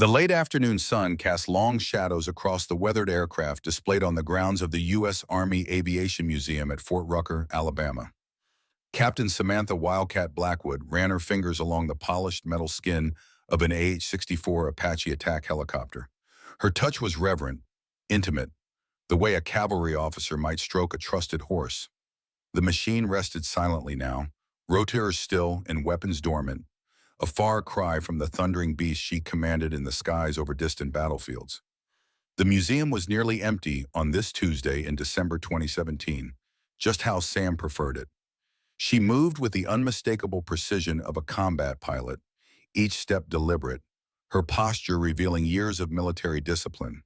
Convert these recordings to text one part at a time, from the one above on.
The late afternoon sun cast long shadows across the weathered aircraft displayed on the grounds of the U.S. Army Aviation Museum at Fort Rucker, Alabama. Captain Samantha Wildcat Blackwood ran her fingers along the polished metal skin of an AH-64 Apache attack helicopter. Her touch was reverent, intimate, the way a cavalry officer might stroke a trusted horse. The machine rested silently now, rotors still and weapons dormant, a far cry from the thundering beast she commanded in the skies over distant battlefields. The museum was nearly empty on this Tuesday in December 2017, just how Sam preferred it. She moved with the unmistakable precision of a combat pilot, each step deliberate, her posture revealing years of military discipline.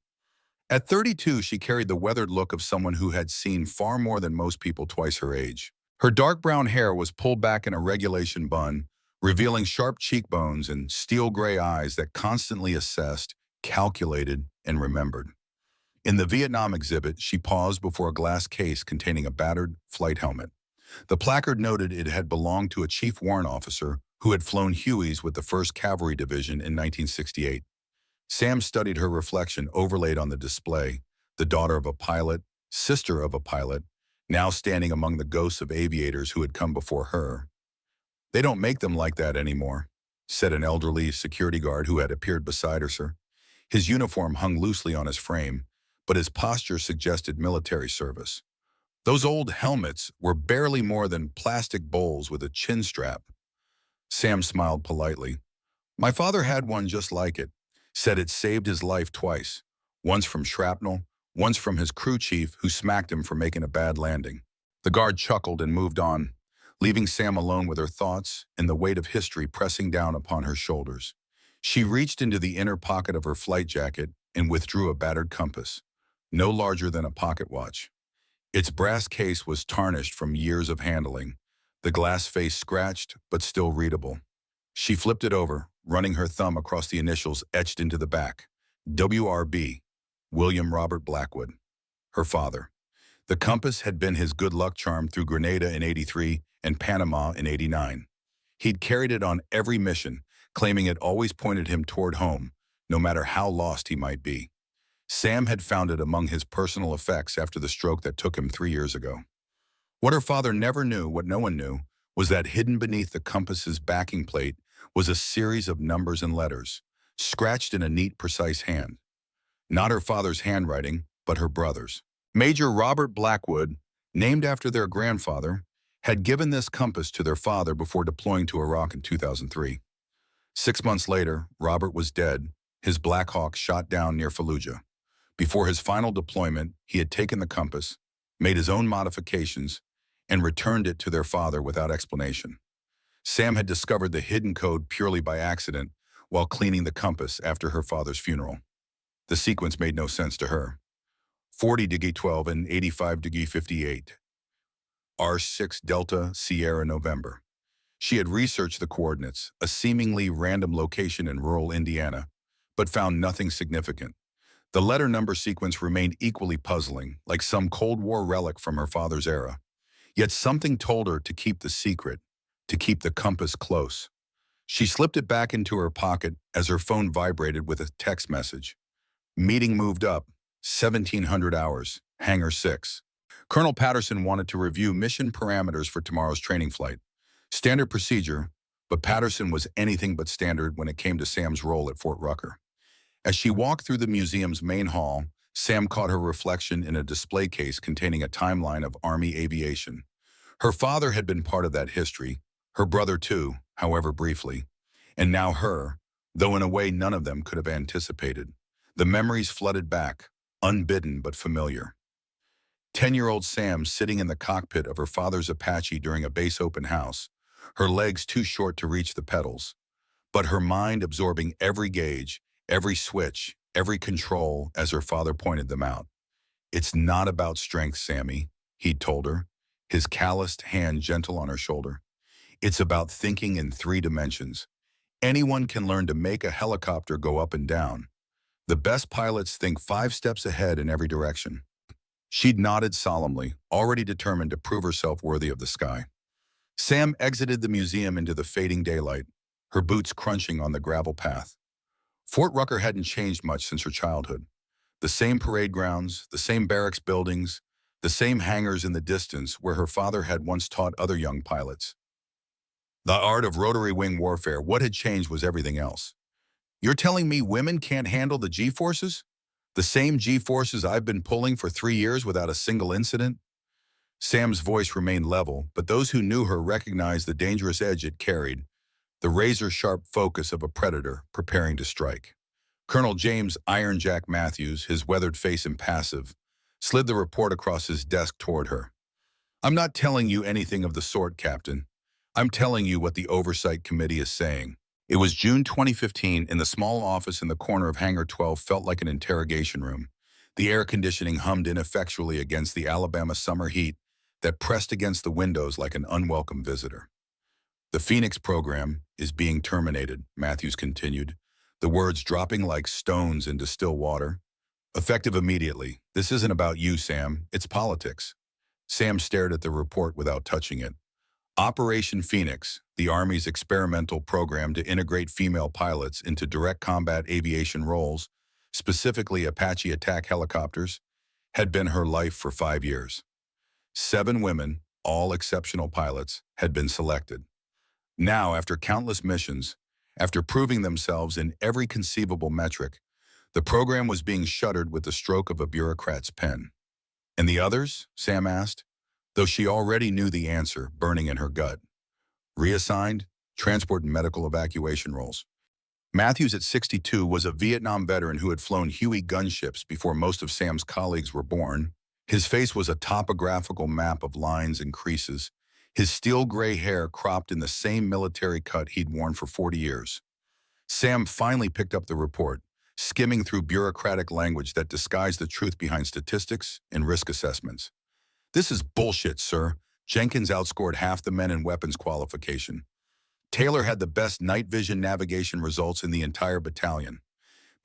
At 32, she carried the weathered look of someone who had seen far more than most people twice her age. Her dark brown hair was pulled back in a regulation bun, revealing sharp cheekbones and steel-gray eyes that constantly assessed, calculated, and remembered. In the Vietnam exhibit, she paused before a glass case containing a battered flight helmet. The placard noted it had belonged to a chief warrant officer who had flown Hueys with the 1st Cavalry Division in 1968. Sam studied her reflection overlaid on the display, the daughter of a pilot, sister of a pilot, now standing among the ghosts of aviators who had come before her. "They don't make them like that anymore," said an elderly security guard who had appeared beside her, sir. His uniform hung loosely on his frame, but his posture suggested military service. Those old helmets were barely more than plastic bowls with a chin strap. Sam smiled politely. "My father had one just like it, said it saved his life twice, once from shrapnel, once from his crew chief who smacked him for making a bad landing." The guard chuckled and moved on, leaving Sam alone with her thoughts and the weight of history pressing down upon her shoulders. She reached into the inner pocket of her flight jacket and withdrew a battered compass, no larger than a pocket watch. Its brass case was tarnished from years of handling, the glass face scratched but still readable. She flipped it over, running her thumb across the initials etched into the back. WRB, William Robert Blackwood, her father. The compass had been his good luck charm through Grenada in '83 and Panama in '89. He'd carried it on every mission, claiming it always pointed him toward home, no matter how lost he might be. Sam had found it among his personal effects after the stroke that took him 3 years ago. What her father never knew, what no one knew, was that hidden beneath the compass's backing plate was a series of numbers and letters, scratched in a neat, precise hand. Not her father's handwriting, but her brother's. Major Robert Blackwood, named after their grandfather, had given this compass to their father before deploying to Iraq in 2003. 6 months later, Robert was dead, his Black Hawk shot down near Fallujah. Before his final deployment, he had taken the compass, made his own modifications, and returned it to their father without explanation. Sam had discovered the hidden code purely by accident while cleaning the compass after her father's funeral. The sequence made no sense to her. 40-12 and 85-58. R6 Delta Sierra November. She had researched the coordinates, a seemingly random location in rural Indiana, but found nothing significant. The letter-number sequence remained equally puzzling, like some Cold War relic from her father's era. Yet something told her to keep the secret, to keep the compass close. She slipped it back into her pocket as her phone vibrated with a text message. Meeting moved up, 1700 hours, Hangar 6. Colonel Patterson wanted to review mission parameters for tomorrow's training flight. Standard procedure, but Patterson was anything but standard when it came to Sam's role at Fort Rucker. As she walked through the museum's main hall, Sam caught her reflection in a display case containing a timeline of Army aviation. Her father had been part of that history, her brother too, however briefly, and now her, though in a way none of them could have anticipated. The memories flooded back, unbidden but familiar. 10-year-old Sam sitting in the cockpit of her father's Apache during a base open house, her legs too short to reach the pedals, but her mind absorbing every gauge, every switch, every control as her father pointed them out. "It's not about strength, Sammy," he'd told her, his calloused hand gentle on her shoulder. "It's about thinking in 3 dimensions. Anyone can learn to make a helicopter go up and down. The best pilots think 5 steps ahead in every direction." She'd nodded solemnly, already determined to prove herself worthy of the sky. Sam exited the museum into the fading daylight, her boots crunching on the gravel path. Fort Rucker hadn't changed much since her childhood. The same parade grounds, the same barracks buildings, the same hangars in the distance where her father had once taught other young pilots. The art of rotary wing warfare, what had changed was everything else. You're telling me women can't handle the G-forces? The same G-forces I've been pulling for 3 years without a single incident? Sam's voice remained level, but those who knew her recognized the dangerous edge it carried, the razor-sharp focus of a predator preparing to strike. Colonel James Iron Jack Matthews, his weathered face impassive, slid the report across his desk toward her. I'm not telling you anything of the sort, Captain. I'm telling you what the Oversight Committee is saying. It was June 2015, and the small office in the corner of Hangar 12 felt like an interrogation room. The air conditioning hummed ineffectually against the Alabama summer heat that pressed against the windows like an unwelcome visitor. The Phoenix program is being terminated, Matthews continued, the words dropping like stones into still water. Effective immediately. This isn't about you, Sam. It's politics. Sam stared at the report without touching it. Operation Phoenix, the Army's experimental program to integrate female pilots into direct combat aviation roles, specifically Apache attack helicopters, had been her life for 5 years. 7 women, all exceptional pilots, had been selected. Now, after countless missions, after proving themselves in every conceivable metric, the program was being shuttered with the stroke of a bureaucrat's pen. And the others? Sam asked, though she already knew the answer burning in her gut. Reassigned, transport and medical evacuation roles. Matthews, at 62, was a Vietnam veteran who had flown Huey gunships before most of Sam's colleagues were born. His face was a topographical map of lines and creases, his steel gray hair cropped in the same military cut he'd worn for 40 years. Sam finally picked up the report, skimming through bureaucratic language that disguised the truth behind statistics and risk assessments. This is bullshit, sir. Jenkins outscored half the men in weapons qualification. Taylor had the best night vision navigation results in the entire battalion.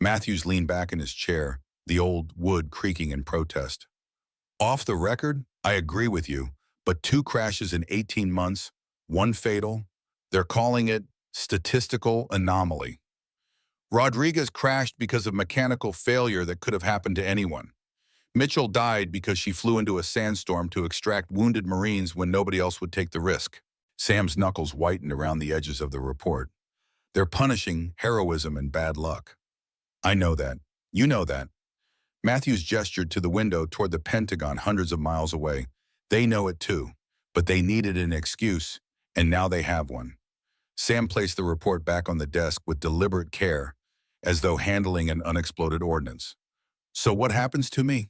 Matthews leaned back in his chair, the old wood creaking in protest. Off the record, I agree with you, but 2 crashes in 18 months, 1 fatal. They're calling it statistical anomaly. Rodriguez crashed because of mechanical failure that could have happened to anyone. Mitchell died because she flew into a sandstorm to extract wounded Marines when nobody else would take the risk. Sam's knuckles whitened around the edges of the report. They're punishing heroism and bad luck. I know that. You know that. Matthews gestured to the window toward the Pentagon hundreds of miles away. They know it too, but they needed an excuse, and now they have one. Sam placed the report back on the desk with deliberate care, as though handling an unexploded ordnance. So what happens to me?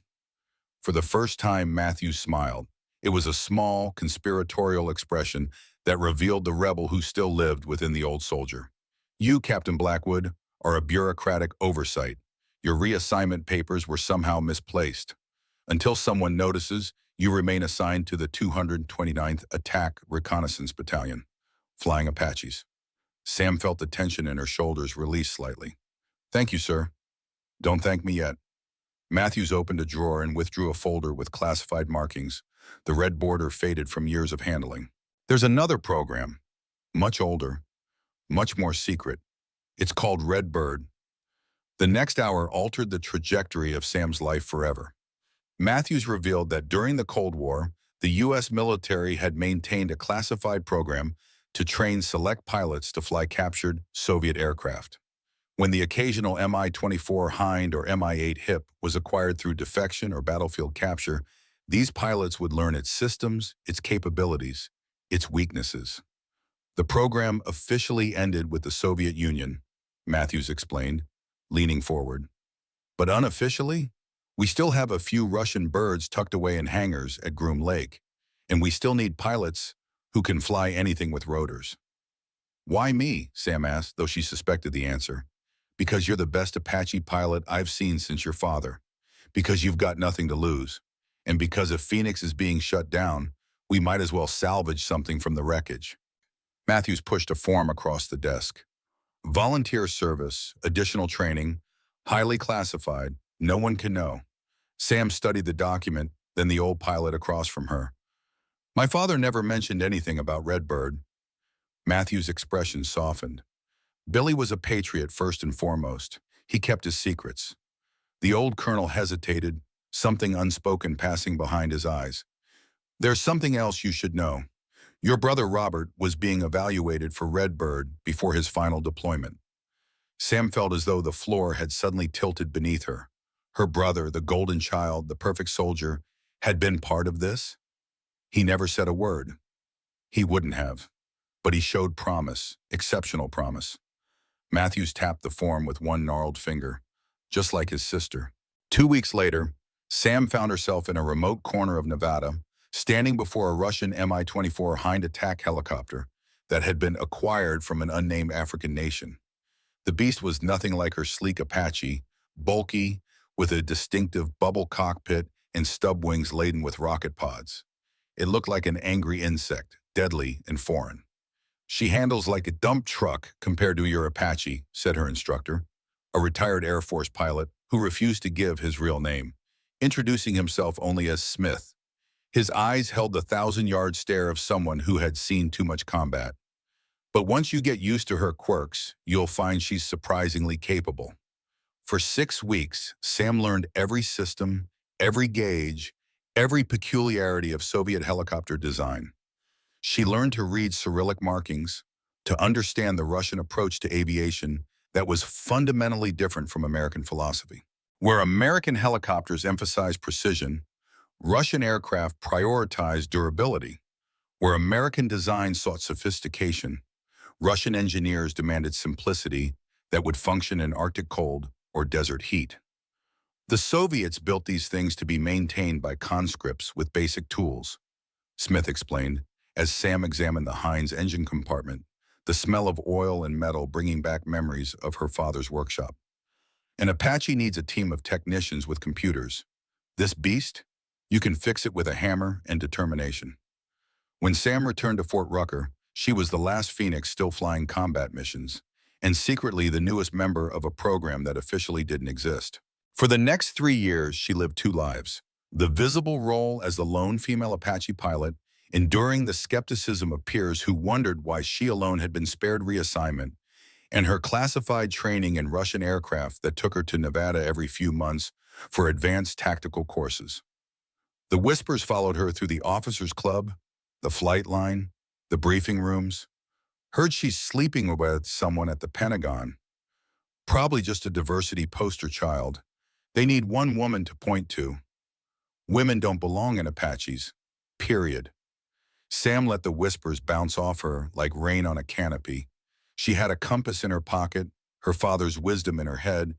For the first time, Matthews smiled. It was a small, conspiratorial expression that revealed the rebel who still lived within the old soldier. You, Captain Blackwood, are a bureaucratic oversight. Your reassignment papers were somehow misplaced. Until someone notices, you remain assigned to the 229th Attack Reconnaissance Battalion, flying Apaches. Sam felt the tension in her shoulders release slightly. Thank you, sir. Don't thank me yet. Matthews opened a drawer and withdrew a folder with classified markings. The red border faded from years of handling. There's another program, much older, much more secret. It's called Red Bird. The next hour altered the trajectory of Sam's life forever. Matthews revealed that during the Cold War, the U.S. military had maintained a classified program to train select pilots to fly captured Soviet aircraft. When the occasional Mi-24 Hind or Mi-8 Hip was acquired through defection or battlefield capture, these pilots would learn its systems, its capabilities, its weaknesses. The program officially ended with the Soviet Union, Matthews explained, leaning forward. But unofficially, we still have a few Russian birds tucked away in hangars at Groom Lake, and we still need pilots who can fly anything with rotors. Why me? Sam asked, though she suspected the answer. Because you're the best Apache pilot I've seen since your father. Because you've got nothing to lose. And because if Phoenix is being shut down, we might as well salvage something from the wreckage. Matthews pushed a form across the desk. Volunteer service, additional training, highly classified, no one can know. Sam studied the document, then the old pilot across from her. My father never mentioned anything about Redbird. Matthews' expression softened. Billy was a patriot first and foremost. He kept his secrets. The old colonel hesitated, something unspoken passing behind his eyes. There's something else you should know. Your brother Robert was being evaluated for Redbird before his final deployment. Sam felt as though the floor had suddenly tilted beneath her. Her brother, the golden child, the perfect soldier, had been part of this? He never said a word. He wouldn't have. But he showed promise, exceptional promise. Matthews tapped the form with one gnarled finger, just like his sister. 2 weeks later, Sam found herself in a remote corner of Nevada, standing before a Russian Mi-24 Hind attack helicopter that had been acquired from an unnamed African nation. The beast was nothing like her sleek Apache, bulky, with a distinctive bubble cockpit and stub wings laden with rocket pods. It looked like an angry insect, deadly and foreign. She handles like a dump truck compared to your Apache, said her instructor, a retired Air Force pilot who refused to give his real name, introducing himself only as Smith. His eyes held the 1,000-yard stare of someone who had seen too much combat. But once you get used to her quirks, you'll find she's surprisingly capable. For 6 weeks, Sam learned every system, every gauge, every peculiarity of Soviet helicopter design. She learned to read Cyrillic markings, to understand the Russian approach to aviation that was fundamentally different from American philosophy. Where American helicopters emphasized precision, Russian aircraft prioritized durability. Where American design sought sophistication, Russian engineers demanded simplicity that would function in Arctic cold or desert heat. The Soviets built these things to be maintained by conscripts with basic tools, Smith explained, as Sam examined the Heinz engine compartment, the smell of oil and metal bringing back memories of her father's workshop. An Apache needs a team of technicians with computers. This beast? You can fix it with a hammer and determination. When Sam returned to Fort Rucker, she was the last Phoenix still flying combat missions, and secretly the newest member of a program that officially didn't exist. For the next 3 years, she lived 2 lives. The visible role as the lone female Apache pilot, enduring the skepticism of peers who wondered why she alone had been spared reassignment, and her classified training in Russian aircraft that took her to Nevada every few months for advanced tactical courses. The whispers followed her through the officers' club, the flight line, the briefing rooms. Heard she's sleeping with someone at the Pentagon. Probably just a diversity poster child. They need one woman to point to. Women don't belong in Apaches. Period. Sam let the whispers bounce off her like rain on a canopy. She had a compass in her pocket, her father's wisdom in her head,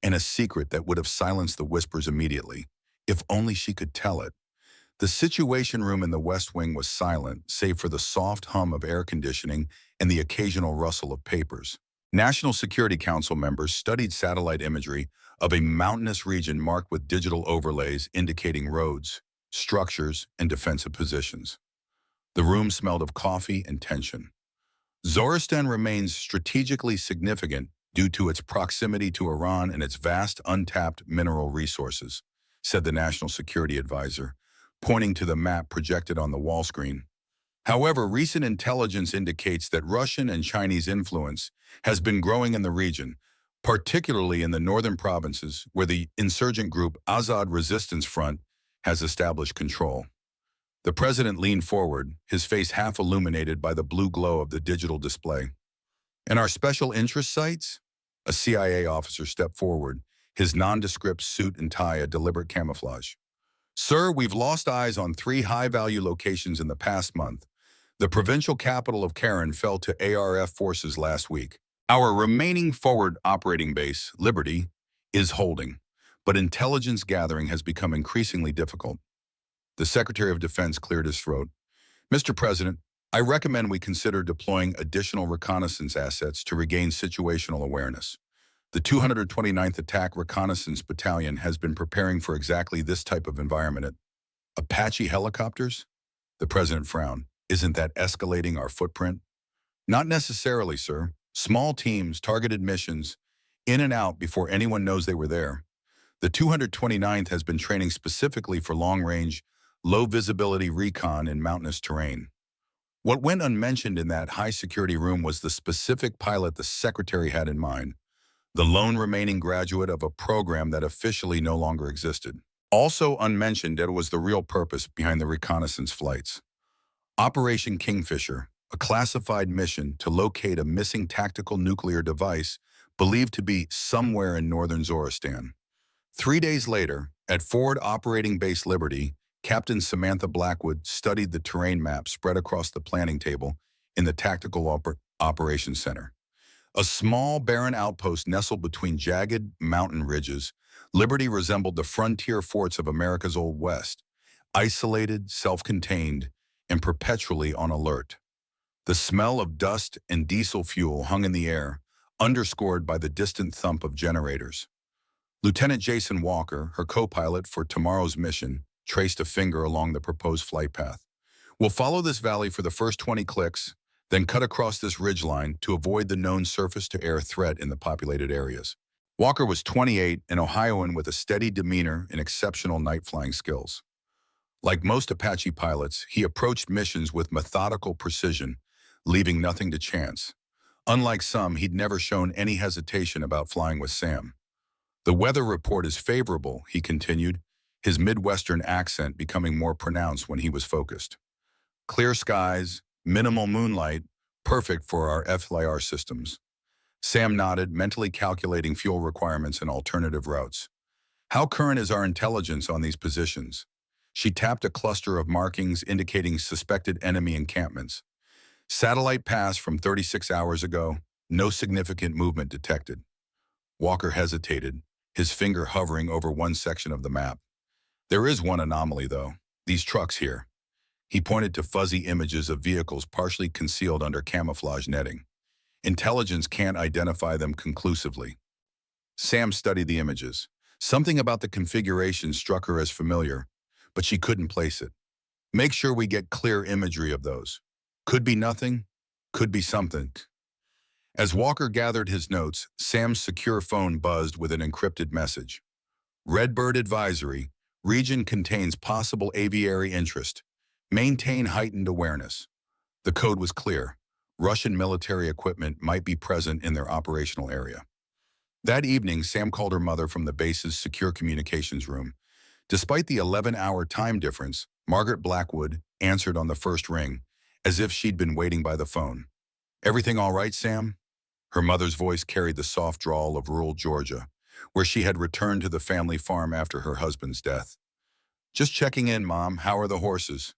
and a secret that would have silenced the whispers immediately, if only she could tell it. The Situation Room in the West Wing was silent, save for the soft hum of air conditioning and the occasional rustle of papers. National Security Council members studied satellite imagery of a mountainous region marked with digital overlays indicating roads, structures, and defensive positions. The room smelled of coffee and tension. Zoristan remains strategically significant due to its proximity to Iran and its vast untapped mineral resources, said the National Security Advisor, pointing to the map projected on the wall screen. However, recent intelligence indicates that Russian and Chinese influence has been growing in the region, particularly in the northern provinces where the insurgent group Azad Resistance Front has established control. The president leaned forward, his face half illuminated by the blue glow of the digital display. "And our special interest sites?" A CIA officer stepped forward, his nondescript suit and tie a deliberate camouflage. "Sir, we've lost eyes on 3 high-value locations in the past month. The provincial capital of Karen fell to ARF forces last week. Our remaining forward operating base, Liberty, is holding, but intelligence gathering has become increasingly difficult." The Secretary of Defense cleared his throat. "Mr. President, I recommend we consider deploying additional reconnaissance assets to regain situational awareness. The 229th Attack Reconnaissance Battalion has been preparing for exactly this type of environment." Apache helicopters? The President frowned. "Isn't that escalating our footprint?" "Not necessarily, sir. Small teams, targeted missions, in and out before anyone knows they were there. The 229th has been training specifically for long-range, low-visibility recon in mountainous terrain." What went unmentioned in that high-security room was the specific pilot the secretary had in mind, the lone remaining graduate of a program that officially no longer existed. Also unmentioned that was the real purpose behind the reconnaissance flights. Operation Kingfisher, a classified mission to locate a missing tactical nuclear device believed to be somewhere in northern Zoristan. 3 days later, at Forward Operating Base Liberty, Captain Samantha Blackwood studied the terrain map spread across the planning table in the Tactical Operations Center. A small, barren outpost nestled between jagged mountain ridges, Liberty resembled the frontier forts of America's Old West, isolated, self-contained, and perpetually on alert. The smell of dust and diesel fuel hung in the air, underscored by the distant thump of generators. Lieutenant Jason Walker, her co-pilot for tomorrow's mission, traced a finger along the proposed flight path. We'll follow this valley for the first 20 clicks, then cut across this ridgeline to avoid the known surface-to-air threat in the populated areas. Walker was 28, an Ohioan with a steady demeanor and exceptional night flying skills. Like most Apache pilots, he approached missions with methodical precision, leaving nothing to chance. Unlike some, he'd never shown any hesitation about flying with Sam. The weather report is favorable, he continued, his Midwestern accent becoming more pronounced when he was focused. Clear skies, minimal moonlight, perfect for our FLIR systems. Sam nodded, mentally calculating fuel requirements and alternative routes. How current is our intelligence on these positions? She tapped a cluster of markings indicating suspected enemy encampments. Satellite pass from 36 hours ago, no significant movement detected. Walker hesitated, his finger hovering over one section of the map. There is one anomaly, though. These trucks here. He pointed to fuzzy images of vehicles partially concealed under camouflage netting. Intelligence can't identify them conclusively. Sam studied the images. Something about the configuration struck her as familiar, but she couldn't place it. Make sure we get clear imagery of those. Could be nothing, could be something. As Walker gathered his notes, Sam's secure phone buzzed with an encrypted message. Redbird advisory, region contains possible aviary interest. Maintain heightened awareness. The code was clear. Russian military equipment might be present in their operational area. That evening, Sam called her mother from the base's secure communications room. Despite the 11-hour time difference, Margaret Blackwood answered on the first ring, as if she'd been waiting by the phone. Everything all right, Sam? Her mother's voice carried the soft drawl of rural Georgia, where she had returned to the family farm after her husband's death. Just checking in, Mom. How are the horses?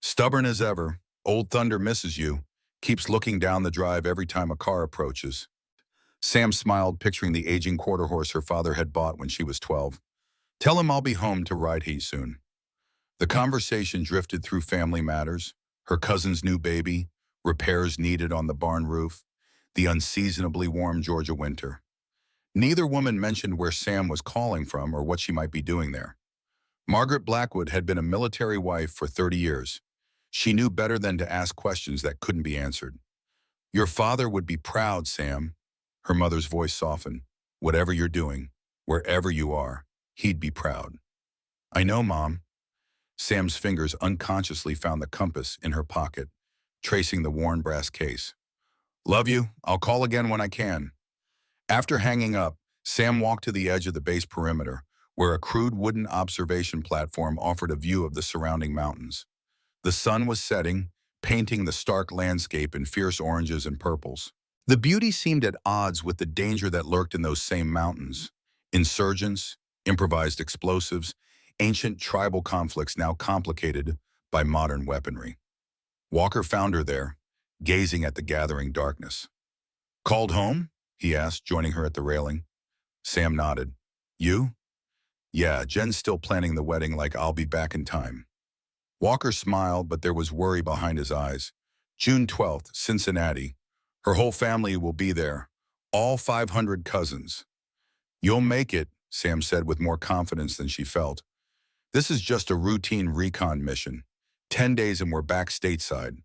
Stubborn as ever. Old Thunder misses you. Keeps looking down the drive every time a car approaches. Sam smiled, picturing the aging quarter horse her father had bought when she was 12. Tell him I'll be home to ride he soon. The conversation drifted through family matters, her cousin's new baby, repairs needed on the barn roof, the unseasonably warm Georgia winter. Neither woman mentioned where Sam was calling from or what she might be doing there. Margaret Blackwood had been a military wife for 30 years. She knew better than to ask questions that couldn't be answered. Your father would be proud, Sam. Her mother's voice softened. Whatever you're doing, wherever you are, he'd be proud. I know, Mom. Sam's fingers unconsciously found the compass in her pocket, tracing the worn brass case. Love you. I'll call again when I can. After hanging up, Sam walked to the edge of the base perimeter, where a crude wooden observation platform offered a view of the surrounding mountains. The sun was setting, painting the stark landscape in fierce oranges and purples. The beauty seemed at odds with the danger that lurked in those same mountains. Insurgents, improvised explosives, ancient tribal conflicts now complicated by modern weaponry. Walker found her there, gazing at the gathering darkness. Called home? He asked, joining her at the railing. Sam nodded. You? Yeah, Jen's still planning the wedding like I'll be back in time. Walker smiled, but there was worry behind his eyes. June 12th, Cincinnati. Her whole family will be there. All 500 cousins. You'll make it, Sam said with more confidence than she felt. This is just a routine recon mission. 10 days and we're back stateside.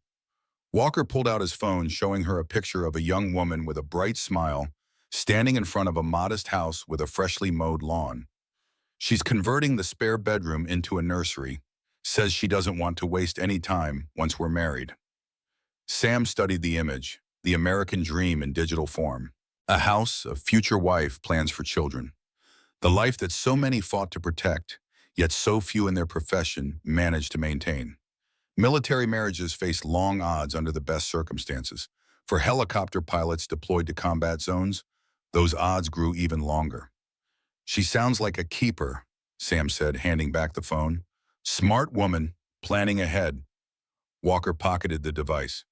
Walker pulled out his phone, showing her a picture of a young woman with a bright smile, standing in front of a modest house with a freshly mowed lawn. She's converting the spare bedroom into a nursery. Says she doesn't want to waste any time once we're married. Sam studied the image, the American dream in digital form. A house, a future wife, plans for children. The life that so many fought to protect, yet so few in their profession managed to maintain. Military marriages faced long odds under the best circumstances. For helicopter pilots deployed to combat zones, those odds grew even longer. She sounds like a keeper, Sam said, handing back the phone. Smart woman, planning ahead. Walker pocketed the device.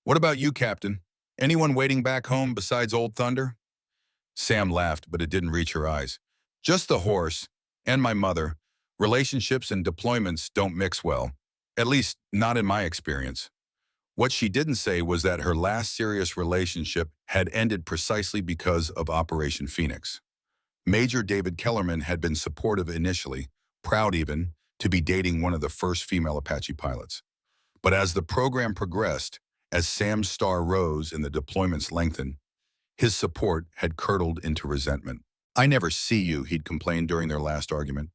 What about you, Captain? Anyone waiting back home besides Old Thunder? Sam laughed, but it didn't reach her eyes. Just the horse, and my mother. Relationships and deployments don't mix well. At least, not in my experience. What she didn't say was that her last serious relationship had ended precisely because of Operation Phoenix. Major David Kellerman had been supportive initially, proud even, to be dating one of the first female Apache pilots. But as the program progressed, as Sam's star rose and the deployments lengthened, his support had curdled into resentment. I never see you, he'd complained during their last argument.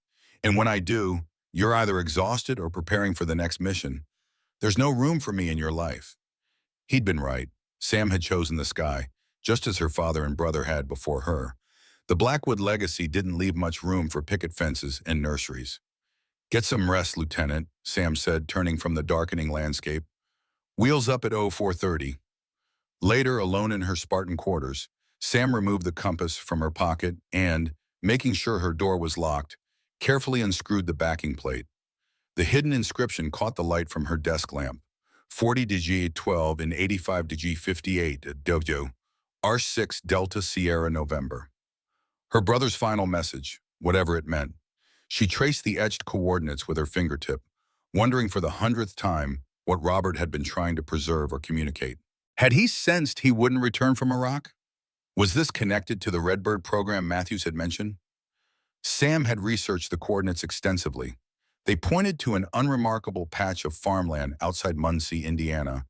And when I do, you're either exhausted or preparing for the next mission. There's no room for me in your life. He'd been right. Sam had chosen the sky, just as her father and brother had before her. The Blackwood legacy didn't leave much room for picket fences and nurseries. Get some rest, Lieutenant, Sam said, turning from the darkening landscape. Wheels up at 0430. Later, alone in her Spartan quarters, Sam removed the compass from her pocket and, making sure her door was locked, carefully unscrewed the backing plate. The hidden inscription caught the light from her desk lamp. 40 to G12 and 85 to G58 at Dojo, R6 Delta Sierra November. Her brother's final message, whatever it meant. She traced the etched coordinates with her fingertip, wondering for the 100th time what Robert had been trying to preserve or communicate. Had he sensed he wouldn't return from Iraq? Was this connected to the Redbird program Matthews had mentioned? Sam had researched the coordinates extensively. They pointed to an unremarkable patch of farmland outside Muncie, Indiana.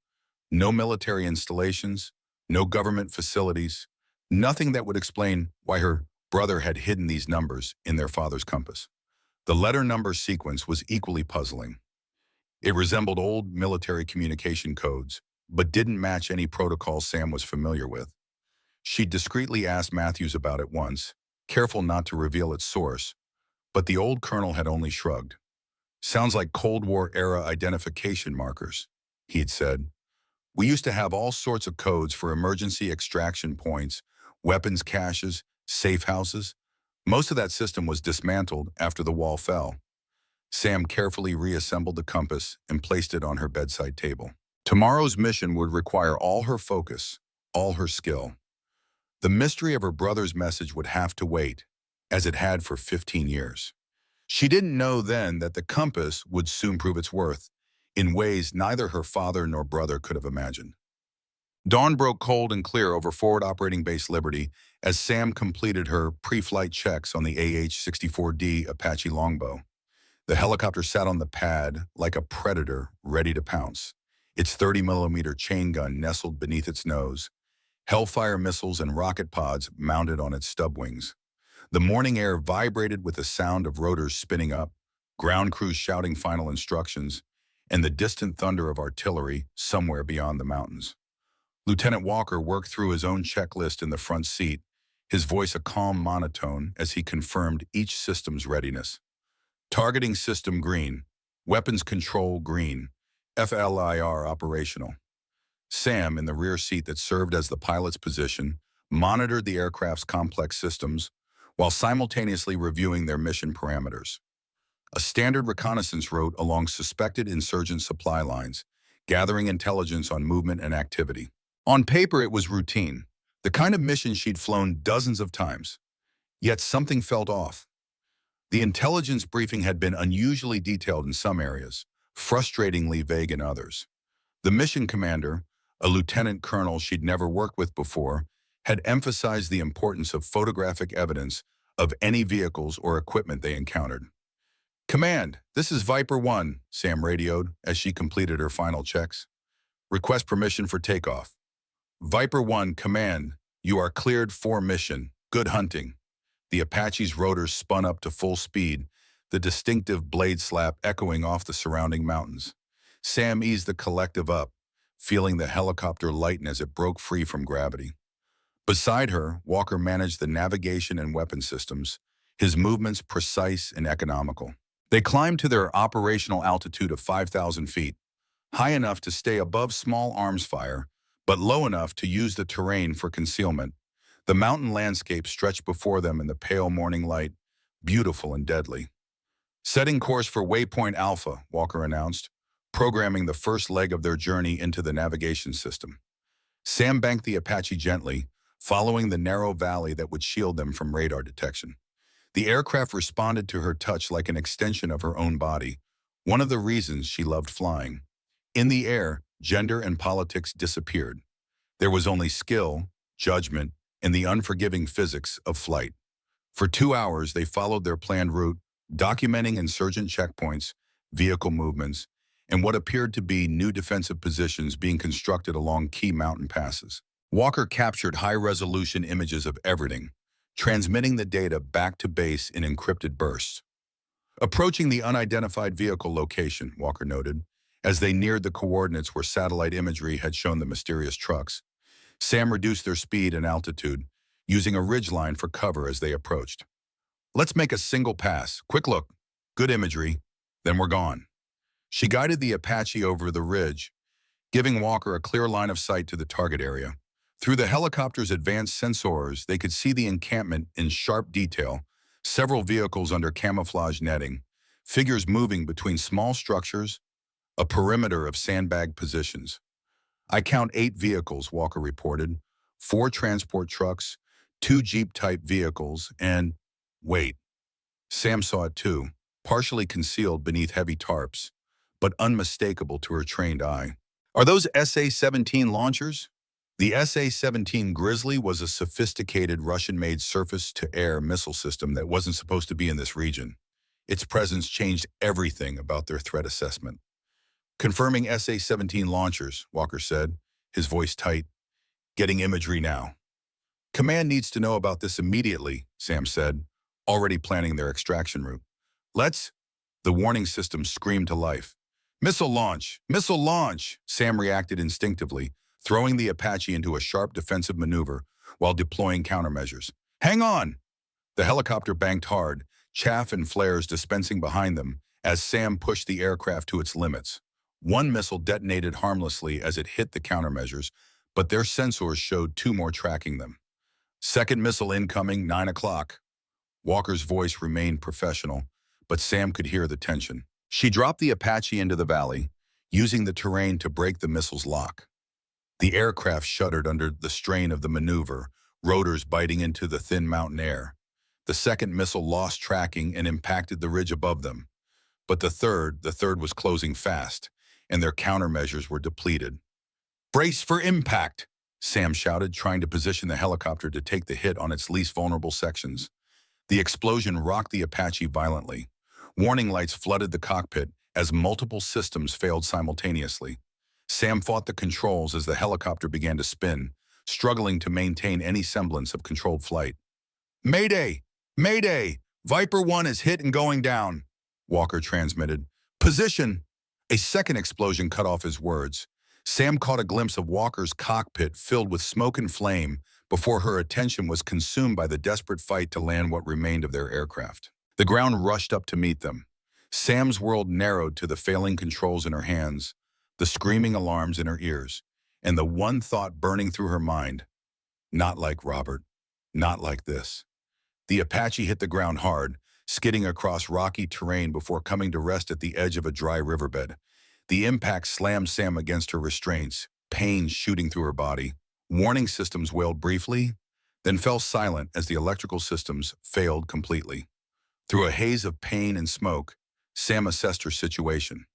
No military installations, no government facilities, nothing that would explain why her brother had hidden these numbers in their father's compass. The letter-number sequence was equally puzzling. It resembled old military communication codes, but didn't match any protocols Sam was familiar with. She discreetly asked Matthews about it once, careful not to reveal its source, but the old colonel had only shrugged. Sounds like Cold War-era identification markers, he had said. We used to have all sorts of codes for emergency extraction points, weapons caches, safe houses. Most of that system was dismantled after the wall fell. Sam carefully reassembled the compass and placed it on her bedside table. Tomorrow's mission would require all her focus, all her skill. The mystery of her brother's message would have to wait, as it had for 15 years. She didn't know then that the compass would soon prove its worth, in ways neither her father nor brother could have imagined. Dawn broke cold and clear over Forward Operating Base Liberty as Sam completed her pre-flight checks on the AH-64D Apache Longbow. The helicopter sat on the pad like a predator ready to pounce, its 30mm chain gun nestled beneath its nose, Hellfire missiles and rocket pods mounted on its stub wings. The morning air vibrated with the sound of rotors spinning up, ground crews shouting final instructions, and the distant thunder of artillery somewhere beyond the mountains. Lieutenant Walker worked through his own checklist in the front seat, his voice a calm monotone as he confirmed each system's readiness. Targeting system green, weapons control green, FLIR operational. Sam, in the rear seat that served as the pilot's position, monitored the aircraft's complex systems while simultaneously reviewing their mission parameters. A standard reconnaissance route along suspected insurgent supply lines, gathering intelligence on movement and activity. On paper, it was routine, the kind of mission she'd flown dozens of times. Yet something felt off. The intelligence briefing had been unusually detailed in some areas, frustratingly vague in others. The mission commander, a lieutenant colonel she'd never worked with before, had emphasized the importance of photographic evidence of any vehicles or equipment they encountered. "Command, this is Viper 1, Sam radioed as she completed her final checks. "Request permission for takeoff." "Viper 1, command, you are cleared for mission. Good hunting." The Apache's rotors spun up to full speed, the distinctive blade slap echoing off the surrounding mountains. Sam eased the collective up, feeling the helicopter lighten as it broke free from gravity. Beside her, Walker managed the navigation and weapon systems, his movements precise and economical. They climbed to their operational altitude of 5,000 feet, high enough to stay above small arms fire, but low enough to use the terrain for concealment. The mountain landscape stretched before them in the pale morning light, beautiful and deadly. Setting course for Waypoint Alpha, Walker announced, programming the first leg of their journey into the navigation system. Sam banked the Apache gently, following the narrow valley that would shield them from radar detection. The aircraft responded to her touch like an extension of her own body, one of the reasons she loved flying. In the air, gender and politics disappeared. There was only skill, judgment, and the unforgiving physics of flight. For 2 hours, they followed their planned route, documenting insurgent checkpoints, vehicle movements, and what appeared to be new defensive positions being constructed along key mountain passes. Walker captured high-resolution images of everything, transmitting the data back to base in encrypted bursts. Approaching the unidentified vehicle location, Walker noted, as they neared the coordinates where satellite imagery had shown the mysterious trucks. Sam reduced their speed and altitude, using a ridgeline for cover as they approached. "Let's make a single pass. Quick look. Good imagery. Then we're gone." She guided the Apache over the ridge, giving Walker a clear line of sight to the target area. Through the helicopter's advanced sensors, they could see the encampment in sharp detail, several vehicles under camouflage netting, figures moving between small structures, a perimeter of sandbag positions. "I count 8 vehicles," Walker reported, 4 transport trucks, 2 Jeep-type vehicles, and, wait, Sam saw it too, partially concealed beneath heavy tarps, but unmistakable to her trained eye. "Are those SA-17 launchers?" The SA-17 Grizzly was a sophisticated Russian-made surface-to-air missile system that wasn't supposed to be in this region. Its presence changed everything about their threat assessment. "Confirming SA-17 launchers," Walker said, his voice tight. "Getting imagery now." "Command needs to know about this immediately," Sam said, already planning their extraction route. "Let's—" The warning system screamed to life. "Missile launch! Missile launch!" Sam reacted instinctively, throwing the Apache into a sharp defensive maneuver while deploying countermeasures. "Hang on!" The helicopter banked hard, chaff and flares dispensing behind them as Sam pushed the aircraft to its limits. One missile detonated harmlessly as it hit the countermeasures, but their sensors showed 2 more tracking them. "Second missile incoming, 9 o'clock. Walker's voice remained professional, but Sam could hear the tension. She dropped the Apache into the valley, using the terrain to break the missile's lock. The aircraft shuddered under the strain of the maneuver, rotors biting into the thin mountain air. The second missile lost tracking and impacted the ridge above them. But the third was closing fast, and their countermeasures were depleted. "Brace for impact!" Sam shouted, trying to position the helicopter to take the hit on its least vulnerable sections. The explosion rocked the Apache violently. Warning lights flooded the cockpit as multiple systems failed simultaneously. Sam fought the controls as the helicopter began to spin, struggling to maintain any semblance of controlled flight. "Mayday! Mayday! Viper 1 is hit and going down," Walker transmitted. "Position!" A second explosion cut off his words. Sam caught a glimpse of Walker's cockpit filled with smoke and flame before her attention was consumed by the desperate fight to land what remained of their aircraft. The ground rushed up to meet them. Sam's world narrowed to the failing controls in her hands, the screaming alarms in her ears, and the one thought burning through her mind. Not like Robert. Not like this. The Apache hit the ground hard, skidding across rocky terrain before coming to rest at the edge of a dry riverbed. The impact slammed Sam against her restraints, pain shooting through her body. Warning systems wailed briefly, then fell silent as the electrical systems failed completely. Through a haze of pain and smoke, Sam assessed her situation.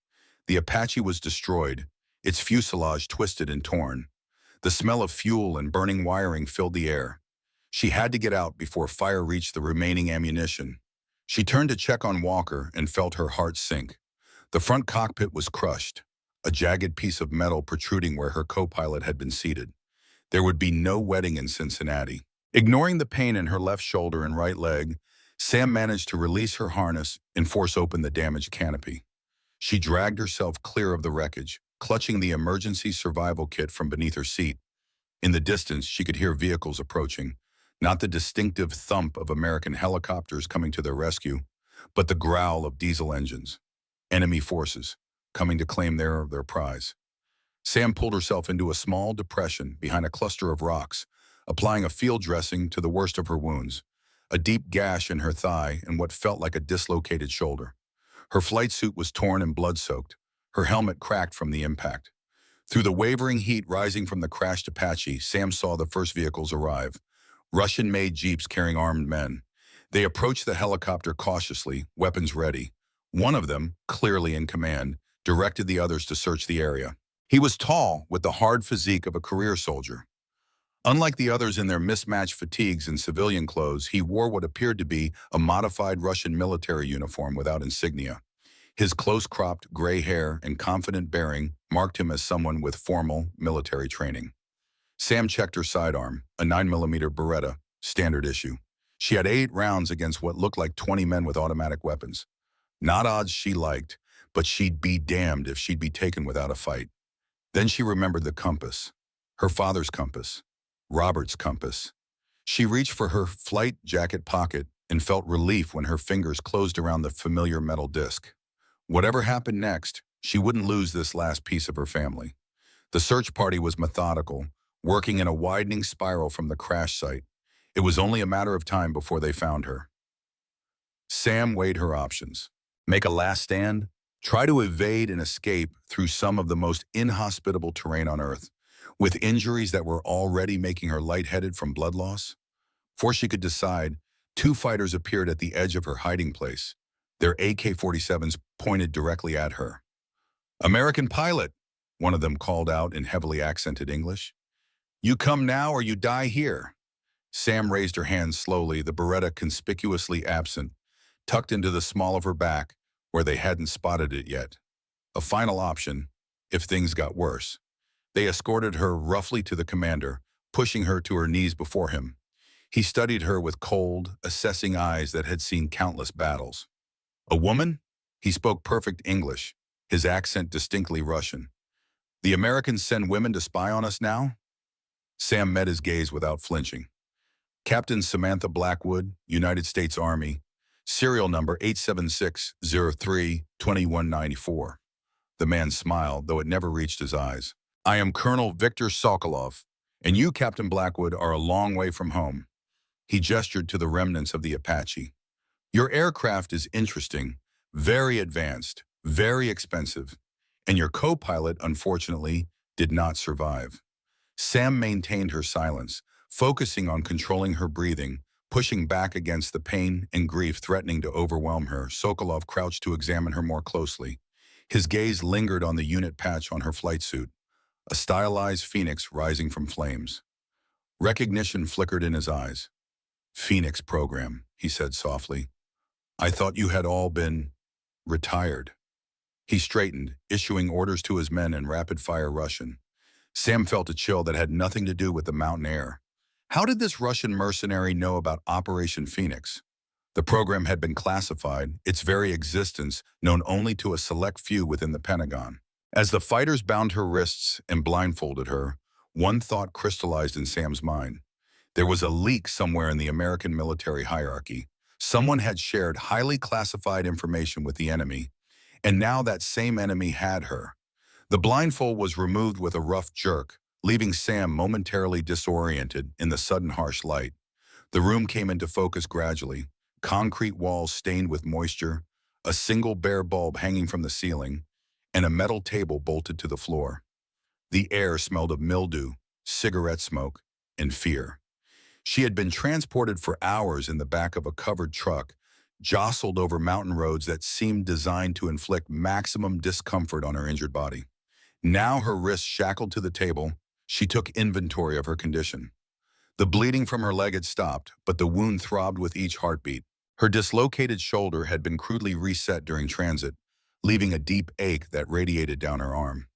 The Apache was destroyed, its fuselage twisted and torn. The smell of fuel and burning wiring filled the air. She had to get out before fire reached the remaining ammunition. She turned to check on Walker and felt her heart sink. The front cockpit was crushed, a jagged piece of metal protruding where her co-pilot had been seated. There would be no wedding in Cincinnati. Ignoring the pain in her left shoulder and right leg, Sam managed to release her harness and force open the damaged canopy. She dragged herself clear of the wreckage, clutching the emergency survival kit from beneath her seat. In the distance, she could hear vehicles approaching, not the distinctive thump of American helicopters coming to their rescue, but the growl of diesel engines. Enemy forces, coming to claim their prize. Sam pulled herself into a small depression behind a cluster of rocks, applying a field dressing to the worst of her wounds, a deep gash in her thigh and what felt like a dislocated shoulder. Her flight suit was torn and blood-soaked, her helmet cracked from the impact. Through the wavering heat rising from the crashed Apache, Sam saw the first vehicles arrive, Russian-made jeeps carrying armed men. They approached the helicopter cautiously, weapons ready. One of them, clearly in command, directed the others to search the area. He was tall, with the hard physique of a career soldier. Unlike the others in their mismatched fatigues and civilian clothes, he wore what appeared to be a modified Russian military uniform without insignia. His close-cropped gray hair and confident bearing marked him as someone with formal military training. Sam checked her sidearm, a 9mm Beretta, standard issue. She had 8 rounds against what looked like 20 men with automatic weapons. Not odds she liked, but she'd be damned if she'd be taken without a fight. Then she remembered the compass, her father's compass, Robert's compass. She reached for her flight jacket pocket and felt relief when her fingers closed around the familiar metal disc. Whatever happened next, she wouldn't lose this last piece of her family. The search party was methodical, working in a widening spiral from the crash site. It was only a matter of time before they found her. Sam weighed her options. Make a last stand? Try to evade and escape through some of the most inhospitable terrain on Earth, with injuries that were already making her lightheaded from blood loss? Before she could decide, 2 fighters appeared at the edge of her hiding place, their AK-47s pointed directly at her. "American pilot," one of them called out in heavily accented English. "You come now or you die here." Sam raised her hands slowly, the Beretta conspicuously absent, tucked into the small of her back, where they hadn't spotted it yet. A final option, if things got worse. They escorted her roughly to the commander, pushing her to her knees before him. He studied her with cold, assessing eyes that had seen countless battles. "A woman?" He spoke perfect English, his accent distinctly Russian. "The Americans send women to spy on us now?" Sam met his gaze without flinching. "Captain Samantha Blackwood, United States Army, serial number 87603-2194. The man smiled, though it never reached his eyes. "I am Colonel Victor Sokolov, and you, Captain Blackwood, are a long way from home." He gestured to the remnants of the Apache. "Your aircraft is interesting, very advanced, very expensive, and your co-pilot, unfortunately, did not survive." Sam maintained her silence, focusing on controlling her breathing, pushing back against the pain and grief threatening to overwhelm her. Sokolov crouched to examine her more closely. His gaze lingered on the unit patch on her flight suit, a stylized phoenix rising from flames. Recognition flickered in his eyes. "Phoenix program," he said softly. "I thought you had all been retired." He straightened, issuing orders to his men in rapid-fire Russian. Sam felt a chill that had nothing to do with the mountain air. How did this Russian mercenary know about Operation Phoenix? The program had been classified, its very existence known only to a select few within the Pentagon. As the fighters bound her wrists and blindfolded her, one thought crystallized in Sam's mind. There was a leak somewhere in the American military hierarchy. Someone had shared highly classified information with the enemy, and now that same enemy had her. The blindfold was removed with a rough jerk, leaving Sam momentarily disoriented in the sudden harsh light. The room came into focus gradually, concrete walls stained with moisture, a single bare bulb hanging from the ceiling, and a metal table bolted to the floor. The air smelled of mildew, cigarette smoke, and fear. She had been transported for hours in the back of a covered truck, jostled over mountain roads that seemed designed to inflict maximum discomfort on her injured body. Now, her wrists shackled to the table, she took inventory of her condition. The bleeding from her leg had stopped, but the wound throbbed with each heartbeat. Her dislocated shoulder had been crudely reset during transit, leaving a deep ache that radiated down her arm.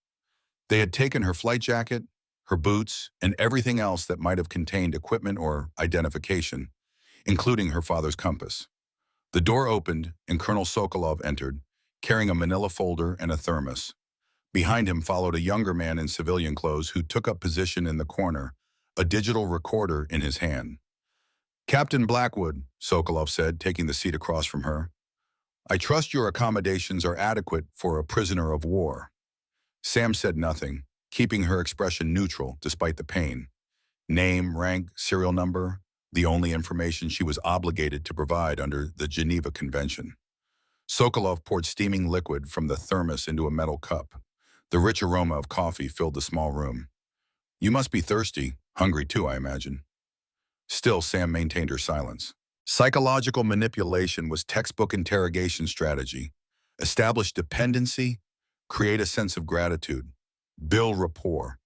They had taken her flight jacket, her boots, and everything else that might have contained equipment or identification, including her father's compass. The door opened, and Colonel Sokolov entered, carrying a manila folder and a thermos. Behind him followed a younger man in civilian clothes who took up position in the corner, a digital recorder in his hand. "Captain Blackwood," Sokolov said, taking the seat across from her. "I trust your accommodations are adequate for a prisoner of war." Sam said nothing, keeping her expression neutral despite the pain. Name, rank, serial number, the only information she was obligated to provide under the Geneva Convention. Sokolov poured steaming liquid from the thermos into a metal cup. The rich aroma of coffee filled the small room. "You must be thirsty, hungry too, I imagine." Still, Sam maintained her silence. Psychological manipulation was textbook interrogation strategy. Establish dependency, create a sense of gratitude, build rapport.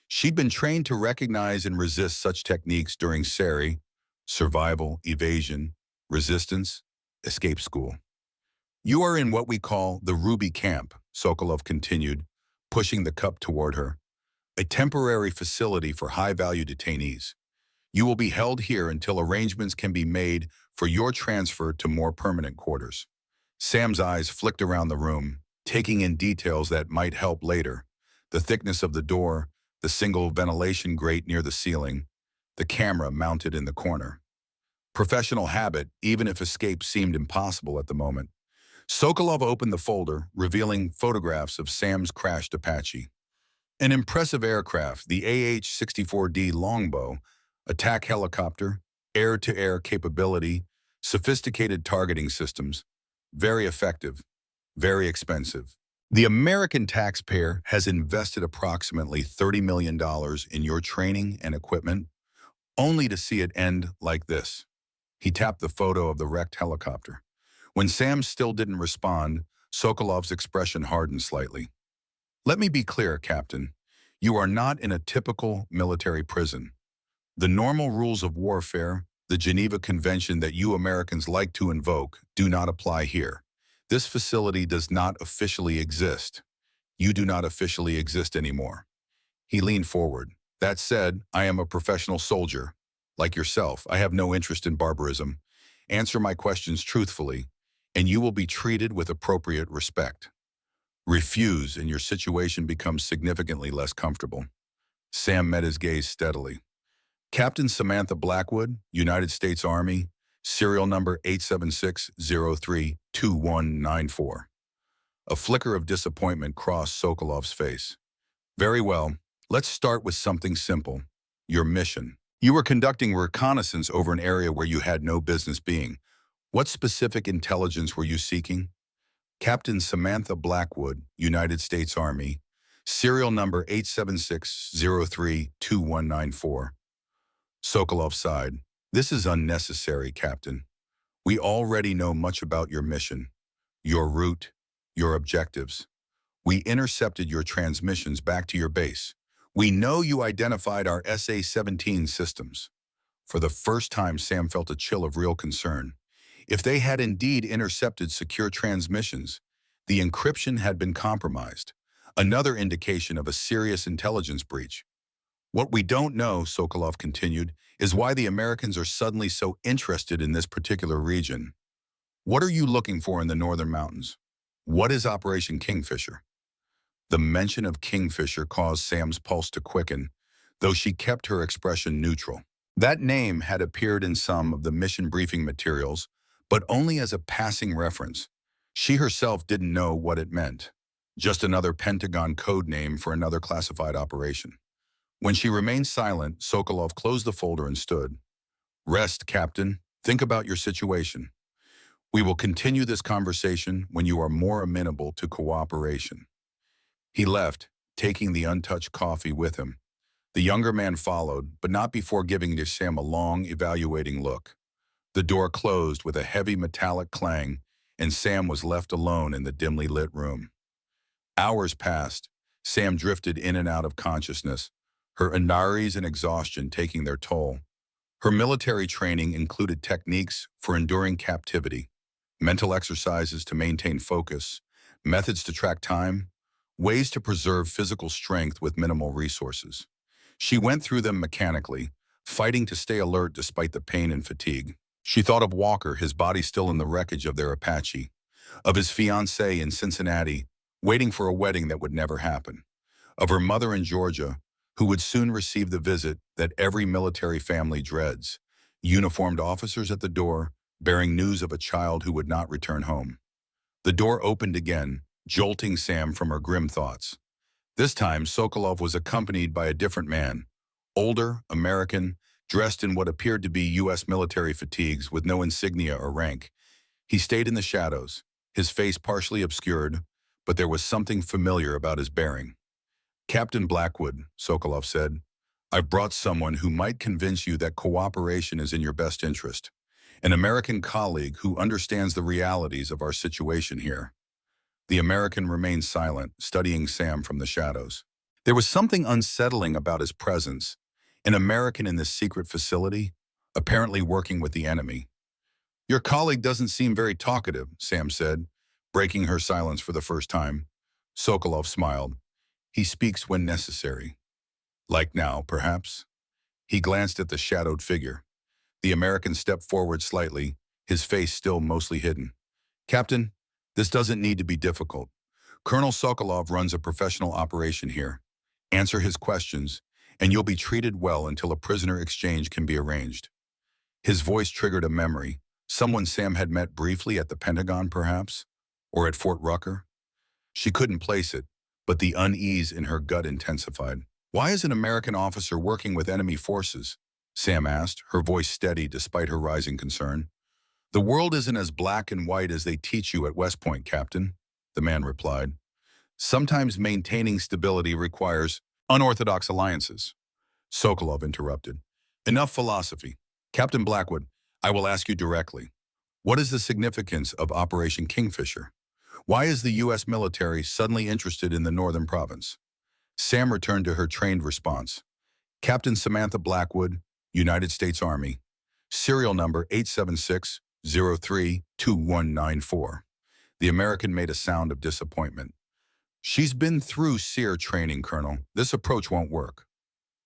She'd been trained to recognize and resist such techniques during SERI, survival, evasion, resistance, escape school. "You are in what we call the Ruby Camp," Sokolov continued, pushing the cup toward her, "a temporary facility for high-value detainees. You will be held here until arrangements can be made for your transfer to more permanent quarters." Sam's eyes flicked around the room, taking in details that might help later. The thickness of the door, the single ventilation grate near the ceiling, the camera mounted in the corner. Professional habit, even if escape seemed impossible at the moment. Sokolov opened the folder, revealing photographs of Sam's crashed Apache. An impressive aircraft, the AH-64D Longbow, attack helicopter, air-to-air capability, sophisticated targeting systems, very effective, very expensive. The American taxpayer has invested approximately $30 million in your training and equipment, only to see it end like this. He tapped the photo of the wrecked helicopter. When Sam still didn't respond, Sokolov's expression hardened slightly. "Let me be clear, Captain. You are not in a typical military prison. The normal rules of warfare, the Geneva Convention that you Americans like to invoke, do not apply here. This facility does not officially exist. You do not officially exist anymore." He leaned forward. "That said, I am a professional soldier. Like yourself, I have no interest in barbarism. Answer my questions truthfully, and you will be treated with appropriate respect. Refuse, and your situation becomes significantly less comfortable." Sam met his gaze steadily. "Captain Samantha Blackwood, United States Army, serial number 876032194. A flicker of disappointment crossed Sokolov's face. "Very well. Let's start with something simple. Your mission. You were conducting reconnaissance over an area where you had no business being. What specific intelligence were you seeking?" "Captain Samantha Blackwood, United States Army, serial number 876032194. Sokolov sighed. "This is unnecessary, Captain. We already know much about your mission, your route, your objectives. We intercepted your transmissions back to your base. We know you identified our SA-17 systems." For the first time, Sam felt a chill of real concern. If they had indeed intercepted secure transmissions, the encryption had been compromised, another indication of a serious intelligence breach. "What we don't know," Sokolov continued, "is why the Americans are suddenly so interested in this particular region. What are you looking for in the northern mountains? What is Operation Kingfisher?" The mention of Kingfisher caused Sam's pulse to quicken, though she kept her expression neutral. That name had appeared in some of the mission briefing materials, but only as a passing reference. She herself didn't know what it meant. Just another Pentagon code name for another classified operation. When she remained silent, Sokolov closed the folder and stood. "Rest, Captain. Think about your situation. We will continue this conversation when you are more amenable to cooperation." He left, taking the untouched coffee with him. The younger man followed, but not before giving Sam a long, evaluating look. The door closed with a heavy metallic clang, and Sam was left alone in the dimly lit room. Hours passed. Sam drifted in and out of consciousness, her injuries and exhaustion taking their toll. Her military training included techniques for enduring captivity, mental exercises to maintain focus, methods to track time, ways to preserve physical strength with minimal resources. She went through them mechanically, fighting to stay alert despite the pain and fatigue. She thought of Walker, his body still in the wreckage of their Apache, of his fiancée in Cincinnati, waiting for a wedding that would never happen, of her mother in Georgia, who would soon receive the visit that every military family dreads, uniformed officers at the door, bearing news of a child who would not return home. The door opened again, jolting Sam from her grim thoughts. This time, Sokolov was accompanied by a different man, older, American, dressed in what appeared to be U.S. military fatigues with no insignia or rank. He stayed in the shadows, his face partially obscured, but there was something familiar about his bearing. "Captain Blackwood," Sokolov said, "I've brought someone who might convince you that cooperation is in your best interest. An American colleague who understands the realities of our situation here." The American remained silent, studying Sam from the shadows. There was something unsettling about his presence. An American in this secret facility, apparently working with the enemy. "Your colleague doesn't seem very talkative," Sam said, breaking her silence for the first time. Sokolov smiled. "He speaks when necessary." "Like now, perhaps?" He glanced at the shadowed figure. The American stepped forward slightly, his face still mostly hidden. "Captain, this doesn't need to be difficult. Colonel Sokolov runs a professional operation here. Answer his questions, and you'll be treated well until a prisoner exchange can be arranged." His voice triggered a memory. Someone Sam had met briefly at the Pentagon, perhaps? Or at Fort Rucker? She couldn't place it, but the unease in her gut intensified. "Why is an American officer working with enemy forces?" Sam asked, her voice steady despite her rising concern. "The world isn't as black and white as they teach you at West Point, Captain," the man replied. "Sometimes maintaining stability requires unorthodox alliances." Sokolov interrupted. "Enough philosophy. Captain Blackwood, I will ask you directly. What is the significance of Operation Kingfisher? Why is the U.S. military suddenly interested in the northern province?" Sam returned to her trained response. "Captain Samantha Blackwood, United States Army. Serial number 876-03-2194. The American made a sound of disappointment. "She's been through SEER training, Colonel. This approach won't work."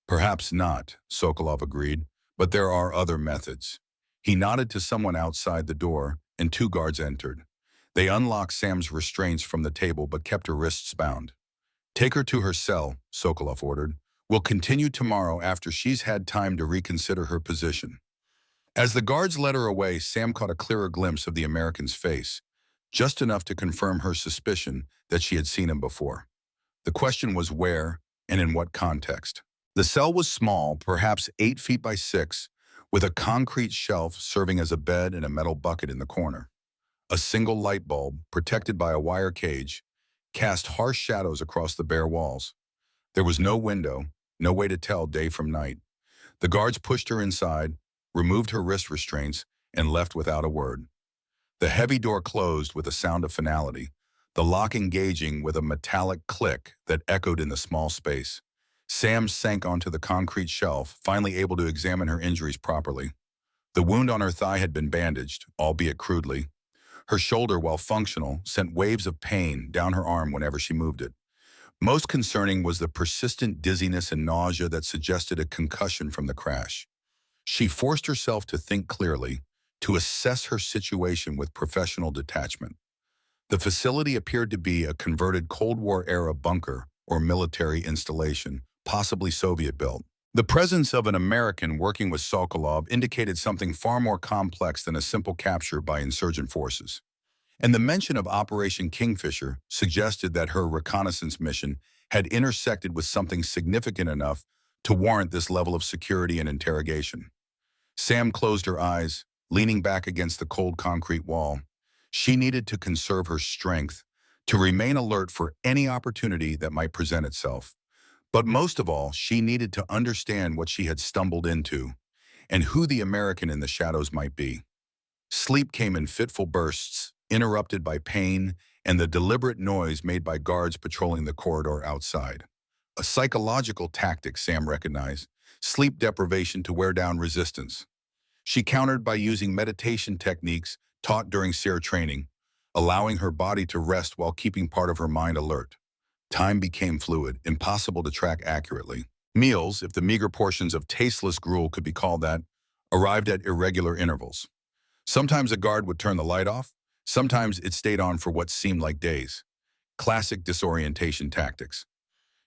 "Perhaps not," Sokolov agreed, "but there are other methods." He nodded to someone outside the door, and two guards entered. They unlocked Sam's restraints from the table but kept her wrists bound. "Take her to her cell," Sokolov ordered. "We'll continue tomorrow after she's had time to reconsider her position." As the guards led her away, Sam caught a clearer glimpse of the American's face, just enough to confirm her suspicion that she had seen him before. The question was where and in what context. The cell was small, perhaps 8 feet by 6, with a concrete shelf serving as a bed and a metal bucket in the corner. A single light bulb, protected by a wire cage, cast harsh shadows across the bare walls. There was no window, no way to tell day from night. The guards pushed her inside, removed her wrist restraints, and left without a word. The heavy door closed with a sound of finality, the lock engaging with a metallic click that echoed in the small space. Sam sank onto the concrete shelf, finally able to examine her injuries properly. The wound on her thigh had been bandaged, albeit crudely. Her shoulder, while functional, sent waves of pain down her arm whenever she moved it. Most concerning was the persistent dizziness and nausea that suggested a concussion from the crash. She forced herself to think clearly, to assess her situation with professional detachment. The facility appeared to be a converted Cold War-era bunker or military installation, possibly Soviet-built. The presence of an American working with Sokolov indicated something far more complex than a simple capture by insurgent forces. And the mention of Operation Kingfisher suggested that her reconnaissance mission had intersected with something significant enough to warrant this level of security and interrogation. Sam closed her eyes, leaning back against the cold concrete wall. She needed to conserve her strength, to remain alert for any opportunity that might present itself. But most of all, she needed to understand what she had stumbled into and who the American in the shadows might be. Sleep came in fitful bursts, interrupted by pain and the deliberate noise made by guards patrolling the corridor outside. A psychological tactic, Sam recognized, sleep deprivation to wear down resistance. She countered by using meditation techniques taught during SEER training, allowing her body to rest while keeping part of her mind alert. Time became fluid, impossible to track accurately. Meals, if the meager portions of tasteless gruel could be called that, arrived at irregular intervals. Sometimes a guard would turn the light off, sometimes it stayed on for what seemed like days. Classic disorientation tactics.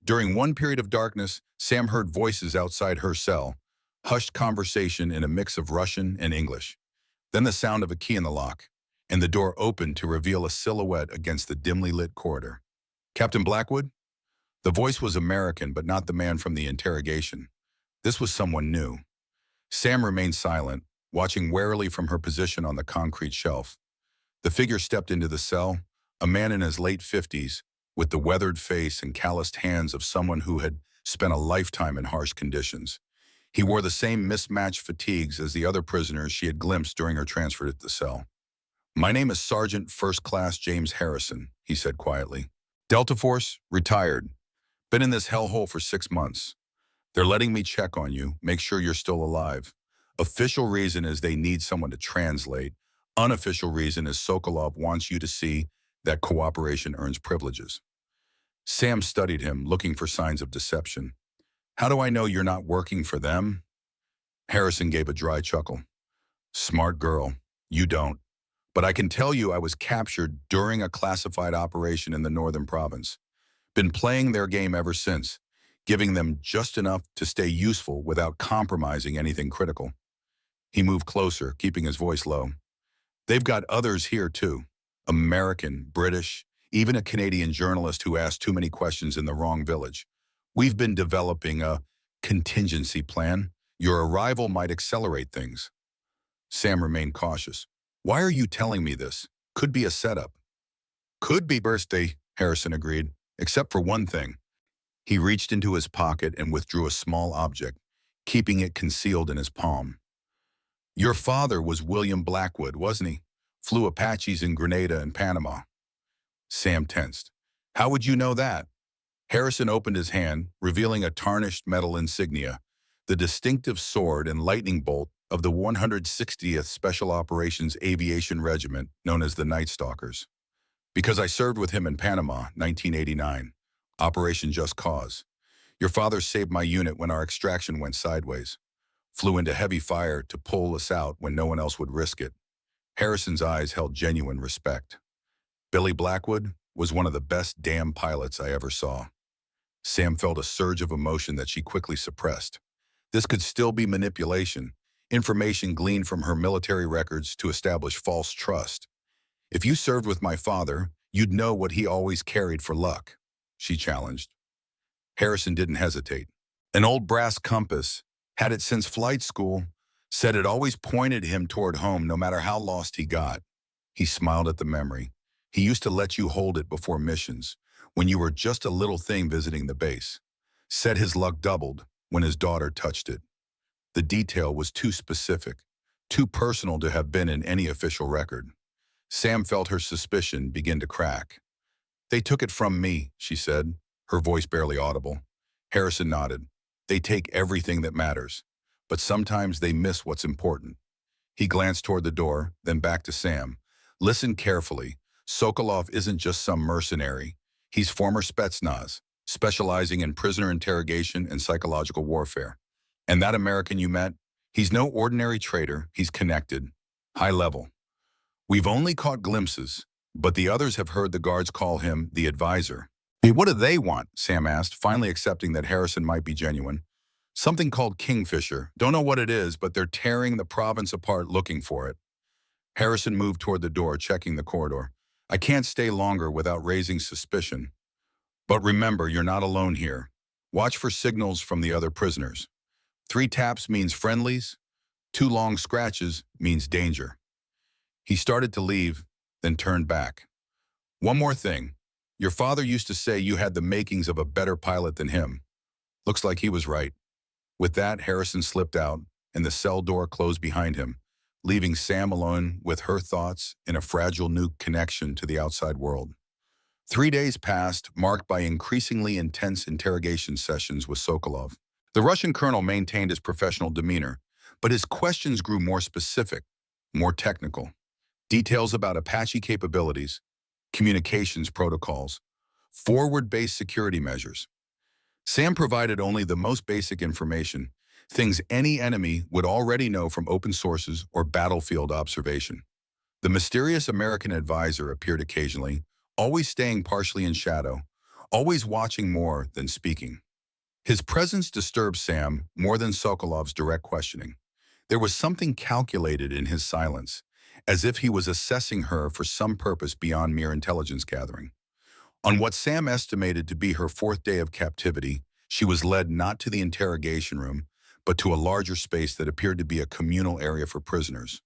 During one period of darkness, Sam heard voices outside her cell, hushed conversation in a mix of Russian and English. Then the sound of a key in the lock, and the door opened to reveal a silhouette against the dimly lit corridor. Captain Blackwood? The voice was American, but not the man from the interrogation. This was someone new. Sam remained silent, watching warily from her position on the concrete shelf. The figure stepped into the cell, a man in his late 50s, with the weathered face and calloused hands of someone who had spent a lifetime in harsh conditions. He wore the same mismatched fatigues as the other prisoners she had glimpsed during her transfer to the cell. "My name is Sergeant First Class James Harrison," he said quietly. "Delta Force, retired. Been in this hellhole for 6 months. They're letting me check on you, make sure you're still alive. Official reason is they need someone to translate. Unofficial reason is Sokolov wants you to see that cooperation earns privileges." Sam studied him, looking for signs of deception. "How do I know you're not working for them?" Harrison gave a dry chuckle. "Smart girl. You don't. But I can tell you I was captured during a classified operation in the northern province. Been playing their game ever since, giving them just enough to stay useful without compromising anything critical." He moved closer, keeping his voice low. "They've got others here too. American, British, even a Canadian journalist who asked too many questions in the wrong village. We've been developing a contingency plan. Your arrival might accelerate things." Sam remained cautious. "Why are you telling me this? Could be a setup." "Could be birthday," Harrison agreed, "except for one thing." He reached into his pocket and withdrew a small object, keeping it concealed in his palm. "Your father was William Blackwood, wasn't he? Flew Apaches in Grenada and Panama." Sam tensed. "How would you know that?" Harrison opened his hand, revealing a tarnished metal insignia, the distinctive sword and lightning bolt of the 160th Special Operations Aviation Regiment, known as the Night Stalkers. "Because I served with him in Panama, 1989. Operation Just Cause. Your father saved my unit when our extraction went sideways. Flew into heavy fire to pull us out when no one else would risk it." Harrison's eyes held genuine respect. "Billy Blackwood was one of the best damn pilots I ever saw." Sam felt a surge of emotion that she quickly suppressed. This could still be manipulation, information gleaned from her military records to establish false trust. "If you served with my father, you'd know what he always carried for luck," she challenged. Harrison didn't hesitate. "An old brass compass, had it since flight school, said it always pointed him toward home no matter how lost he got." He smiled at the memory. "He used to let you hold it before missions, when you were just a little thing visiting the base. Said his luck doubled when his daughter touched it." The detail was too specific, too personal to have been in any official record. Sam felt her suspicion begin to crack. "They took it from me," she said, her voice barely audible. Harrison nodded. "They take everything that matters, but sometimes they miss what's important." He glanced toward the door, then back to Sam. "Listen carefully. Sokolov isn't just some mercenary. He's former Spetsnaz, specializing in prisoner interrogation and psychological warfare. And that American you met, he's no ordinary traitor. He's connected. High level. We've only caught glimpses, but the others have heard the guards call him the advisor." "Hey, what do they want?" Sam asked, finally accepting that Harrison might be genuine. "Something called Kingfisher. Don't know what it is, but they're tearing the province apart looking for it." Harrison moved toward the door, checking the corridor. "I can't stay longer without raising suspicion. But remember, you're not alone here. Watch for signals from the other prisoners. 3 taps means friendlies. 2 long scratches means danger." He started to leave, then turned back. "One more thing. Your father used to say you had the makings of a better pilot than him. Looks like he was right." With that, Harrison slipped out, and the cell door closed behind him, leaving Sam alone with her thoughts in a fragile new connection to the outside world. 3 days passed, marked by increasingly intense interrogation sessions with Sokolov. The Russian colonel maintained his professional demeanor, but his questions grew more specific, more technical. Details about Apache capabilities, communications protocols, forward-based security measures. Sam provided only the most basic information, things any enemy would already know from open sources or battlefield observation. The mysterious American advisor appeared occasionally, always staying partially in shadow, always watching more than speaking. His presence disturbed Sam more than Sokolov's direct questioning. There was something calculated in his silence, as if he was assessing her for some purpose beyond mere intelligence gathering. On what Sam estimated to be her fourth day of captivity, she was led not to the interrogation room, but to a larger space that appeared to be a communal area for prisoners.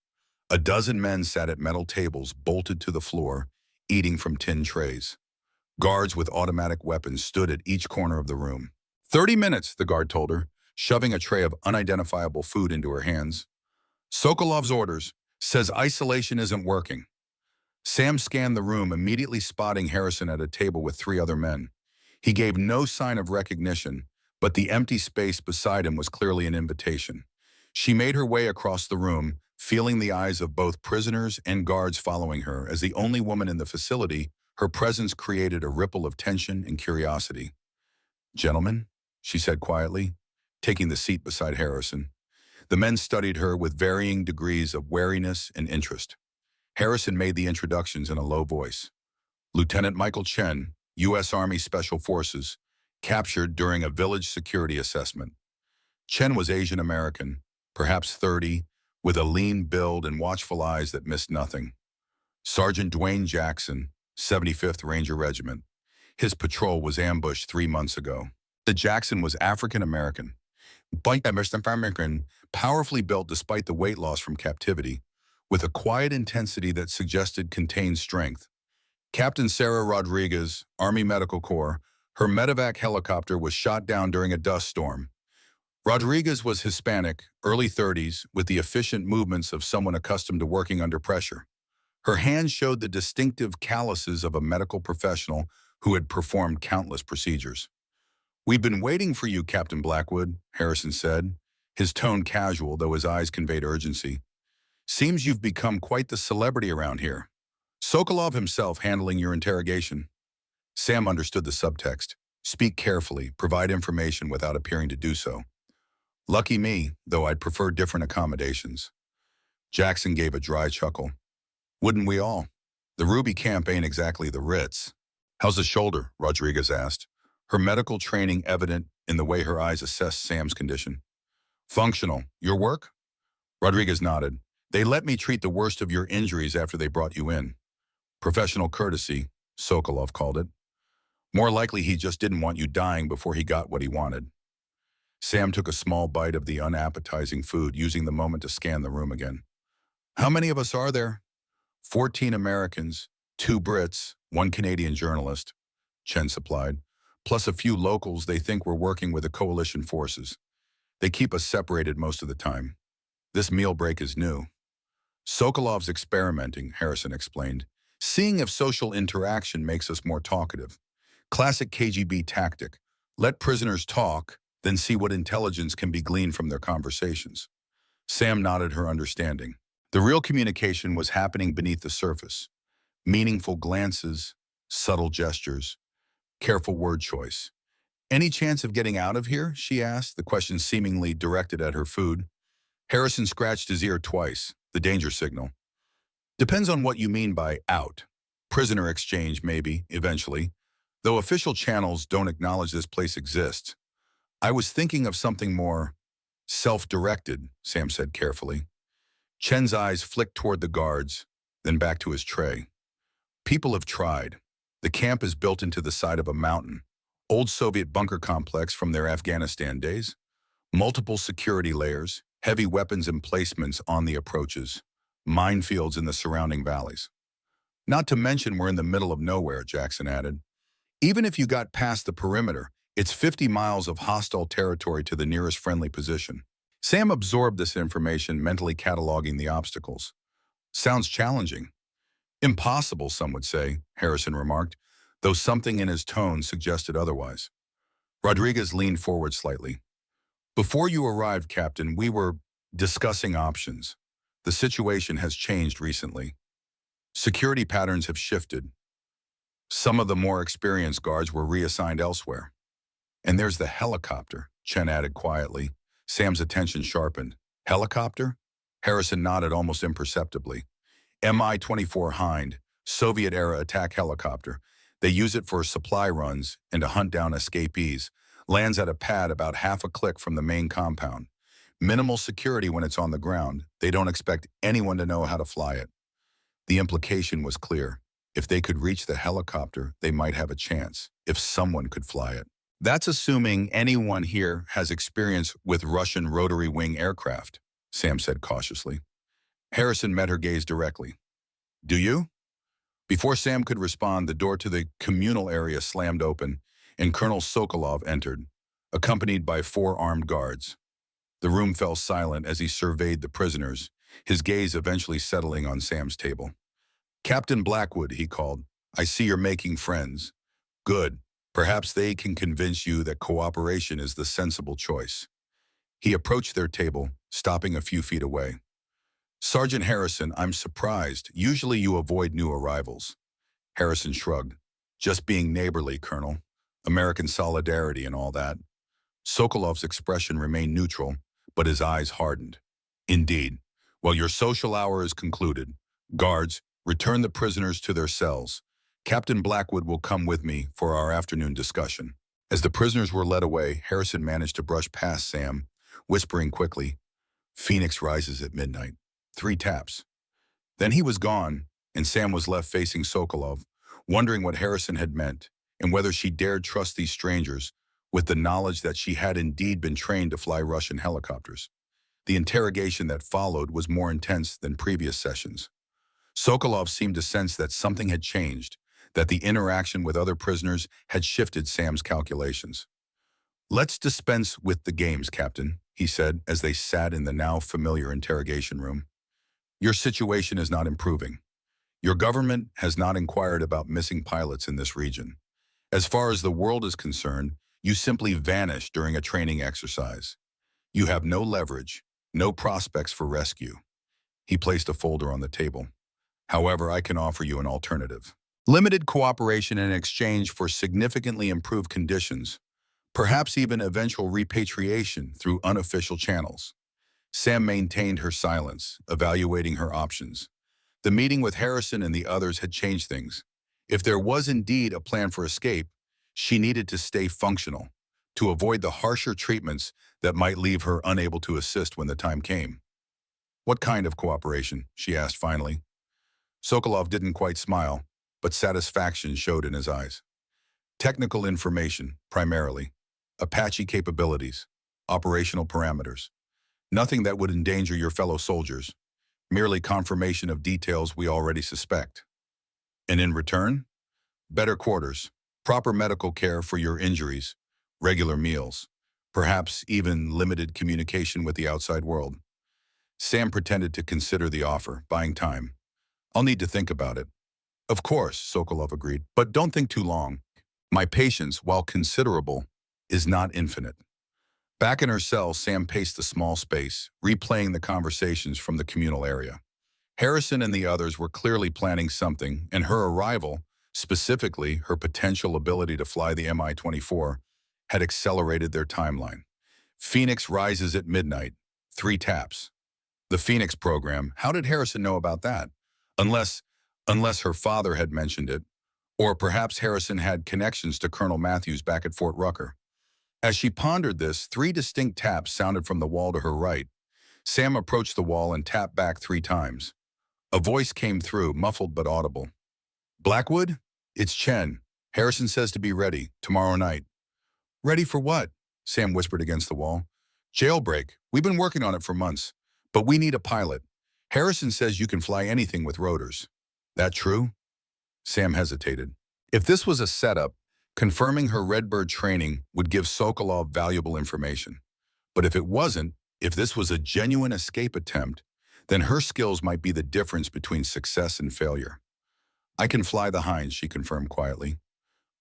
A dozen men sat at metal tables bolted to the floor, eating from tin trays. Guards with automatic weapons stood at each corner of the room. 30 minutes, the guard told her, shoving a tray of unidentifiable food into her hands. Sokolov's orders says isolation isn't working. Sam scanned the room, immediately spotting Harrison at a table with three other men. He gave no sign of recognition, but the empty space beside him was clearly an invitation. She made her way across the room, feeling the eyes of both prisoners and guards following her. As the only woman in the facility, her presence created a ripple of tension and curiosity. "Gentlemen," she said quietly, taking the seat beside Harrison. The men studied her with varying degrees of wariness and interest. Harrison made the introductions in a low voice. "Lieutenant Michael Chen, U.S. Army Special Forces, captured during a village security assessment." Chen was Asian American, perhaps 30, with a lean build and watchful eyes that missed nothing. Sergeant Dwayne Jackson, 75th Ranger Regiment. His patrol was ambushed 3 months ago. The Jackson was African American, powerfully built despite the weight loss from captivity, with a quiet intensity that suggested contained strength. Captain Sarah Rodriguez, Army Medical Corps, her medevac helicopter was shot down during a dust storm. Rodriguez was Hispanic, early 30s, with the efficient movements of someone accustomed to working under pressure. Her hands showed the distinctive calluses of a medical professional who had performed countless procedures. "We've been waiting for you, Captain Blackwood," Harrison said, his tone casual, though his eyes conveyed urgency. "Seems you've become quite the celebrity around here. Sokolov himself handling your interrogation." Sam understood the subtext. Speak carefully, provide information without appearing to do so. "Lucky me, though I'd prefer different accommodations." Jackson gave a dry chuckle. "Wouldn't we all? The Ruby camp ain't exactly the Ritz." "How's the shoulder?" Rodriguez asked, her medical training evident in the way her eyes assessed Sam's condition. "Functional. Your work?" Rodriguez nodded. "They let me treat the worst of your injuries after they brought you in. Professional courtesy," Sokolov called it. "More likely he just didn't want you dying before he got what he wanted." Sam took a small bite of the unappetizing food, using the moment to scan the room again. "How many of us are there?" 14 Americans, 2 Brits, 1 Canadian journalist, Chen supplied, plus a few locals they think were working with the coalition forces. They keep us separated most of the time. This meal break is new. "Sokolov's experimenting," Harrison explained, "seeing if social interaction makes us more talkative. Classic KGB tactic. Let prisoners talk, then see what intelligence can be gleaned from their conversations." Sam nodded her understanding. The real communication was happening beneath the surface. Meaningful glances, subtle gestures, careful word choice. "Any chance of getting out of here?" she asked, the question seemingly directed at her food. Harrison scratched his ear twice, the danger signal. "Depends on what you mean by out. Prisoner exchange, maybe, eventually, though official channels don't acknowledge this place exists. I was thinking of something more self-directed," Sam said carefully. Chen's eyes flicked toward the guards, then back to his tray. "People have tried. The camp is built into the side of a mountain. Old Soviet bunker complex from their Afghanistan days. Multiple security layers, heavy weapons emplacements on the approaches, minefields in the surrounding valleys. Not to mention we're in the middle of nowhere," Jackson added. "Even if you got past the perimeter, it's 50 miles of hostile territory to the nearest friendly position." Sam absorbed this information, mentally cataloging the obstacles. "Sounds challenging." "Impossible, some would say," Harrison remarked, though something in his tone suggested otherwise. Rodriguez leaned forward slightly. "Before you arrived, Captain, we were discussing options. The situation has changed recently. Security patterns have shifted. Some of the more experienced guards were reassigned elsewhere. And there's the helicopter," Chen added quietly. Sam's attention sharpened. "Helicopter?" Harrison nodded almost imperceptibly. Mi-24 Hind, Soviet-era attack helicopter. They use it for supply runs and to hunt down escapees. Lands at a pad about half a click from the main compound. Minimal security when it's on the ground. They don't expect anyone to know how to fly it. The implication was clear. If they could reach the helicopter, they might have a chance, if someone could fly it. That's assuming anyone here has experience with Russian rotary wing aircraft, Sam said cautiously. Harrison met her gaze directly. Do you? Before Sam could respond, the door to the communal area slammed open, and Colonel Sokolov entered, accompanied by 4 armed guards. The room fell silent as he surveyed the prisoners, his gaze eventually settling on Sam's table. Captain Blackwood, he called, I see you're making friends. Good. Perhaps they can convince you that cooperation is the sensible choice. He approached their table, stopping a few feet away. Sergeant Harrison, I'm surprised. Usually you avoid new arrivals. Harrison shrugged. Just being neighborly, Colonel. American solidarity and all that. Sokolov's expression remained neutral, but his eyes hardened. Indeed. Well, your social hour is concluded. Guards, return the prisoners to their cells. Captain Blackwood will come with me for our afternoon discussion. As the prisoners were led away, Harrison managed to brush past Sam, whispering quickly, Phoenix rises at midnight. 3 taps. Then he was gone, and Sam was left facing Sokolov, wondering what Harrison had meant, and whether she dared trust these strangers with the knowledge that she had indeed been trained to fly Russian helicopters. The interrogation that followed was more intense than previous sessions. Sokolov seemed to sense that something had changed, that the interaction with other prisoners had shifted Sam's calculations. Let's dispense with the games, Captain, he said as they sat in the now familiar interrogation room. Your situation is not improving. Your government has not inquired about missing pilots in this region. As far as the world is concerned, you simply vanished during a training exercise. You have no leverage, no prospects for rescue. He placed a folder on the table. However, I can offer you an alternative. Limited cooperation in exchange for significantly improved conditions, perhaps even eventual repatriation through unofficial channels. Sam maintained her silence, evaluating her options. The meeting with Harrison and the others had changed things. If there was indeed a plan for escape, she needed to stay functional, to avoid the harsher treatments that might leave her unable to assist when the time came. What kind of cooperation? She asked finally. Sokolov didn't quite smile, but satisfaction showed in his eyes. Technical information, primarily. Apache capabilities. Operational parameters. Nothing that would endanger your fellow soldiers. Merely confirmation of details we already suspect. And in return? Better quarters. Proper medical care for your injuries. Regular meals. Perhaps even limited communication with the outside world. Sam pretended to consider the offer, buying time. I'll need to think about it. Of course, Sokolov agreed, but don't think too long. My patience, while considerable, is not infinite. Back in her cell, Sam paced the small space, replaying the conversations from the communal area. Harrison and the others were clearly planning something, and her arrival, specifically her potential ability to fly the Mi-24, had accelerated their timeline. Phoenix rises at midnight. 3 taps. The Phoenix program, how did Harrison know about that? Unless her father had mentioned it, or perhaps Harrison had connections to Colonel Matthews back at Fort Rucker. As she pondered this, 3 distinct taps sounded from the wall to her right. Sam approached the wall and tapped back 3 times. A voice came through, muffled but audible. Blackwood? It's Chen. Harrison says to be ready, tomorrow night. Ready for what? Sam whispered against the wall. Jailbreak. We've been working on it for months. But we need a pilot. Harrison says you can fly anything with rotors. That true? Sam hesitated. If this was a setup, confirming her Redbird training would give Sokolov valuable information. But if it wasn't, if this was a genuine escape attempt, then her skills might be the difference between success and failure. I can fly the Hinds, she confirmed quietly.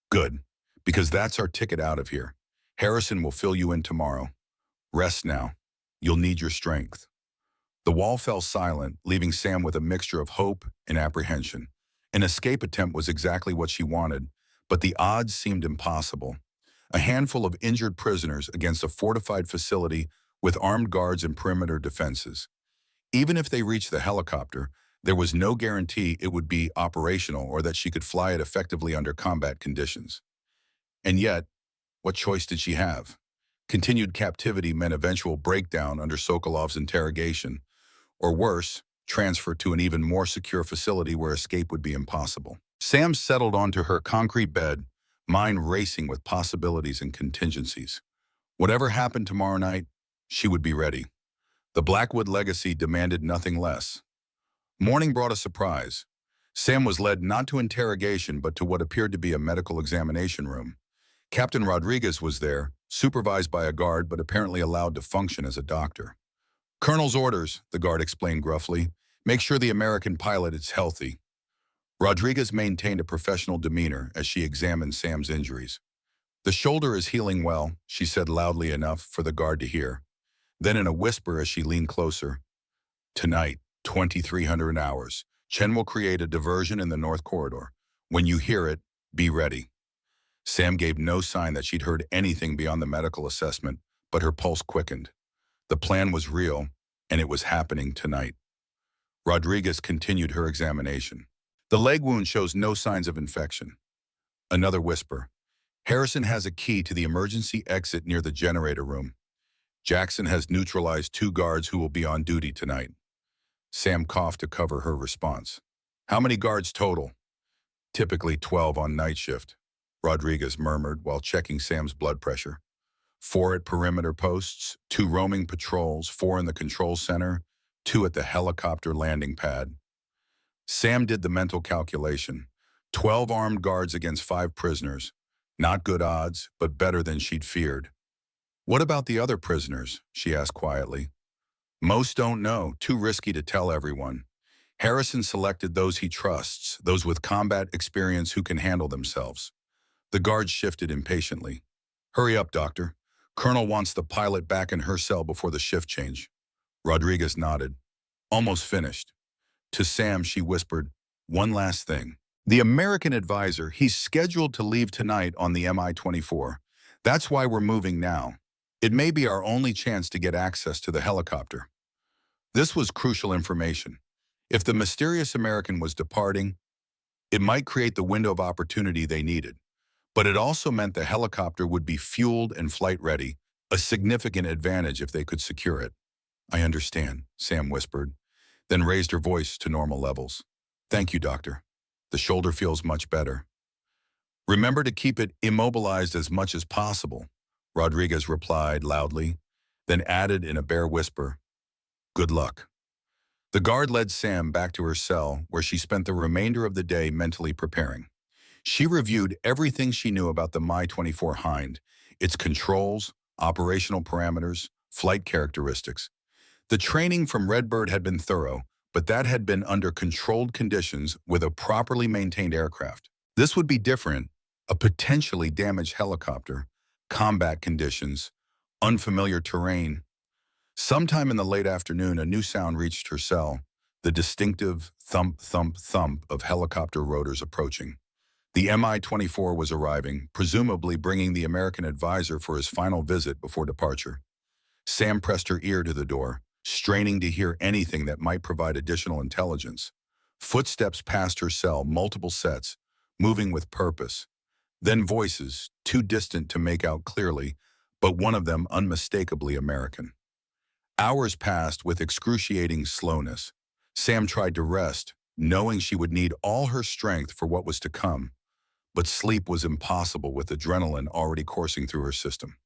Good, because that's our ticket out of here. Harrison will fill you in tomorrow. Rest now. You'll need your strength. The wall fell silent, leaving Sam with a mixture of hope and apprehension. An escape attempt was exactly what she wanted, but the odds seemed impossible. A handful of injured prisoners against a fortified facility with armed guards and perimeter defenses. Even if they reached the helicopter, There was no guarantee it would be operational or that she could fly it effectively under combat conditions. And yet, what choice did she have? Continued captivity meant eventual breakdown under Sokolov's interrogation, or worse, transfer to an even more secure facility where escape would be impossible. Sam settled onto her concrete bed, mind racing with possibilities and contingencies. Whatever happened tomorrow night, she would be ready. The Blackwood legacy demanded nothing less. Morning brought a surprise. Sam was led not to interrogation but to what appeared to be a medical examination room. Captain Rodriguez was there, supervised by a guard but apparently allowed to function as a doctor. "Colonel's orders," the guard explained gruffly. "Make sure the American pilot is healthy." Rodriguez maintained a professional demeanor as she examined Sam's injuries. "The shoulder is healing well," she said loudly enough for the guard to hear. Then in a whisper as she leaned closer, "Tonight, 2300 hours, Chen will create a diversion in the North Corridor. When you hear it, be ready." Sam gave no sign that she'd heard anything beyond the medical assessment, but her pulse quickened. The plan was real, and it was happening tonight. Rodriguez continued her examination. "The leg wound shows no signs of infection." Another whisper. "Harrison has a key to the emergency exit near the generator room. Jackson has neutralized 2 guards who will be on duty tonight." Sam coughed to cover her response. "How many guards total?" "Typically 12 on night shift," Rodriguez murmured while checking Sam's blood pressure. 4 at perimeter posts, 2 roaming patrols, 4 in the control center, 2 at the helicopter landing pad. Sam did the mental calculation. 12 armed guards against 5 prisoners. Not good odds, but better than she'd feared. "What about the other prisoners?" she asked quietly. "Most don't know, too risky to tell everyone. Harrison selected those he trusts, those with combat experience who can handle themselves." The guard shifted impatiently. "Hurry up, doctor. Colonel wants the pilot back in her cell before the shift change." Rodriguez nodded. "Almost finished." To Sam, she whispered, "One last thing. The American advisor, he's scheduled to leave tonight on the Mi-24. That's why we're moving now. It may be our only chance to get access to the helicopter." This was crucial information. If the mysterious American was departing, it might create the window of opportunity they needed. But it also meant the helicopter would be fueled and flight-ready, a significant advantage if they could secure it. "I understand," Sam whispered, then raised her voice to normal levels. "Thank you, doctor. The shoulder feels much better." "Remember to keep it immobilized as much as possible," Rodriguez replied loudly, then added in a bare whisper, "Good luck." The guard led Sam back to her cell, where she spent the remainder of the day mentally preparing. She reviewed everything she knew about the Mi-24 Hind, its controls, operational parameters, flight characteristics. The training from Redbird had been thorough, but that had been under controlled conditions with a properly maintained aircraft. This would be different: a potentially damaged helicopter, combat conditions, unfamiliar terrain. Sometime in the late afternoon, a new sound reached her cell, the distinctive thump, thump, thump of helicopter rotors approaching. The Mi-24 was arriving, presumably bringing the American advisor for his final visit before departure. Sam pressed her ear to the door, straining to hear anything that might provide additional intelligence. Footsteps passed her cell, multiple sets, moving with purpose. Then voices, too distant to make out clearly, but one of them unmistakably American. Hours passed with excruciating slowness. Sam tried to rest, knowing she would need all her strength for what was to come. But sleep was impossible with adrenaline already coursing through her system.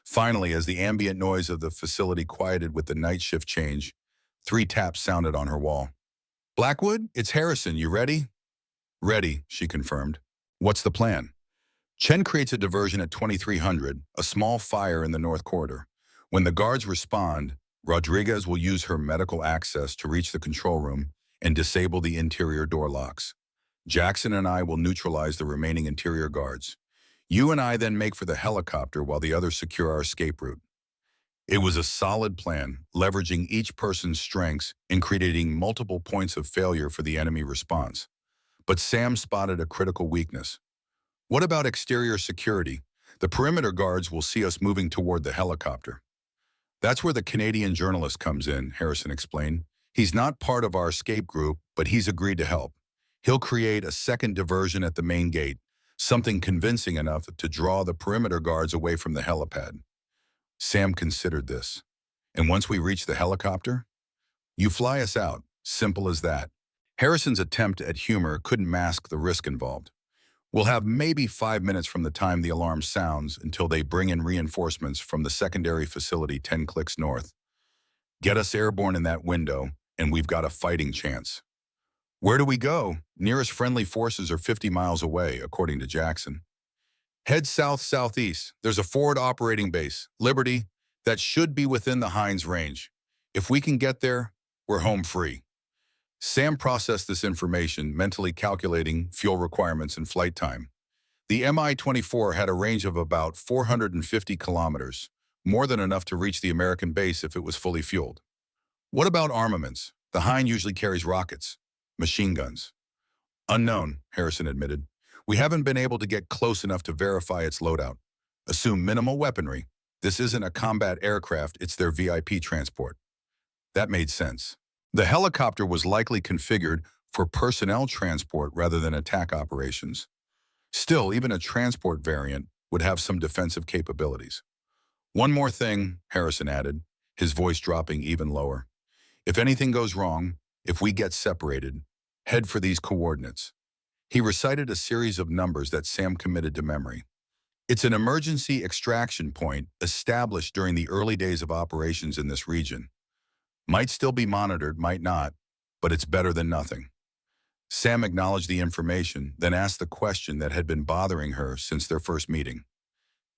Finally, as the ambient noise of the facility quieted with the night shift change, 3 taps sounded on her wall. "Blackwood, it's Harrison. You ready?" "Ready," she confirmed. "What's the plan?" "Chen creates a diversion at 2300, a small fire in the North Corridor. When the guards respond, Rodriguez will use her medical access to reach the control room and disable the interior door locks. Jackson and I will neutralize the remaining interior guards. You and I then make for the helicopter while the others secure our escape route." It was a solid plan, leveraging each person's strengths and creating multiple points of failure for the enemy response. But Sam spotted a critical weakness. "What about exterior security? The perimeter guards will see us moving toward the helicopter." "That's where the Canadian journalist comes in," Harrison explained. He's not part of our escape group, but he's agreed to help. He'll create a second diversion at the main gate, something convincing enough to draw the perimeter guards away from the helipad. Sam considered this. And once we reach the helicopter, you fly us out. Simple as that. Harrison's attempt at humor couldn't mask the risk involved. We'll have maybe 5 minutes from the time the alarm sounds until they bring in reinforcements from the secondary facility 10 clicks north. Get us airborne in that window, and we've got a fighting chance. Where do we go? Nearest friendly forces are 50 miles away, according to Jackson. Head south-southeast. There's a forward operating base, Liberty, that should be within the Hines range. If we can get there, we're home free. Sam processed this information, mentally calculating fuel requirements and flight time. The Mi-24 had a range of about 450 kilometers, more than enough to reach the American base if it was fully fueled. What about armaments? The Hind usually carries rockets, machine guns. Unknown, Harrison admitted. We haven't been able to get close enough to verify its loadout. Assume minimal weaponry. This isn't a combat aircraft, it's their VIP transport. That made sense. The helicopter was likely configured for personnel transport rather than attack operations. Still, even a transport variant would have some defensive capabilities. One more thing, Harrison added, his voice dropping even lower. If anything goes wrong, if we get separated, head for these coordinates. He recited a series of numbers that Sam committed to memory. It's an emergency extraction point established during the early days of operations in this region. Might still be monitored, might not, but it's better than nothing. Sam acknowledged the information, then asked the question that had been bothering her since their first meeting.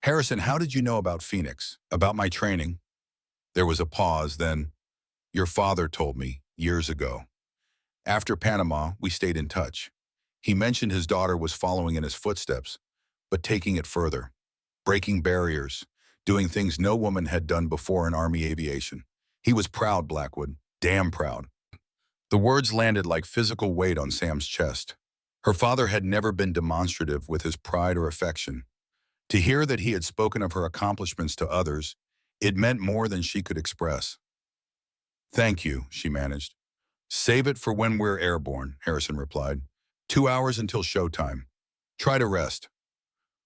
Harrison, how did you know about Phoenix? About my training? There was a pause, then, your father told me, years ago. After Panama, we stayed in touch. He mentioned his daughter was following in his footsteps, but taking it further, breaking barriers, doing things no woman had done before in Army aviation. He was proud, Blackwood, damn proud. The words landed like physical weight on Sam's chest. Her father had never been demonstrative with his pride or affection. To hear that he had spoken of her accomplishments to others, it meant more than she could express. Thank you, she managed. Save it for when we're airborne, Harrison replied. 2 hours until showtime. Try to rest.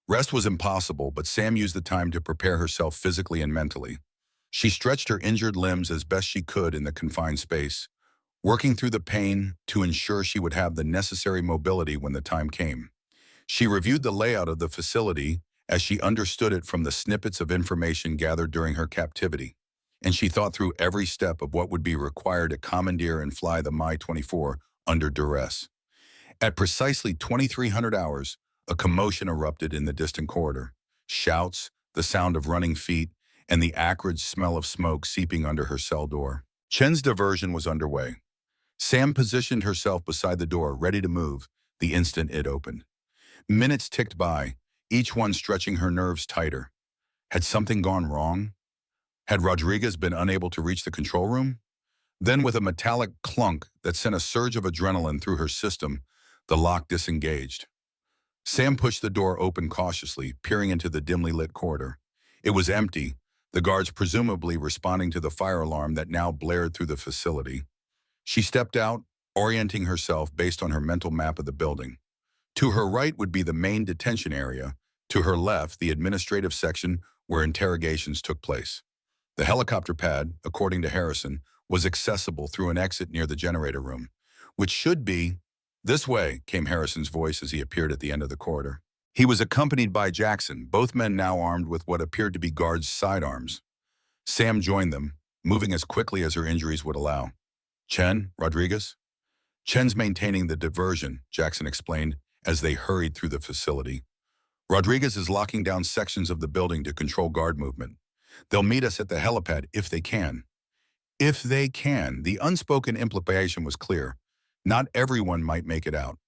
Rest was impossible, but Sam used the time to prepare herself physically and mentally. She stretched her injured limbs as best she could in the confined space, working through the pain to ensure she would have the necessary mobility when the time came. She reviewed the layout of the facility as she understood it from the snippets of information gathered during her captivity, and she thought through every step of what would be required to commandeer and fly the Mi-24 under duress. At precisely 2300 hours, a commotion erupted in the distant corridor. Shouts, the sound of running feet, and the acrid smell of smoke seeping under her cell door. Chen's diversion was underway. Sam positioned herself beside the door, ready to move, the instant it opened. Minutes ticked by, each one stretching her nerves tighter. Had something gone wrong? Had Rodriguez been unable to reach the control room? Then, with a metallic clunk that sent a surge of adrenaline through her system, the lock disengaged. Sam pushed the door open cautiously, peering into the dimly lit corridor. It was empty, the guards presumably responding to the fire alarm that now blared through the facility. She stepped out, orienting herself based on her mental map of the building. To her right would be the main detention area, to her left the administrative section where interrogations took place. The helicopter pad, according to Harrison, was accessible through an exit near the generator room, which should be this way, came Harrison's voice as he appeared at the end of the corridor. He was accompanied by Jackson, both men now armed with what appeared to be guards' sidearms. Sam joined them, moving as quickly as her injuries would allow. Chen, Rodriguez? Chen's maintaining the diversion, Jackson explained as they hurried through the facility. Rodriguez is locking down sections of the building to control guard movement. They'll meet us at the helipad if they can. If they can, the unspoken implication was clear. Not everyone might make it out.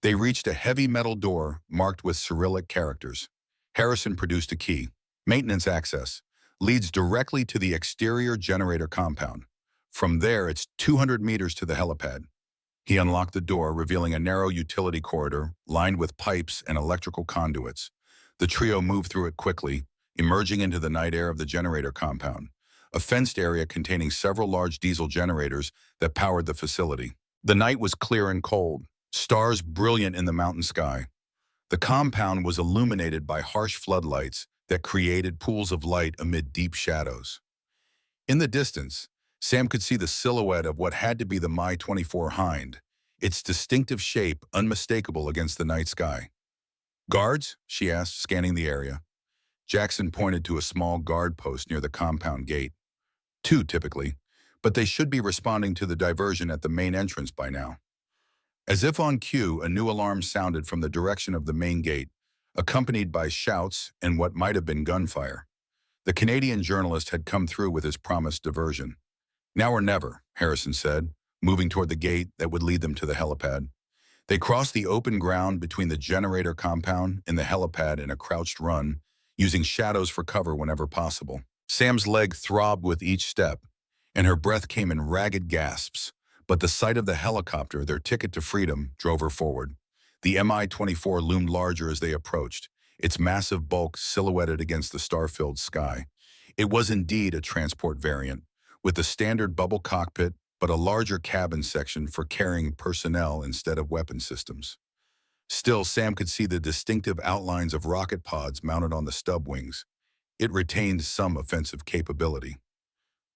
They reached a heavy metal door marked with Cyrillic characters. Harrison produced a key. Maintenance access. Leads directly to the exterior generator compound. From there, it's 200 meters to the helipad. He unlocked the door, revealing a narrow utility corridor lined with pipes and electrical conduits. The trio moved through it quickly, emerging into the night air of the generator compound. a fenced area containing several large diesel generators that powered the facility. The night was clear and cold, stars brilliant in the mountain sky. The compound was illuminated by harsh floodlights that created pools of light amid deep shadows. In the distance, Sam could see the silhouette of what had to be the Mi-24 Hind, its distinctive shape unmistakable against the night sky. "Guards?" she asked, scanning the area. Jackson pointed to a small guard post near the compound gate. Two, typically, but they should be responding to the diversion at the main entrance by now. As if on cue, a new alarm sounded from the direction of the main gate, accompanied by shouts and what might have been gunfire. The Canadian journalist had come through with his promised diversion. "Now or never," Harrison said, moving toward the gate that would lead them to the helipad. They crossed the open ground between the generator compound and the helipad in a crouched run, using shadows for cover whenever possible. Sam's leg throbbed with each step, and her breath came in ragged gasps. But the sight of the helicopter, their ticket to freedom, drove her forward. The Mi-24 loomed larger as they approached, its massive bulk silhouetted against the star-filled sky. It was indeed a transport variant, with the standard bubble cockpit, but a larger cabin section for carrying personnel instead of weapon systems. Still, Sam could see the distinctive outlines of rocket pods mounted on the stub wings. It retained some offensive capability.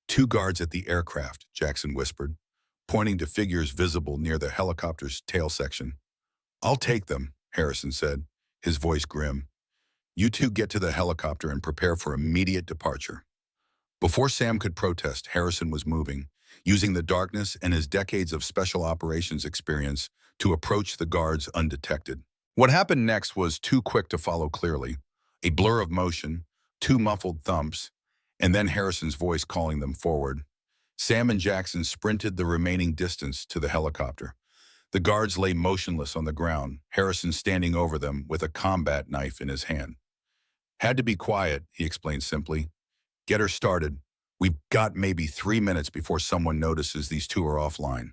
"Two guards at the aircraft," Jackson whispered, pointing to figures visible near the helicopter's tail section. "I'll take them," Harrison said, his voice grim. "You two get to the helicopter and prepare for immediate departure." Before Sam could protest, Harrison was moving, using the darkness and his decades of special operations experience to approach the guards undetected. What happened next was too quick to follow clearly. A blur of motion, two muffled thumps, and then Harrison's voice calling them forward. Sam and Jackson sprinted the remaining distance to the helicopter. The guards lay motionless on the ground, Harrison standing over them with a combat knife in his hand. "Had to be quiet," he explained simply. "Get her started. We've got maybe 3 minutes before someone notices these two are offline."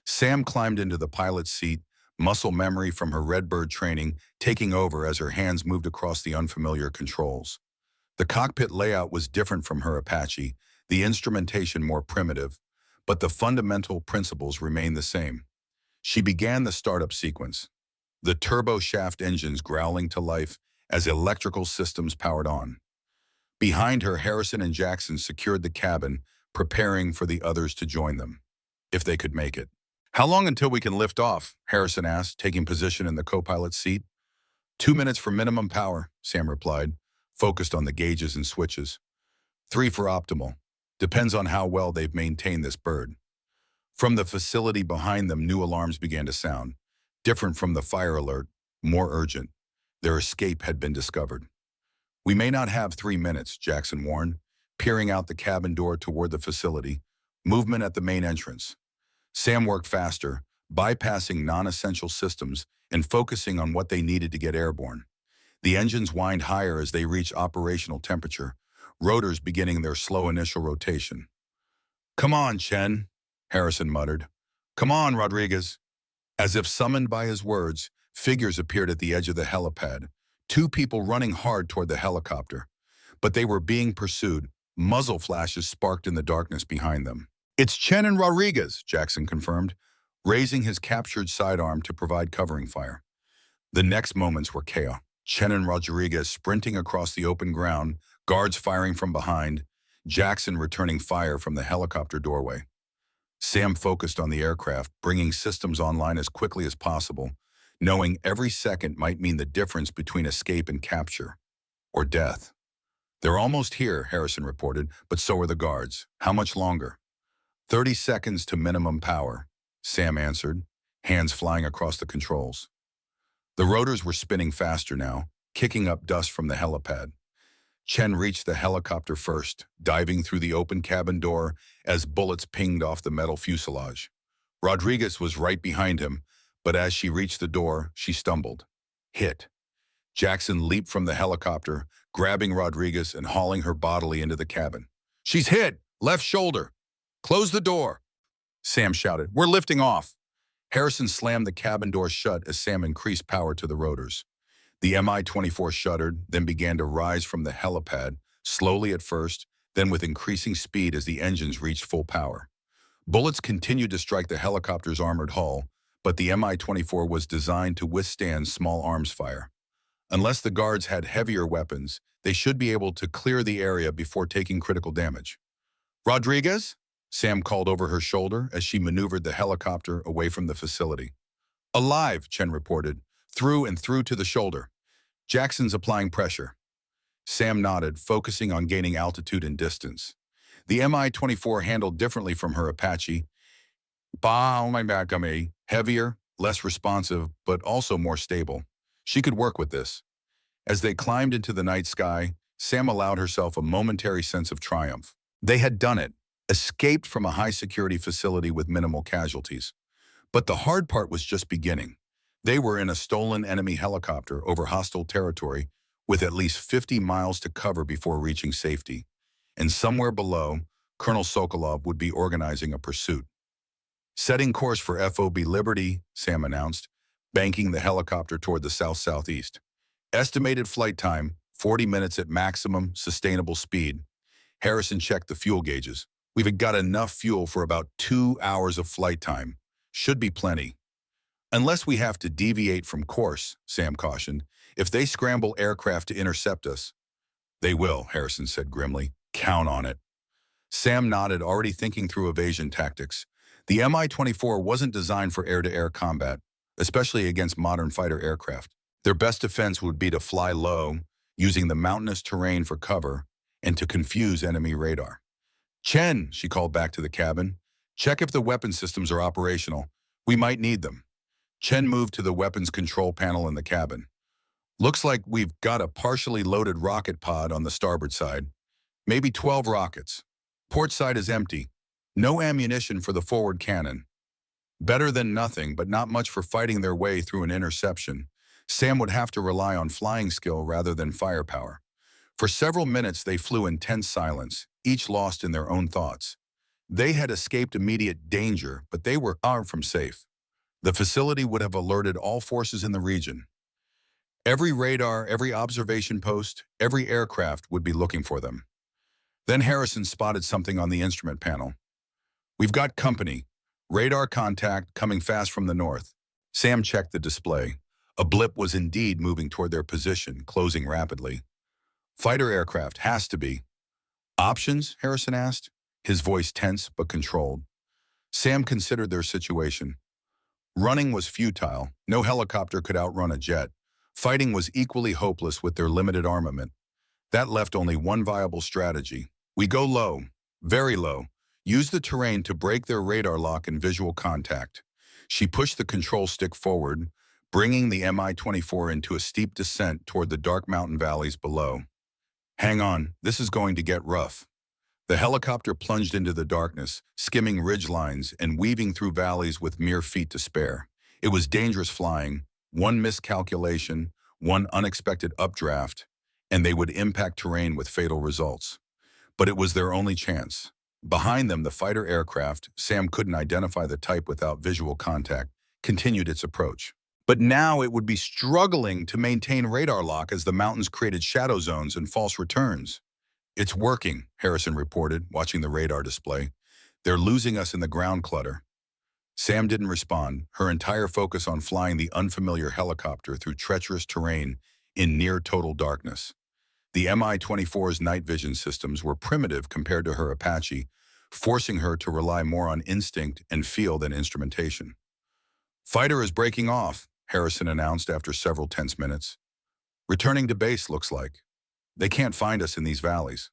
Sam climbed into the pilot's seat, muscle memory from her Redbird training taking over as her hands moved across the unfamiliar controls. The cockpit layout was different from her Apache, the instrumentation more primitive, but the fundamental principles remained the same. She began the startup sequence, the turbo shaft engines growling to life as electrical systems powered on. Behind her, Harrison and Jackson secured the cabin, preparing for the others to join them, if they could make it. "How long until we can lift off?" Harrison asked, taking position in the co-pilot's seat. 2 minutes for minimum power," Sam replied, focused on the gauges and switches. 3 for optimal. Depends on how well they've maintained this bird." From the facility behind them, new alarms began to sound, different from the fire alert, more urgent. Their escape had been discovered. "We may not have 3 minutes," Jackson warned, peering out the cabin door toward the facility. Movement at the main entrance. Sam worked faster, bypassing non-essential systems and focusing on what they needed to get airborne. The engines whined higher as they reached operational temperature, rotors beginning their slow initial rotation. "Come on, Chen," Harrison muttered. "Come on, Rodriguez." As if summoned by his words, figures appeared at the edge of the helipad, 2 people running hard toward the helicopter. But they were being pursued, muzzle flashes sparked in the darkness behind them. "It's Chen and Rodriguez," Jackson confirmed, raising his captured sidearm to provide covering fire. The next moments were chaos. Chen and Rodriguez sprinting across the open ground, guards firing from behind, Jackson returning fire from the helicopter doorway. Sam focused on the aircraft, bringing systems online as quickly as possible, knowing every second might mean the difference between escape and capture, or death. "They're almost here," Harrison reported, "but so are the guards. How much longer?" 30 seconds to minimum power," Sam answered, hands flying across the controls. The rotors were spinning faster now, kicking up dust from the helipad. Chen reached the helicopter first, diving through the open cabin door as bullets pinged off the metal fuselage. Rodriguez was right behind him, but as she reached the door, she stumbled. Hit. Jackson leaped from the helicopter, grabbing Rodriguez and hauling her bodily into the cabin. "She's hit! Left shoulder! Close the door!" Sam shouted. "We're lifting off!" Harrison slammed the cabin door shut as Sam increased power to the rotors. The Mi-24 shuddered, then began to rise from the helipad, slowly at first, then with increasing speed as the engines reached full power. Bullets continued to strike the helicopter's armored hull, but the Mi-24 was designed to withstand small arms fire. Unless the guards had heavier weapons, they should be able to clear the area before taking critical damage. "Rodriguez?" Sam called over her shoulder as she maneuvered the helicopter away from the facility. "Alive," Chen reported, through and through to the shoulder. "Jackson's applying pressure." Sam nodded, focusing on gaining altitude and distance. The Mi-24 handled differently from her Apache. Oh my back, heavier, less responsive, but also more stable. She could work with this. As they climbed into the night sky, Sam allowed herself a momentary sense of triumph. They had done it, escaped from a high-security facility with minimal casualties. But the hard part was just beginning. They were in a stolen enemy helicopter over hostile territory with at least 50 miles to cover before reaching safety. And somewhere below, Colonel Sokolov would be organizing a pursuit. "Setting course for FOB Liberty," Sam announced, banking the helicopter toward the south-southeast. "Estimated flight time, 40 minutes at maximum sustainable speed." Harrison checked the fuel gauges. "We've got enough fuel for about 2 hours of flight time. Should be plenty." "Unless we have to deviate from course," Sam cautioned. "If they scramble aircraft to intercept us." "They will," Harrison said grimly. "Count on it." Sam nodded, already thinking through evasion tactics. The Mi-24 wasn't designed for air-to-air combat, especially against modern fighter aircraft. Their best defense would be to fly low, using the mountainous terrain for cover, and to confuse enemy radar. "Chen," she called back to the cabin, "check if the weapon systems are operational. We might need them." Chen moved to the weapons control panel in the cabin. "Looks like we've got a partially loaded rocket pod on the starboard side. Maybe 12 rockets. Port side is empty. No ammunition for the forward cannon. Better than nothing, but not much for fighting their way through an interception. Sam would have to rely on flying skill rather than firepower." For several minutes they flew in tense silence, each lost in their own thoughts. They had escaped immediate danger, but they were far from safe. The facility would have alerted all forces in the region. Every radar, every observation post, every aircraft would be looking for them. Then Harrison spotted something on the instrument panel. "We've got company. Radar contact coming fast from the north." Sam checked the display. A blip was indeed moving toward their position, closing rapidly. "Fighter aircraft, has to be." "Options?" Harrison asked, his voice tense but controlled. Sam considered their situation. Running was futile. No helicopter could outrun a jet. Fighting was equally hopeless with their limited armament. That left only one viable strategy. "We go low, very low. Use the terrain to break their radar lock and visual contact." She pushed the control stick forward, bringing the Mi-24 into a steep descent toward the dark mountain valleys below. "Hang on, this is going to get rough." The helicopter plunged into the darkness, skimming ridge lines and weaving through valleys with mere feet to spare. It was dangerous flying. One miscalculation, one unexpected updraft, and they would impact terrain with fatal results. But it was their only chance. Behind them, the fighter aircraft, Sam couldn't identify the type without visual contact, continued its approach. But now it would be struggling to maintain radar lock as the mountains created shadow zones and false returns. "It's working," Harrison reported, watching the radar display. "They're losing us in the ground clutter." Sam didn't respond, her entire focus on flying the unfamiliar helicopter through treacherous terrain in near-total darkness. The Mi-24's night vision systems were primitive compared to her Apache, forcing her to rely more on instinct and feel than instrumentation. "Fighter is breaking off," Harrison announced after several tense minutes. "Returning to base, looks like. They can't find us in these valleys."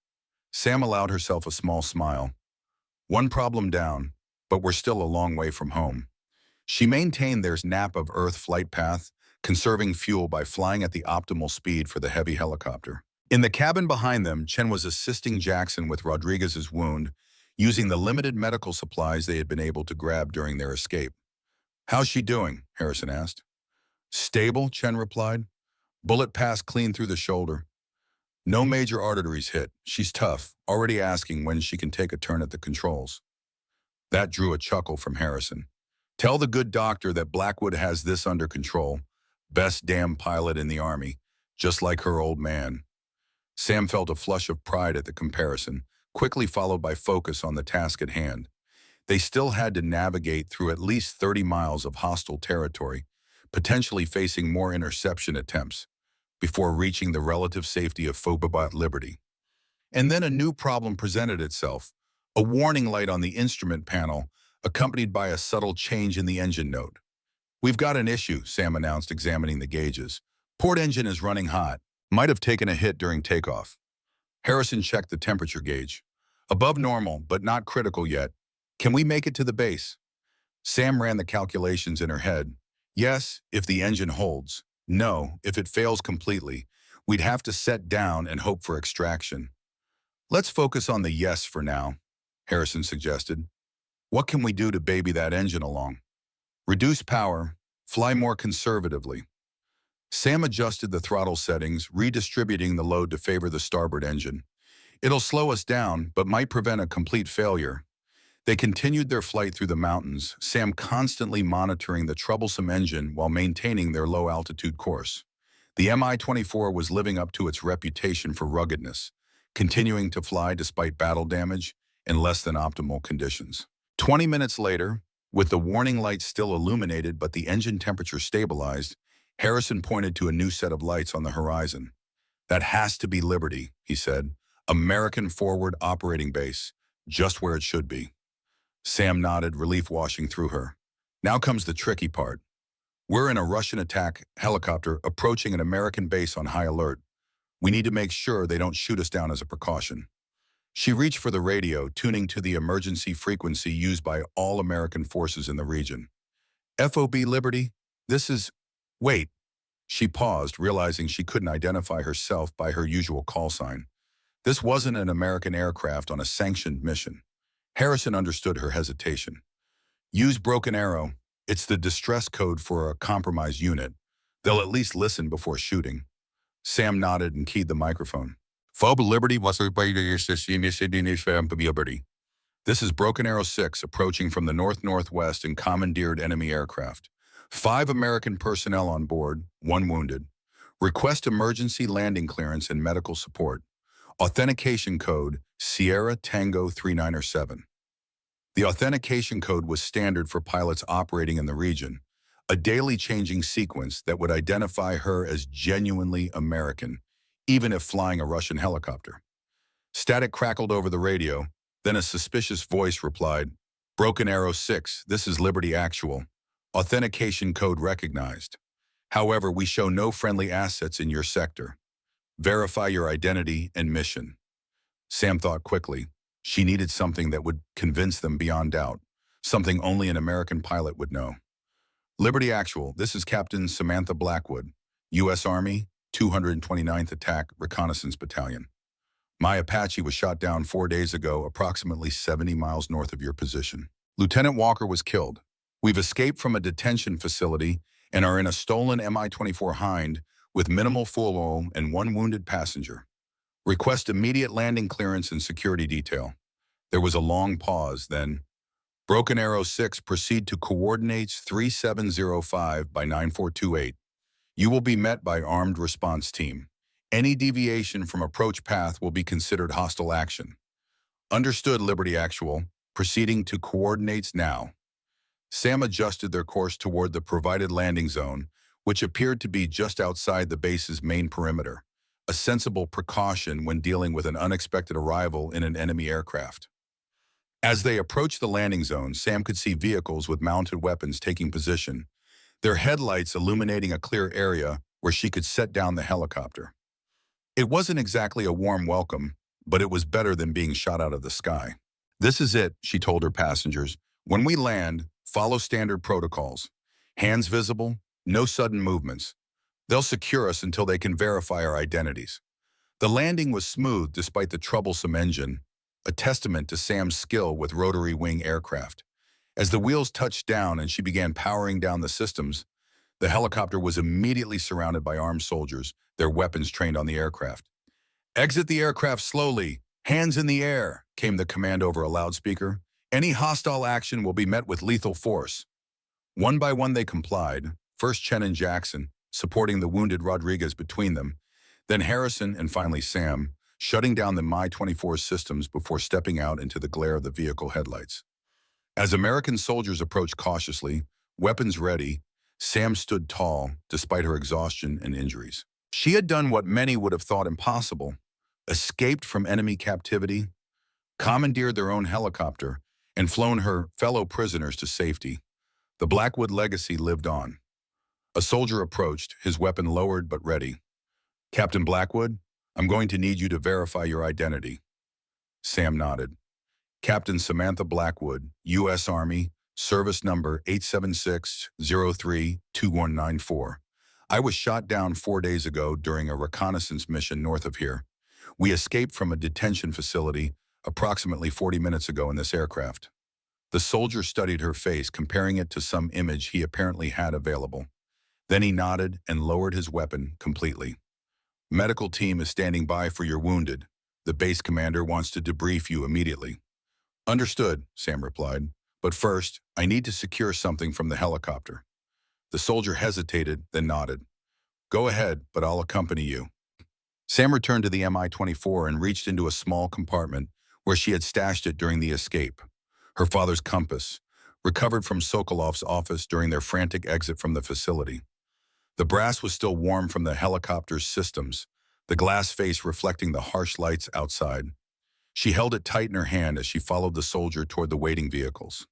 Sam allowed herself a small smile. "One problem down, but we're still a long way from home." She maintained their nap of Earth flight path, conserving fuel by flying at the optimal speed for the heavy helicopter. In the cabin behind them, Chen was assisting Jackson with Rodriguez's wound, using the limited medical supplies they had been able to grab during their escape. "How's she doing?" Harrison asked. "Stable," Chen replied. "Bullet passed clean through the shoulder. No major arteries hit. She's tough, already asking when she can take a turn at the controls." That drew a chuckle from Harrison. "Tell the good doctor that Blackwood has this under control. Best damn pilot in the Army, just like her old man." Sam felt a flush of pride at the comparison, quickly followed by focus on the task at hand. They still had to navigate through at least 30 miles of hostile territory, potentially facing more interception attempts, before reaching the relative safety of Phobobot Liberty. And then a new problem presented itself, a warning light on the instrument panel, accompanied by a subtle change in the engine note. "We've got an issue," Sam announced, examining the gauges. "Port engine is running hot. Might have taken a hit during takeoff." Harrison checked the temperature gauge. "Above normal, but not critical yet. Can we make it to the base?" Sam ran the calculations in her head. Yes, if the engine holds. No, if it fails completely. We'd have to set down and hope for extraction. "Let's focus on the yes for now," Harrison suggested. "What can we do to baby that engine along?" "Reduce power, fly more conservatively." Sam adjusted the throttle settings, redistributing the load to favor the starboard engine. "It'll slow us down, but might prevent a complete failure." They continued their flight through the mountains, Sam constantly monitoring the troublesome engine while maintaining their low-altitude course. The Mi-24 was living up to its reputation for ruggedness, continuing to fly despite battle damage and less than optimal conditions. 20 minutes later, with the warning lights still illuminated but the engine temperature stabilized, Harrison pointed to a new set of lights on the horizon. "That has to be Liberty," he said. "American Forward Operating Base, just where it should be." Sam nodded, relief washing through her. "Now comes the tricky part. We're in a Russian attack helicopter approaching an American base on high alert. We need to make sure they don't shoot us down as a precaution." She reached for the radio, tuning to the emergency frequency used by all American forces in the region. "FOB Liberty, this is..." "Wait." She paused, realizing she couldn't identify herself by her usual call sign. This wasn't an American aircraft on a sanctioned mission. Harrison understood her hesitation. "Use Broken Arrow. It's the distress code for a compromised unit. They'll at least listen before shooting." Sam nodded and keyed the microphone. "FOB Liberty, this is Broken Arrow 6 approaching from the north-northwest and commandeered enemy aircraft. 5 American personnel on board, 1 wounded. Request emergency landing clearance and medical support. Authentication code Sierra Tango 3907. The authentication code was standard for pilots operating in the region, a daily changing sequence that would identify her as genuinely American, even if flying a Russian helicopter. Static crackled over the radio, then a suspicious voice replied, "Broken Arrow 6, this is Liberty Actual. Authentication code recognized. However, we show no friendly assets in your sector. Verify your identity and mission." Sam thought quickly. She needed something that would convince them beyond doubt, something only an American pilot would know. "Liberty Actual, this is Captain Samantha Blackwood, U.S. Army, 229th Attack Reconnaissance Battalion. My Apache was shot down 4 days ago, approximately 70 miles north of your position. Lieutenant Walker was killed. We've escaped from a detention facility and are in a stolen Mi-24 Hind with minimal fuel oil and 1 wounded passenger. Request immediate landing clearance and security detail." There was a long pause, then, "Broken Arrow 6, proceed to coordinates 3705 by 9428. You will be met by armed response team. Any deviation from approach path will be considered hostile action." "Understood, Liberty Actual. Proceeding to coordinates now." Sam adjusted their course toward the provided landing zone, which appeared to be just outside the base's main perimeter, a sensible precaution when dealing with an unexpected arrival in an enemy aircraft. As they approached the landing zone, Sam could see vehicles with mounted weapons taking position, their headlights illuminating a clear area where she could set down the helicopter. It wasn't exactly a warm welcome, but it was better than being shot out of the sky. "This is it," she told her passengers. "When we land, follow standard protocols. Hands visible, no sudden movements. They'll secure us until they can verify our identities." The landing was smooth despite the troublesome engine, a testament to Sam's skill with rotary wing aircraft. As the wheels touched down and she began powering down the systems, the helicopter was immediately surrounded by armed soldiers, their weapons trained on the aircraft. "Exit the aircraft slowly. Hands in the air," came the command over a loudspeaker. "Any hostile action will be met with lethal force." One by one they complied, first Chen and Jackson, supporting the wounded Rodriguez between them, then Harrison and finally Sam, shutting down the Mi-24 systems before stepping out into the glare of the vehicle headlights. As American soldiers approached cautiously, weapons ready, Sam stood tall despite her exhaustion and injuries. She had done what many would have thought impossible, escaped from enemy captivity, commandeered their own helicopter, and flown her fellow prisoners to safety. The Blackwood legacy lived on. A soldier approached, his weapon lowered but ready. "Captain Blackwood, I'm going to need you to verify your identity." Sam nodded. "Captain Samantha Blackwood, U.S. Army, service number 876032194. I was shot down 4 days ago during a reconnaissance mission north of here. We escaped from a detention facility approximately 40 minutes ago in this aircraft." The soldier studied her face, comparing it to some image he apparently had available. Then he nodded and lowered his weapon completely. "Medical team is standing by for your wounded. The base commander wants to debrief you immediately." "Understood," Sam replied. "But first, I need to secure something from the helicopter." The soldier hesitated, then nodded. "Go ahead, but I'll accompany you." Sam returned to the Mi-24 and reached into a small compartment where she had stashed it during the escape. Her father's compass, recovered from Sokolov's office during their frantic exit from the facility. The brass was still warm from the helicopter's systems, the glass face reflecting the harsh lights outside. She held it tight in her hand as she followed the soldier toward the waiting vehicles.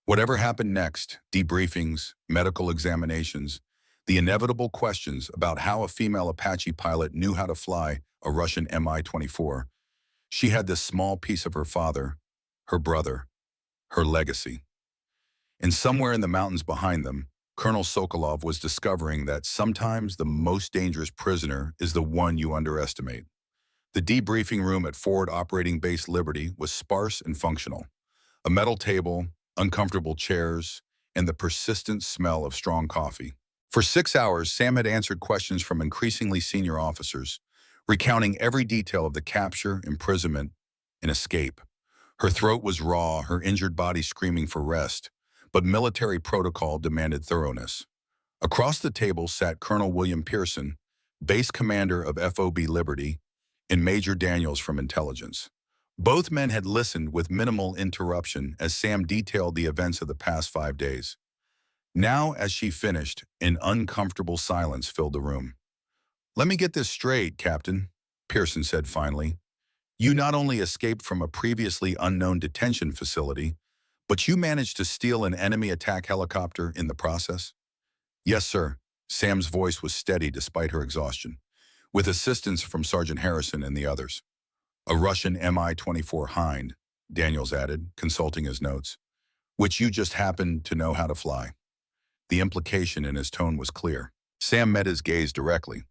Whatever happened next, debriefings, medical examinations, the inevitable questions about how a female Apache pilot knew how to fly a Russian Mi-24, she had this small piece of her father, her brother, her legacy. And somewhere in the mountains behind them, Colonel Sokolov was discovering that sometimes the most dangerous prisoner is the one you underestimate. The debriefing room at Forward Operating Base Liberty was sparse and functional. A metal table, uncomfortable chairs, and the persistent smell of strong coffee. For 6 hours, Sam had answered questions from increasingly senior officers, recounting every detail of the capture, imprisonment, and escape. Her throat was raw, her injured body screaming for rest, but military protocol demanded thoroughness. Across the table sat Colonel William Pearson, base commander of FOB Liberty, and Major Daniels from intelligence. Both men had listened with minimal interruption as Sam detailed the events of the past 5 days. Now, as she finished, an uncomfortable silence filled the room. "Let me get this straight, Captain," Pearson said finally. "You not only escaped from a previously unknown detention facility, but you managed to steal an enemy attack helicopter in the process?" "Yes, sir." Sam's voice was steady despite her exhaustion, with assistance from Sergeant Harrison and the others. "A Russian Mi-24 Hind," Daniels added, consulting his notes, "which you just happened to know how to fly." The implication in his tone was clear. Sam met his gaze directly.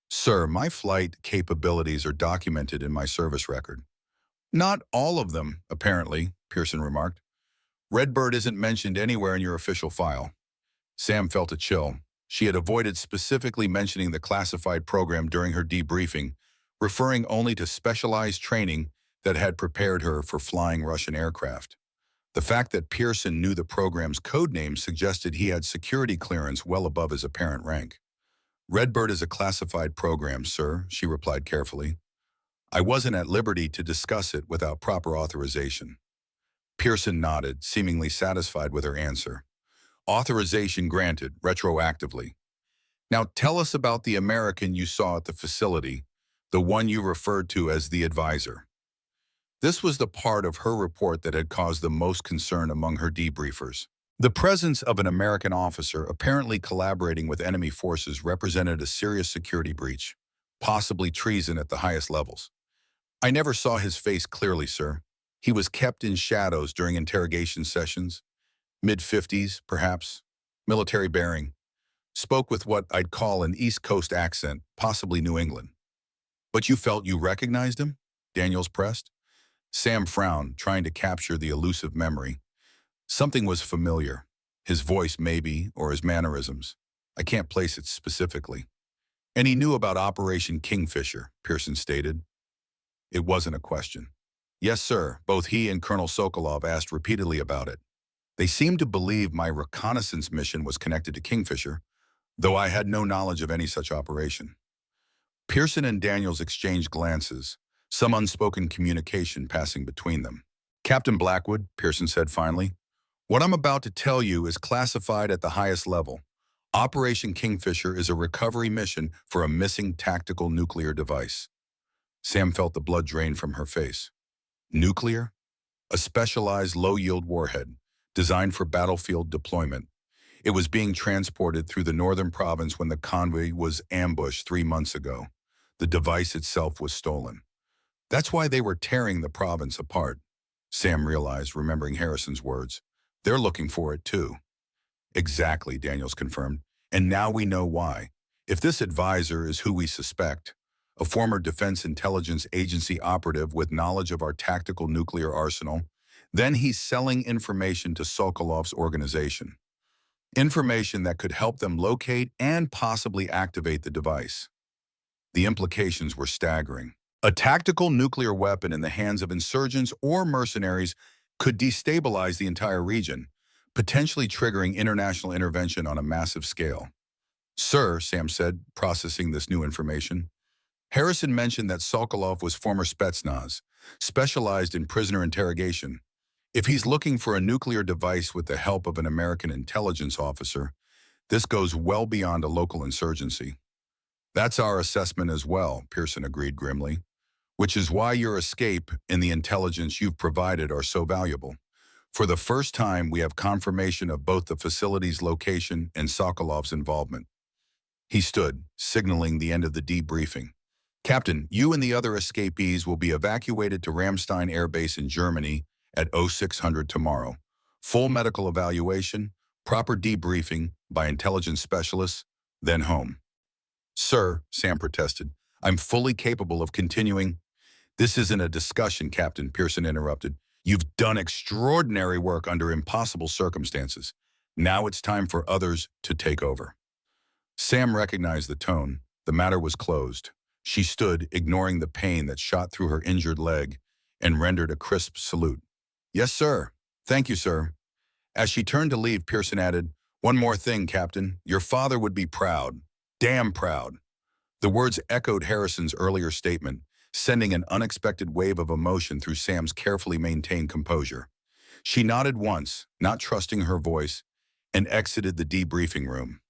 "Sir, my flight capabilities are documented in my service record." "Not all of them, apparently," Pearson remarked. "Redbird isn't mentioned anywhere in your official file." Sam felt a chill. She had avoided specifically mentioning the classified program during her debriefing, referring only to specialized training that had prepared her for flying Russian aircraft. The fact that Pearson knew the program's code name suggested he had security clearance well above his apparent rank. "Redbird is a classified program, sir," she replied carefully. "I wasn't at liberty to discuss it without proper authorization." Pearson nodded, seemingly satisfied with her answer. "Authorization granted, retroactively. Now tell us about the American you saw at the facility, the one you referred to as the advisor." This was the part of her report that had caused the most concern among her debriefers. The presence of an American officer apparently collaborating with enemy forces represented a serious security breach, possibly treason at the highest levels. "I never saw his face clearly, sir. He was kept in shadows during interrogation sessions. Mid-50s, perhaps. Military bearing. Spoke with what I'd call an East Coast accent, possibly New England." "But you felt you recognized him?" Daniels pressed. Sam frowned, trying to capture the elusive memory. Something was familiar. His voice, maybe, or his mannerisms. I can't place it specifically. "And he knew about Operation Kingfisher," Pearson stated. It wasn't a question. "Yes, sir. Both he and Colonel Sokolov asked repeatedly about it. They seemed to believe my reconnaissance mission was connected to Kingfisher, though I had no knowledge of any such operation." Pearson and Daniels exchanged glances, some unspoken communication passing between them. Captain Blackwood, Pearson said finally, what I'm about to tell you is classified at the highest level. Operation Kingfisher is a recovery mission for a missing tactical nuclear device. Sam felt the blood drain from her face. Nuclear? A specialized low-yield warhead, designed for battlefield deployment. It was being transported through the northern province when the convoy was ambushed 3 months ago. The device itself was stolen. That's why they were tearing the province apart. Sam realized, remembering Harrison's words. They're looking for it too. Exactly, Daniels confirmed. And now we know why. If this advisor is who we suspect, a former Defense Intelligence Agency operative with knowledge of our tactical nuclear arsenal, then he's selling information to Sokolov's organization. Information that could help them locate and possibly activate the device. The implications were staggering. A tactical nuclear weapon in the hands of insurgents or mercenaries could destabilize the entire region, potentially triggering international intervention on a massive scale. Sir, Sam said, processing this new information. Harrison mentioned that Sokolov was former Spetsnaz, specialized in prisoner interrogation. If he's looking for a nuclear device with the help of an American intelligence officer, this goes well beyond a local insurgency. That's our assessment as well, Pearson agreed grimly, which is why your escape and the intelligence you've provided are so valuable. For the first time, we have confirmation of both the facility's location and Sokolov's involvement. He stood, signaling the end of the debriefing. Captain, you and the other escapees will be evacuated to Ramstein Air Base in Germany at 0600 tomorrow. Full medical evaluation, proper debriefing by intelligence specialists, then home. Sir, Sam protested, I'm fully capable of continuing. This isn't a discussion, Captain, Pearson interrupted. You've done extraordinary work under impossible circumstances. Now it's time for others to take over. Sam recognized the tone. The matter was closed. She stood, ignoring the pain that shot through her injured leg, and rendered a crisp salute. Yes, sir. Thank you, sir. As she turned to leave, Pearson added, one more thing, Captain. Your father would be proud. Damn proud. The words echoed Harrison's earlier statement, sending an unexpected wave of emotion through Sam's carefully maintained composure. She nodded once, not trusting her voice, and exited the debriefing room.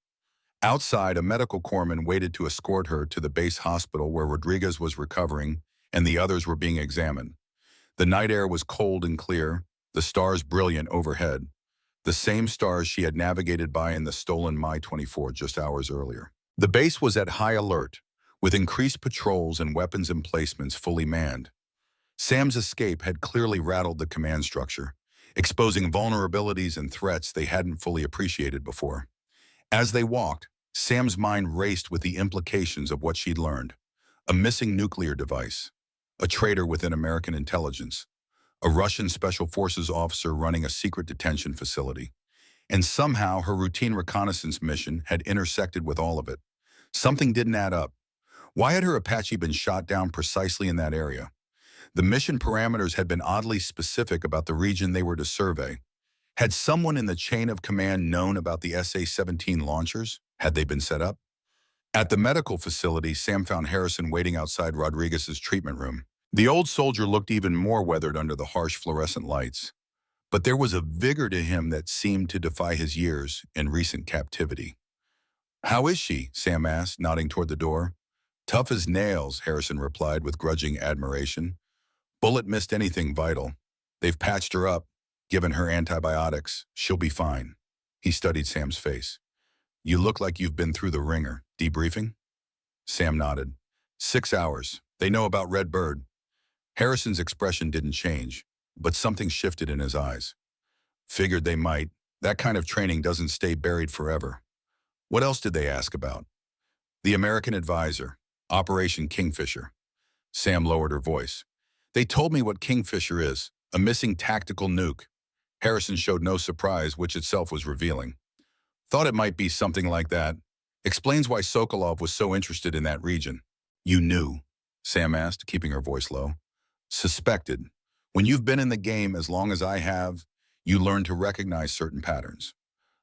Outside, a medical corpsman waited to escort her to the base hospital where Rodriguez was recovering and the others were being examined. The night air was cold and clear, the stars brilliant overhead, the same stars she had navigated by in the stolen Mi-24 just hours earlier. The base was at high alert, with increased patrols and weapons emplacements fully manned. Sam's escape had clearly rattled the command structure, exposing vulnerabilities and threats they hadn't fully appreciated before. As they walked, Sam's mind raced with the implications of what she'd learned. A missing nuclear device, a traitor within American intelligence, a Russian special forces officer running a secret detention facility. And somehow her routine reconnaissance mission had intersected with all of it. Something didn't add up. Why had her Apache been shot down precisely in that area? The mission parameters had been oddly specific about the region they were to survey. Had someone in the chain of command known about the SA-17 launchers? Had they been set up? At the medical facility, Sam found Harrison waiting outside Rodriguez's treatment room. The old soldier looked even more weathered under the harsh fluorescent lights. But there was a vigor to him that seemed to defy his years and recent captivity. How is she? Sam asked, nodding toward the door. Tough as nails, Harrison replied with grudging admiration. Bullet missed anything vital. They've patched her up, given her antibiotics. She'll be fine. He studied Sam's face. You look like you've been through the ringer. Debriefing? Sam nodded. 6 hours. They know about Red Bird. Harrison's expression didn't change, but something shifted in his eyes. Figured they might. That kind of training doesn't stay buried forever. What else did they ask about? The American advisor, Operation Kingfisher. Sam lowered her voice. They told me what Kingfisher is, a missing tactical nuke. Harrison showed no surprise, which itself was revealing. Thought it might be something like that. Explains why Sokolov was so interested in that region. You knew? Sam asked, keeping her voice low. Suspected. When you've been in the game as long as I have, you learn to recognize certain patterns.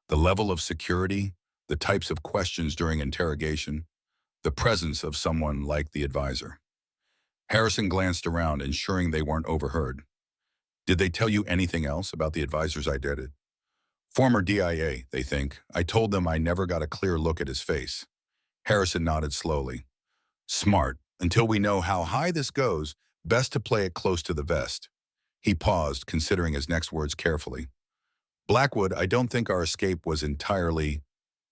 The level of security, the types of questions during interrogation, the presence of someone like the advisor. Harrison glanced around, ensuring they weren't overheard. Did they tell you anything else about the advisors I dated? Former DIA, they think. I told them I never got a clear look at his face. Harrison nodded slowly. Smart. Until we know how high this goes, best to play it close to the vest. He paused, considering his next words carefully. Blackwood, I don't think our escape was entirely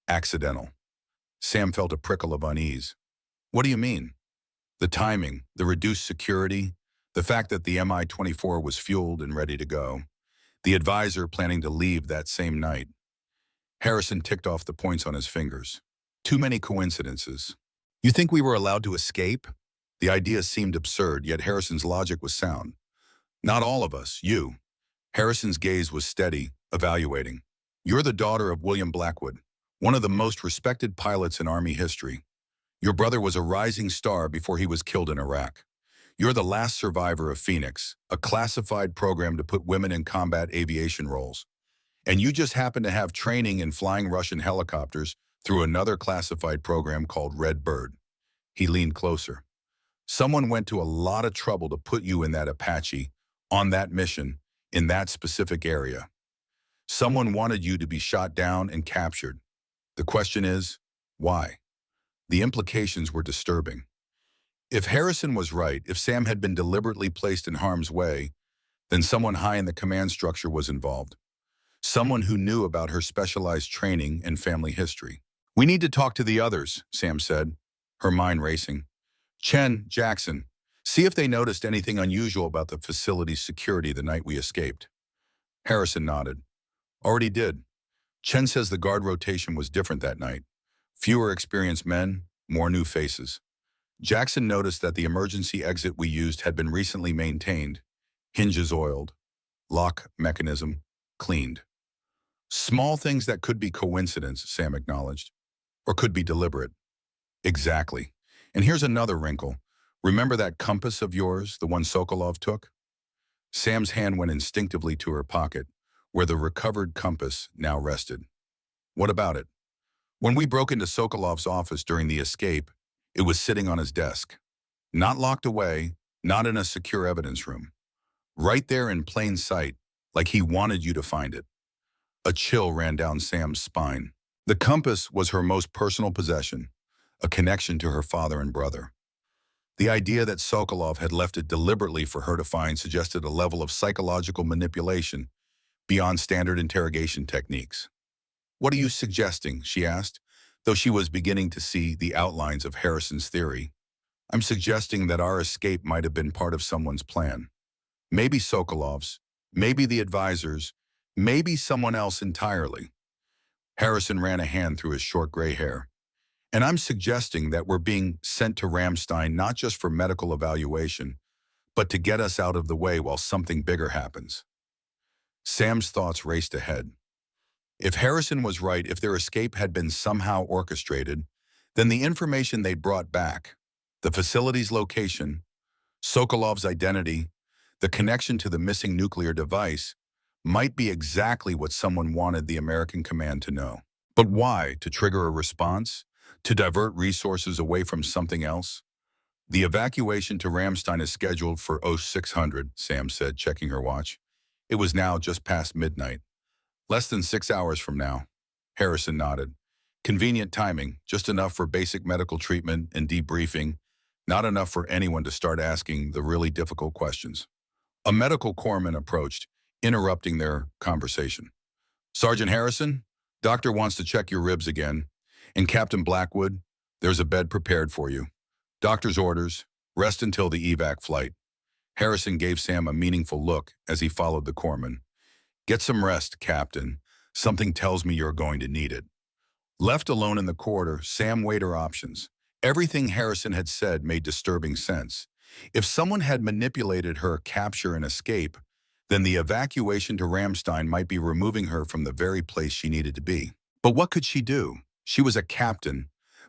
accidental. Sam felt a prickle of unease. What do you mean? The timing, the reduced security, the fact that the Mi-24 was fueled and ready to go, the advisor planning to leave that same night. Harrison ticked off the points on his fingers. Too many coincidences. You think we were allowed to escape? The idea seemed absurd, yet Harrison's logic was sound. Not all of us, you. Harrison's gaze was steady, evaluating. You're the daughter of William Blackwood, one of the most respected pilots in Army history. Your brother was a rising star before he was killed in Iraq. You're the last survivor of Phoenix, a classified program to put women in combat aviation roles. And you just happen to have training in flying Russian helicopters through another classified program called Red Bird. He leaned closer. Someone went to a lot of trouble to put you in that Apache, on that mission, in that specific area. Someone wanted you to be shot down and captured. The question is, why? The implications were disturbing. If Harrison was right, if Sam had been deliberately placed in harm's way, then someone high in the command structure was involved. Someone who knew about her specialized training and family history. We need to talk to the others, Sam said, her mind racing. Chen, Jackson, see if they noticed anything unusual about the facility's security the night we escaped. Harrison nodded. Already did. Chen says the guard rotation was different that night. Fewer experienced men, more new faces. Jackson noticed that the emergency exit we used had been recently maintained, hinges oiled, lock mechanism cleaned. Small things that could be coincidence, Sam acknowledged, or could be deliberate. Exactly. And here's another wrinkle. Remember that compass of yours, the one Sokolov took? Sam's hand went instinctively to her pocket, where the recovered compass now rested. What about it? When we broke into Sokolov's office during the escape, it was sitting on his desk. Not locked away, not in a secure evidence room. Right there in plain sight, like he wanted you to find it. A chill ran down Sam's spine. The compass was her most personal possession, a connection to her father and brother. The idea that Sokolov had left it deliberately for her to find suggested a level of psychological manipulation beyond standard interrogation techniques. What are you suggesting? She asked, though she was beginning to see the outlines of Harrison's theory. I'm suggesting that our escape might have been part of someone's plan. Maybe Sokolov's, maybe the advisors, maybe someone else entirely. Harrison ran a hand through his short gray hair. And I'm suggesting that we're being sent to Ramstein not just for medical evaluation, but to get us out of the way while something bigger happens. Sam's thoughts raced ahead. If Harrison was right, if their escape had been somehow orchestrated, then the information they brought back, the facility's location, Sokolov's identity, the connection to the missing nuclear device, might be exactly what someone wanted the American command to know. But why? To trigger a response? To divert resources away from something else? The evacuation to Ramstein is scheduled for 0600, Sam said, checking her watch. It was now just past midnight. Less than 6 hours from now. Harrison nodded. Convenient timing, just enough for basic medical treatment and debriefing, not enough for anyone to start asking the really difficult questions. A medical corpsman approached, interrupting their conversation. Sergeant Harrison, doctor wants to check your ribs again. And Captain Blackwood, there's a bed prepared for you. Doctor's orders, rest until the evac flight. Harrison gave Sam a meaningful look as he followed the corpsman. Get some rest, Captain. Something tells me you're going to need it. Left alone in the corridor, Sam weighed her options. Everything Harrison had said made disturbing sense. If someone had manipulated her capture and escape, then the evacuation to Ramstein might be removing her from the very place she needed to be. But what could she do? She was a captain,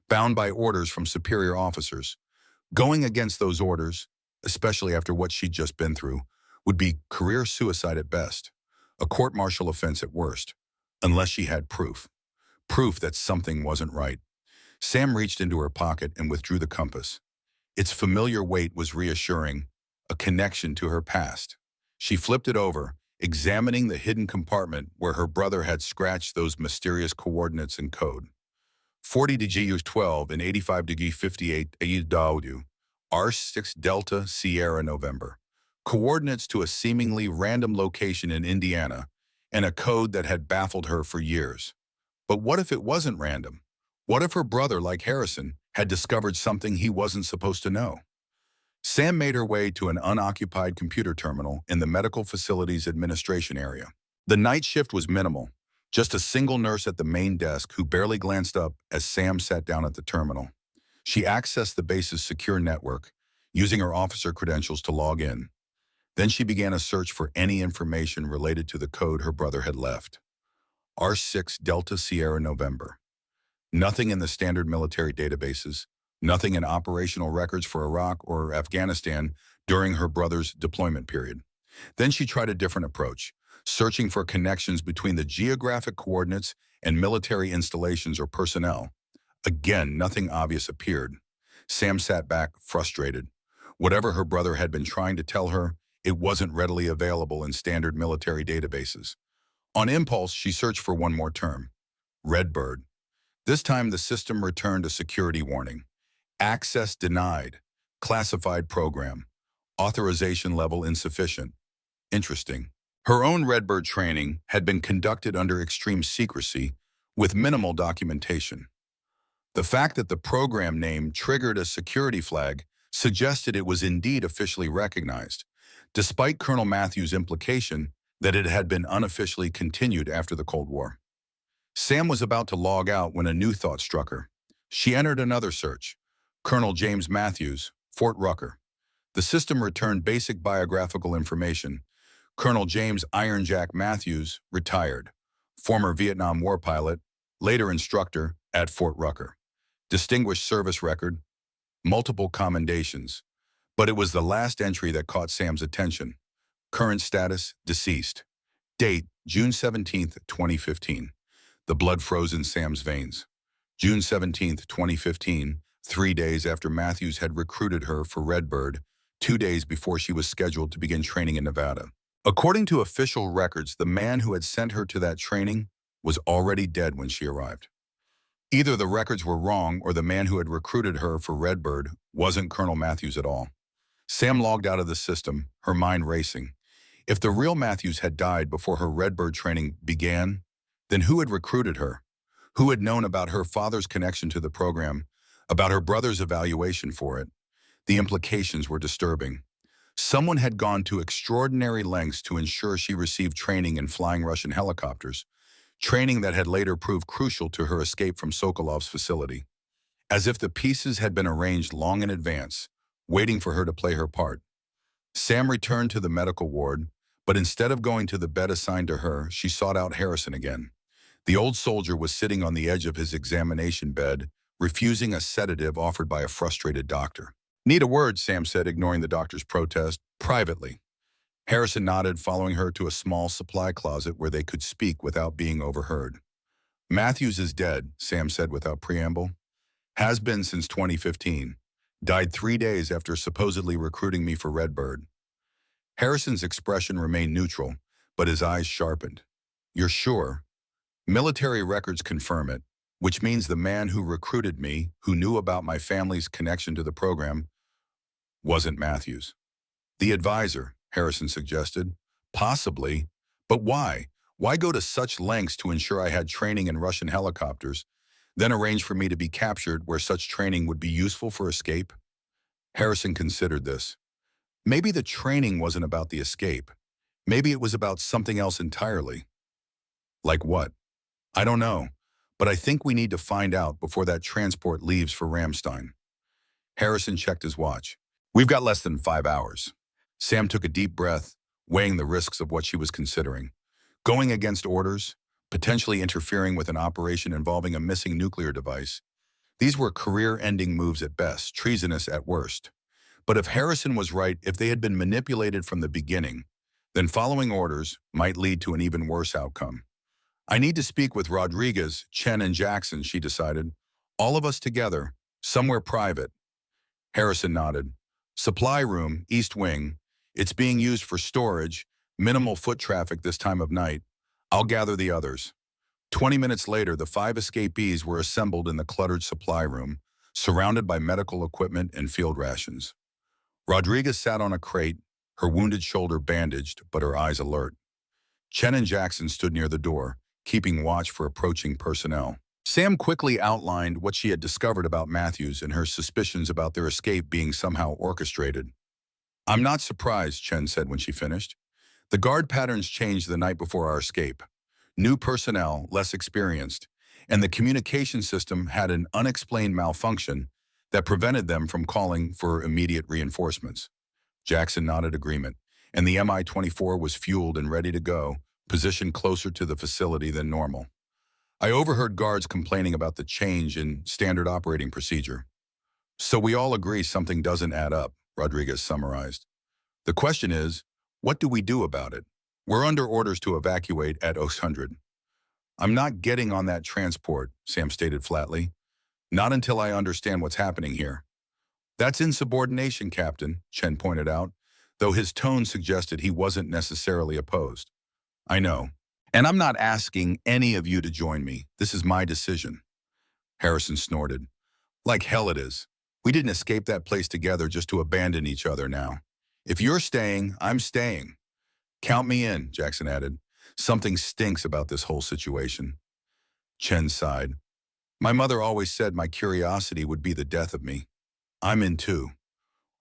bound by orders from superior officers. Going against those orders, especially after what she'd just been through, would be career suicide at best, a court-martial offense at worst, unless she had proof. Proof that something wasn't right. Sam reached into her pocket and withdrew the compass. Its familiar weight was reassuring, a connection to her past. She flipped it over, examining the hidden compartment where her brother had scratched those mysterious coordinates in code. 40 dg 12 and 85 dg 58 AU R6 Delta Sierra November. Coordinates to a seemingly random location in Indiana, and a code that had baffled her for years. But what if it wasn't random? What if her brother, like Harrison, had discovered something he wasn't supposed to know? Sam made her way to an unoccupied computer terminal in the medical facilities administration area. The night shift was minimal, just a single nurse at the main desk who barely glanced up as Sam sat down at the terminal. She accessed the base's secure network, using her officer credentials to log in. Then she began a search for any information related to the code her brother had left. R6 Delta Sierra November. Nothing in the standard military databases, nothing in operational records for Iraq or Afghanistan during her brother's deployment period. Then she tried a different approach, searching for connections between the geographic coordinates and military installations or personnel. Again, nothing obvious appeared. Sam sat back, frustrated. Whatever her brother had been trying to tell her, it wasn't readily available in standard military databases. On impulse, she searched for one more term, Redbird. This time, the system returned a security warning. Access denied. Classified program. Authorization level insufficient. Interesting. Her own Redbird training had been conducted under extreme secrecy with minimal documentation. The fact that the program name triggered a security flag suggested it was indeed officially recognized, despite Colonel Matthews' implication that it had been unofficially continued after the Cold War. Sam was about to log out when a new thought struck her. She entered another search. Colonel James Matthews, Fort Rucker. The system returned basic biographical information. Colonel James Iron Jack Matthews, retired. Former Vietnam War pilot, later instructor at Fort Rucker. Distinguished service record, multiple commendations. But it was the last entry that caught Sam's attention. Current status, deceased. Date, June 17, 2015. The blood froze in Sam's veins. June 17, 2015, 3 days after Matthews had recruited her for Redbird, 2 days before she was scheduled to begin training in Nevada. According to official records, the man who had sent her to that training was already dead when she arrived. Either the records were wrong or the man who had recruited her for Redbird wasn't Colonel Matthews at all. Sam logged out of the system, her mind racing. If the real Matthews had died before her Redbird training began, then who had recruited her? Who had known about her father's connection to the program, about her brother's evaluation for it? The implications were disturbing. Someone had gone to extraordinary lengths to ensure she received training in flying Russian helicopters, training that had later proved crucial to her escape from Sokolov's facility. As if the pieces had been arranged long in advance, waiting for her to play her part. Sam returned to the medical ward, but instead of going to the bed assigned to her, she sought out Harrison again. The old soldier was sitting on the edge of his examination bed, refusing a sedative offered by a frustrated doctor. "Need a word," Sam said, ignoring the doctor's protest, privately. Harrison nodded, following her to a small supply closet where they could speak without being overheard. "Matthews is dead," Sam said without preamble. "Has been since 2015. Died 3 days after supposedly recruiting me for Redbird." Harrison's expression remained neutral, but his eyes sharpened. "You're sure?" "Military records confirm it, which means the man who recruited me, who knew about my family's connection to the program, wasn't Matthews." "The advisor," Harrison suggested. "Possibly. But why? Why go to such lengths to ensure I had training in Russian helicopters, then arrange for me to be captured where such training would be useful for escape?" Harrison considered this. Maybe the training wasn't about the escape. Maybe it was about something else entirely. Like what? "I don't know, but I think we need to find out before that transport leaves for Ramstein." Harrison checked his watch. "We've got less than 5 hours. Sam took a deep breath, weighing the risks of what she was considering. Going against orders, potentially interfering with an operation involving a missing nuclear device. These were career-ending moves at best, treasonous at worst. But if Harrison was right, if they had been manipulated from the beginning, then following orders might lead to an even worse outcome. "I need to speak with Rodriguez, Chen, and Jackson," she decided. "All of us together, somewhere private." Harrison nodded. Supply room, East Wing. It's being used for storage, minimal foot traffic this time of night. I'll gather the others. 20 minutes later, the 5 escapees were assembled in the cluttered supply room, surrounded by medical equipment and field rations. Rodriguez sat on a crate, her wounded shoulder bandaged, but her eyes alert. Chen and Jackson stood near the door, keeping watch for approaching personnel. Sam quickly outlined what she had discovered about Matthews and her suspicions about their escape being somehow orchestrated. "I'm not surprised," Chen said when she finished. "The guard patterns changed the night before our escape. New personnel, less experienced, and the communication system had an unexplained malfunction that prevented them from calling for immediate reinforcements." Jackson nodded agreement, and the Mi-24 was fueled and ready to go, positioned closer to the facility than normal. "I overheard guards complaining about the change in standard operating procedure. So we all agree something doesn't add up," Rodriguez summarized. "The question is, what do we do about it? We're under orders to evacuate at 800. "I'm not getting on that transport," Sam stated flatly. "Not until I understand what's happening here." "That's insubordination, Captain," Chen pointed out, though his tone suggested he wasn't necessarily opposed. "I know. And I'm not asking any of you to join me. This is my decision." Harrison snorted. "Like hell it is. We didn't escape that place together just to abandon each other now. If you're staying, I'm staying." "Count me in," Jackson added. "Something stinks about this whole situation." Chen sighed. "My mother always said my curiosity would be the death of me. I'm in too."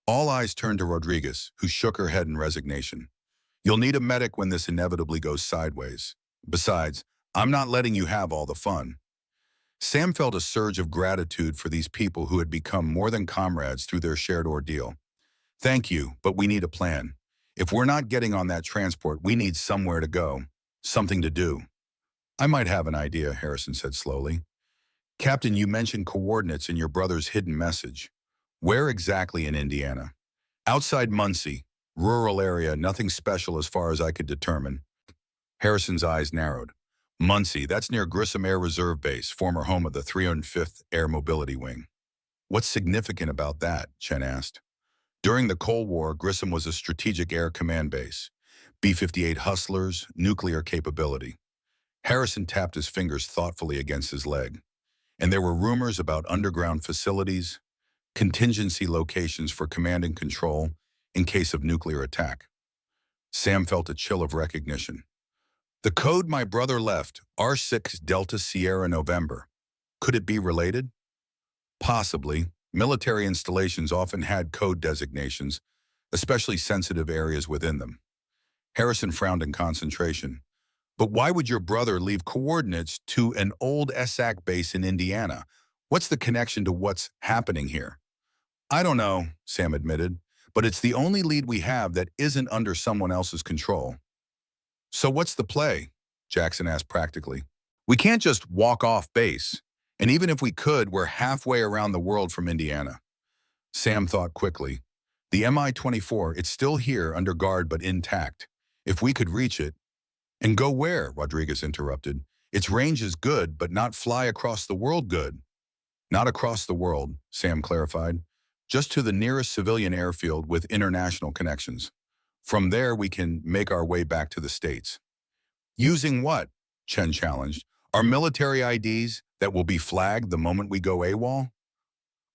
All eyes turned to Rodriguez, who shook her head in resignation. "You'll need a medic when this inevitably goes sideways. Besides, I'm not letting you have all the fun." Sam felt a surge of gratitude for these people who had become more than comrades through their shared ordeal. "Thank you, but we need a plan. If we're not getting on that transport, we need somewhere to go, something to do." "I might have an idea," Harrison said slowly. "Captain, you mentioned coordinates in your brother's hidden message. Where exactly in Indiana?" "Outside Muncie. Rural area, nothing special as far as I could determine." Harrison's eyes narrowed. "Muncie, that's near Grissom Air Reserve Base, former home of the 305th Air Mobility Wing." "What's significant about that?" Chen asked. "During the Cold War, Grissom was a strategic air command base. B-58 Hustlers, nuclear capability." Harrison tapped his fingers thoughtfully against his leg. "And there were rumors about underground facilities, contingency locations for command and control in case of nuclear attack." Sam felt a chill of recognition. "The code my brother left, R6 Delta Sierra November. Could it be related?" "Possibly. Military installations often had code designations, especially sensitive areas within them." Harrison frowned in concentration. "But why would your brother leave coordinates to an old SAC base in Indiana? What's the connection to what's happening here?" "I don't know," Sam admitted, "but it's the only lead we have that isn't under someone else's control." "So what's the play?" Jackson asked practically. "We can't just walk off base. And even if we could, we're halfway around the world from Indiana." Sam thought quickly. "The Mi-24, it's still here under guard but intact. If we could reach it—" "And go where?" Rodriguez interrupted. "Its range is good, but not fly across the world good." "Not across the world," Sam clarified. "Just to the nearest civilian airfield with international connections. From there, we can make our way back to the States." "Using what?" Chen challenged. "Our military IDs that will be flagged the moment we go AWOL?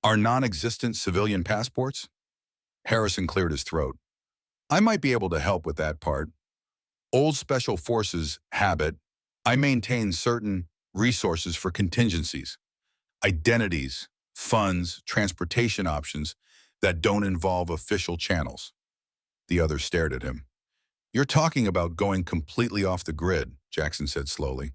Our non-existent civilian passports?" Harrison cleared his throat. "I might be able to help with that part. Old Special Forces habit, I maintain certain resources for contingencies, identities, funds, transportation options that don't involve official channels." The other stared at him. "You're talking about going completely off the grid," Jackson said slowly.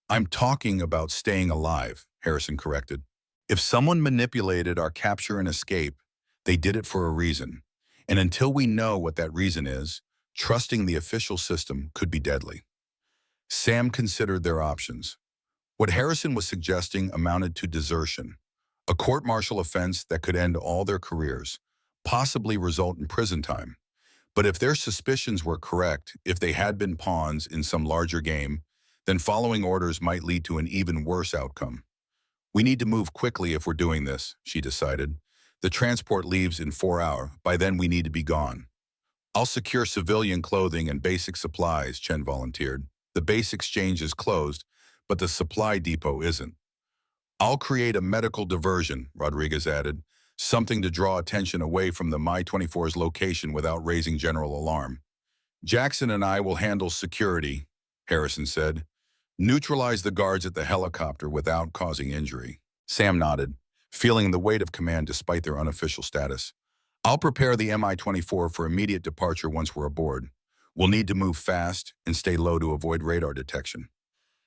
"I'm talking about staying alive," Harrison corrected. "If someone manipulated our capture and escape, they did it for a reason. And until we know what that reason is, trusting the official system could be deadly." Sam considered their options. What Harrison was suggesting amounted to desertion, a court-martial offense that could end all their careers, possibly result in prison time. But if their suspicions were correct, if they had been pawns in some larger game, then following orders might lead to an even worse outcome. "We need to move quickly if we're doing this," she decided. The transport leaves in 4 hours. By then, we need to be gone. I'll secure civilian clothing and basic supplies, Chen volunteered. The base exchange is closed, but the supply depot isn't. I'll create a medical diversion, Rodriguez added, something to draw attention away from the Mi-24's location without raising general alarm. Jackson and I will handle security, Harrison said. Neutralize the guards at the helicopter without causing injury. Sam nodded, feeling the weight of command despite their unofficial status. I'll prepare the Mi-24 for immediate departure once we're aboard. We'll need to move fast and stay low to avoid radar detection.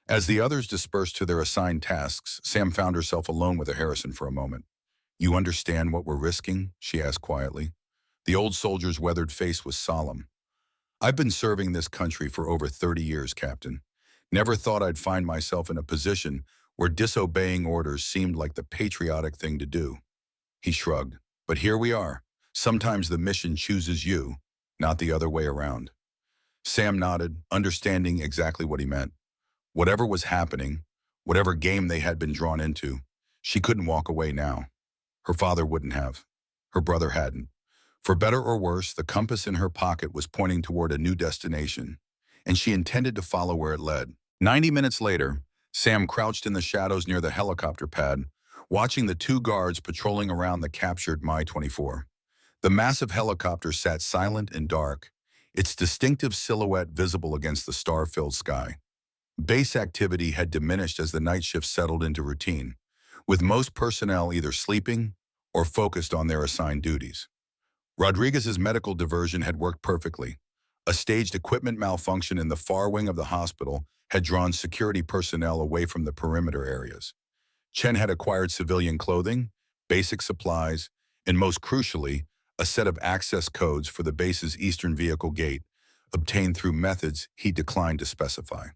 As the others dispersed to their assigned tasks, Sam found herself alone with Harrison for a moment. You understand what we're risking? She asked quietly. The old soldier's weathered face was solemn. I've been serving this country for over 30 years, Captain. Never thought I'd find myself in a position where disobeying orders seemed like the patriotic thing to do. He shrugged. But here we are. Sometimes the mission chooses you, not the other way around. Sam nodded, understanding exactly what he meant. Whatever was happening, whatever game they had been drawn into, she couldn't walk away now. Her father wouldn't have. Her brother hadn't. For better or worse, the compass in her pocket was pointing toward a new destination, and she intended to follow where it led. 90 minutes later, Sam crouched in the shadows near the helicopter pad, watching the two guards patrolling around the captured Mi-24. The massive helicopter sat silent and dark, its distinctive silhouette visible against the star-filled sky. Base activity had diminished as the night shift settled into routine, with most personnel either sleeping or focused on their assigned duties. Rodriguez's medical diversion had worked perfectly. A staged equipment malfunction in the far wing of the hospital had drawn security personnel away from the perimeter areas. Chen had acquired civilian clothing, basic supplies, and most crucially, a set of access codes for the base's eastern vehicle gate, obtained through methods he declined to specify.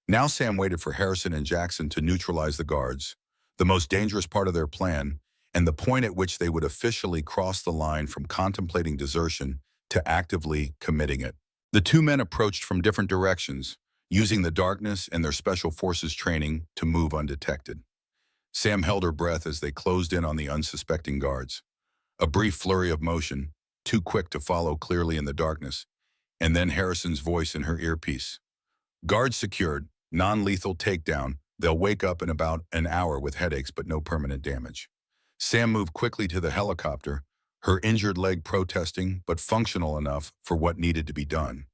Now Sam waited for Harrison and Jackson to neutralize the guards, the most dangerous part of their plan, and the point at which they would officially cross the line from contemplating desertion to actively committing it. The two men approached from different directions, using the darkness and their special forces training to move undetected. Sam held her breath as they closed in on the unsuspecting guards. A brief flurry of motion, too quick to follow clearly in the darkness, and then Harrison's voice in her earpiece. Guards secured, non-lethal takedown. They'll wake up in about an hour with headaches but no permanent damage. Sam moved quickly to the helicopter, her injured leg protesting but functional enough for what needed to be done.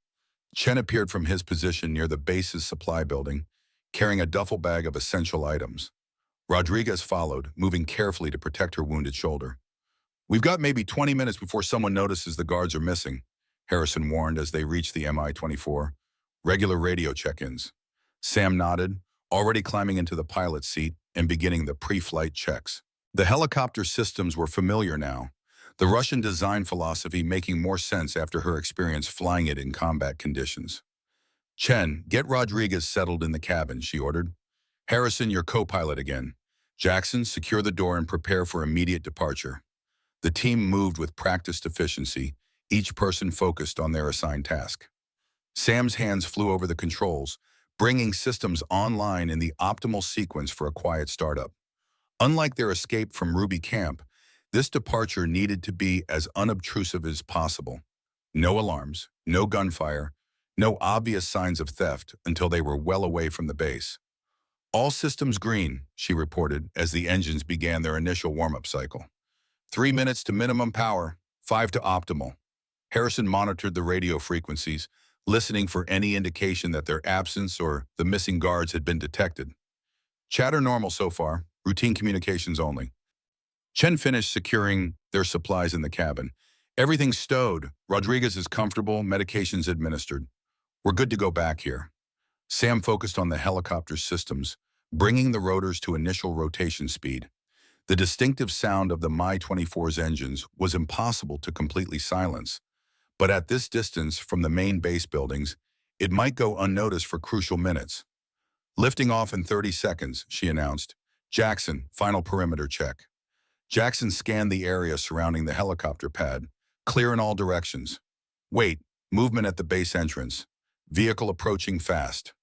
Chen appeared from his position near the base's supply building, carrying a duffel bag of essential items. Rodriguez followed, moving carefully to protect her wounded shoulder. We've got maybe 20 minutes before someone notices the guards are missing, Harrison warned as they reached the Mi-24. Regular radio check-ins. Sam nodded, already climbing into the pilot's seat and beginning the pre-flight checks. The helicopter systems were familiar now, the Russian design philosophy making more sense after her experience flying it in combat conditions. Chen, get Rodriguez settled in the cabin, she ordered. Harrison, your co-pilot again. Jackson, secure the door and prepare for immediate departure. The team moved with practiced efficiency, each person focused on their assigned task. Sam's hands flew over the controls, bringing systems online in the optimal sequence for a quiet startup. Unlike their escape from Ruby Camp, this departure needed to be as unobtrusive as possible. No alarms, no gunfire, no obvious signs of theft until they were well away from the base. All systems green, she reported as the engines began their initial warm-up cycle. 3 minutes to minimum power, 5 to optimal. Harrison monitored the radio frequencies, listening for any indication that their absence or the missing guards had been detected. Chatter normal so far, routine communications only. Chen finished securing their supplies in the cabin. Everything's stowed. Rodriguez is comfortable, medications administered. We're good to go back here. Sam focused on the helicopter systems, bringing the rotors to initial rotation speed. The distinctive sound of the Mi-24's engines was impossible to completely silence, but at this distance from the main base buildings, it might go unnoticed for crucial minutes. Lifting off in 30 seconds, she announced. Jackson, final perimeter check. Jackson scanned the area surrounding the helicopter pad, clear in all directions. Wait, movement at the base entrance. Vehicle approaching fast.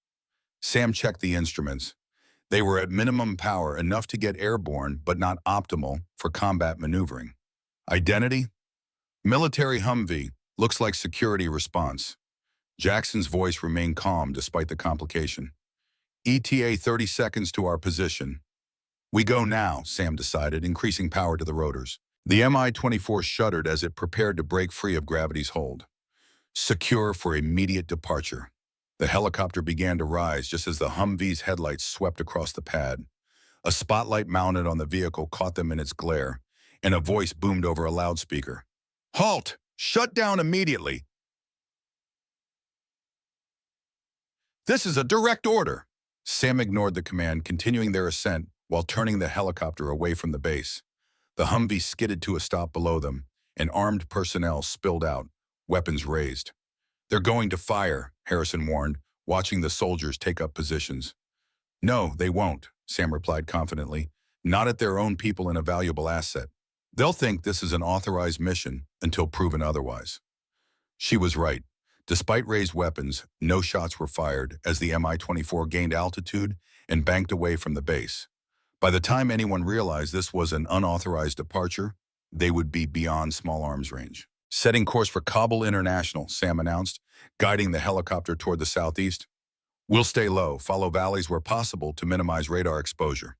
Sam checked the instruments. They were at minimum power, enough to get airborne, but not optimal for combat maneuvering. Identity? Military Humvee. Looks like security response. Jackson's voice remained calm despite the complication. ETA 30 seconds to our position. We go now, Sam decided, increasing power to the rotors. The Mi-24 shuddered as it prepared to break free of gravity's hold. Secure for immediate departure. The helicopter began to rise just as the Humvee's headlights swept across the pad. A spotlight mounted on the vehicle caught them in its glare, and a voice boomed over a loudspeaker. Halt! Shut down immediately! This is a direct order! Sam ignored the command, continuing their ascent while turning the helicopter away from the base. The Humvee skidded to a stop below them, and armed personnel spilled out, weapons raised. They're going to fire, Harrison warned, watching the soldiers take up positions. No, they won't, Sam replied confidently. Not at their own people and a valuable asset. They'll think this is an authorized mission until proven otherwise. She was right. Despite raised weapons, no shots were fired as the Mi-24 gained altitude and banked away from the base. By the time anyone realized this was an unauthorized departure, they would be beyond small arms range. Setting course for Kabul International, Sam announced, guiding the helicopter toward the southeast. We'll stay low, follow valleys where possible to minimize radar exposure.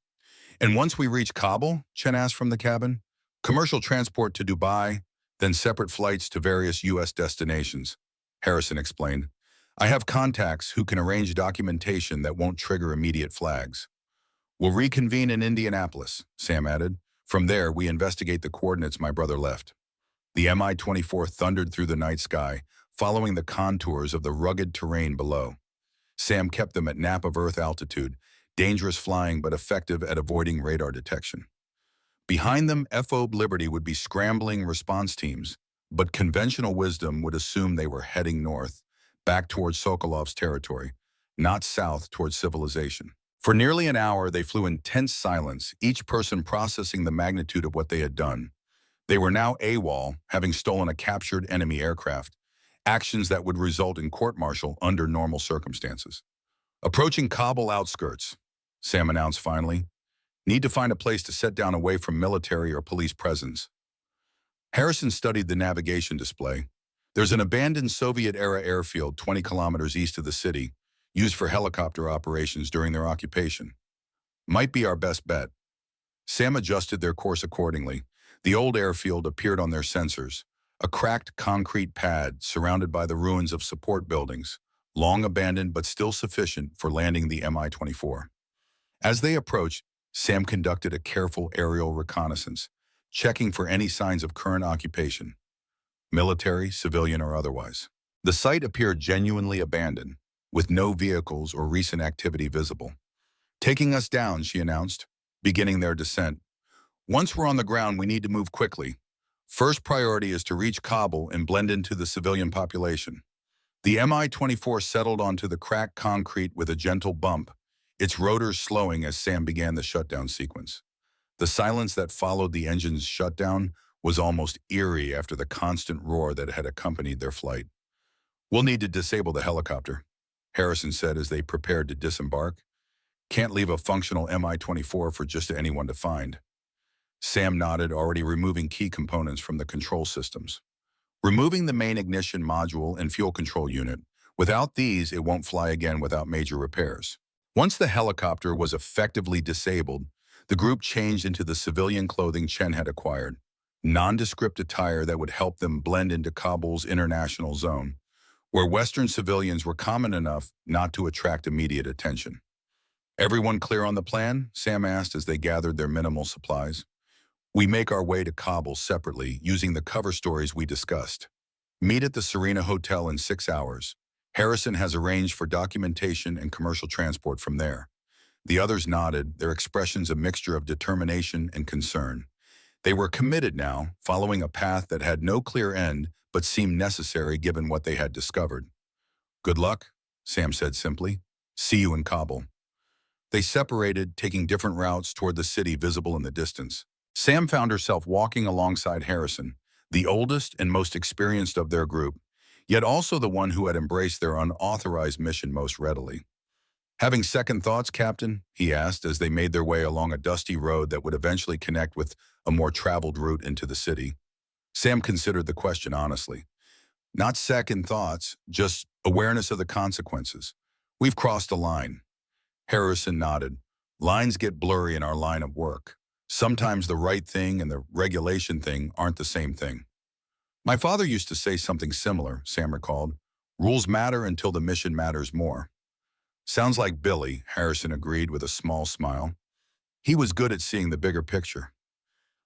And once we reach Kabul, Chen asked from the cabin, commercial transport to Dubai, then separate flights to various U.S. destinations, Harrison explained. I have contacts who can arrange documentation that won't trigger immediate flags. We'll reconvene in Indianapolis, Sam added. From there, we investigate the coordinates my brother left. The Mi-24 thundered through the night sky, following the contours of the rugged terrain below. Sam kept them at nap of Earth altitude, dangerous flying but effective at avoiding radar detection. Behind them, FOB Liberty would be scrambling response teams, but conventional wisdom would assume they were heading north, back towards Sokolov's territory, not south towards civilization. For nearly an hour, they flew in tense silence, each person processing the magnitude of what they had done. They were now AWOL, having stolen a captured enemy aircraft, actions that would result in court-martial under normal circumstances. Approaching Kabul outskirts, Sam announced finally. Need to find a place to set down away from military or police presence. Harrison studied the navigation display. There's an abandoned Soviet-era airfield 20 kilometers east of the city, used for helicopter operations during their occupation. Might be our best bet. Sam adjusted their course accordingly. The old airfield appeared on their sensors, a cracked concrete pad surrounded by the ruins of support buildings, long abandoned but still sufficient for landing the Mi-24. As they approached, Sam conducted a careful aerial reconnaissance, checking for any signs of current occupation, military, civilian, or otherwise. The site appeared genuinely abandoned, with no vehicles or recent activity visible. Taking us down, she announced, beginning their descent. Once we're on the ground, we need to move quickly. First priority is to reach Kabul and blend into the civilian population. The Mi-24 settled onto the cracked concrete with a gentle bump, its rotors slowing as Sam began the shutdown sequence. The silence that followed the engine's shutdown was almost eerie after the constant roar that had accompanied their flight. We'll need to disable the helicopter, Harrison said as they prepared to disembark. Can't leave a functional Mi-24 for just anyone to find. Sam nodded, already removing key components from the control systems. Removing the main ignition module and fuel control unit. Without these, it won't fly again without major repairs. Once the helicopter was effectively disabled, the group changed into the civilian clothing Chen had acquired, nondescript attire that would help them blend into Kabul's international zone, where Western civilians were common enough not to attract immediate attention. Everyone clear on the plan? Sam asked as they gathered their minimal supplies. We make our way to Kabul separately, using the cover stories we discussed. Meet at the Serena Hotel in 6 hours. Harrison has arranged for documentation and commercial transport from there. The others nodded, their expressions a mixture of determination and concern. They were committed now, following a path that had no clear end but seemed necessary given what they had discovered. Good luck, Sam said simply. See you in Kabul. They separated, taking different routes toward the city visible in the distance. Sam found herself walking alongside Harrison, the oldest and most experienced of their group, yet also the one who had embraced their unauthorized mission most readily. Having second thoughts, Captain? He asked as they made their way along a dusty road that would eventually connect with a more traveled route into the city. Sam considered the question honestly. Not second thoughts, just awareness of the consequences. We've crossed a line. Harrison nodded. Lines get blurry in our line of work. Sometimes the right thing and the regulation thing aren't the same thing. My father used to say something similar, Sam recalled. Rules matter until the mission matters more. Sounds like Billy, Harrison agreed with a small smile. He was good at seeing the bigger picture.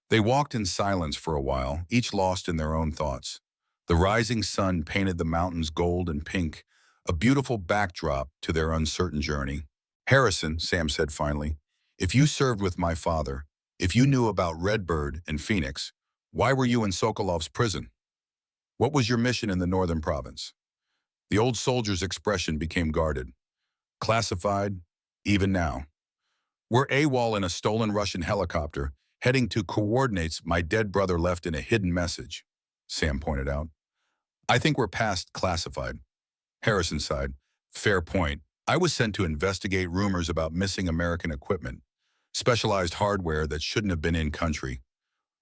They walked in silence for a while, each lost in their own thoughts. The rising sun painted the mountains gold and pink, a beautiful backdrop to their uncertain journey. Harrison, Sam said finally, if you served with my father, if you knew about Redbird and Phoenix, why were you in Sokolov's prison? What was your mission in the northern province? The old soldier's expression became guarded. Classified, even now. We're AWOL in a stolen Russian helicopter, heading to coordinates my dead brother left in a hidden message, Sam pointed out. I think we're past classified. Harrison sighed. Fair point. I was sent to investigate rumors about missing American equipment, specialized hardware that shouldn't have been in country.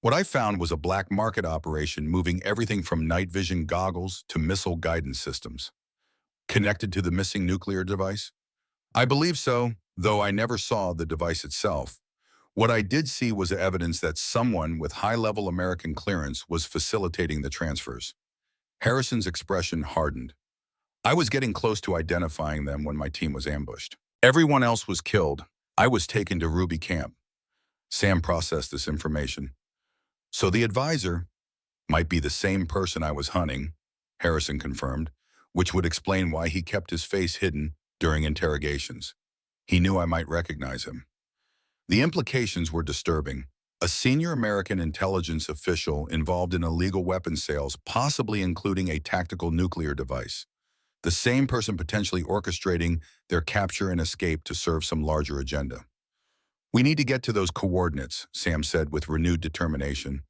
What I found was a black market operation moving everything from night vision goggles to missile guidance systems. Connected to the missing nuclear device? I believe so, though I never saw the device itself. What I did see was evidence that someone with high-level American clearance was facilitating the transfers. Harrison's expression hardened. I was getting close to identifying them when my team was ambushed. Everyone else was killed. I was taken to Ruby Camp. Sam processed this information. So the advisor might be the same person I was hunting, Harrison confirmed, which would explain why he kept his face hidden during interrogations. He knew I might recognize him. The implications were disturbing. A senior American intelligence official involved in illegal weapons sales, possibly including a tactical nuclear device. The same person potentially orchestrating their capture and escape to serve some larger agenda. We need to get to those coordinates, Sam said with renewed determination.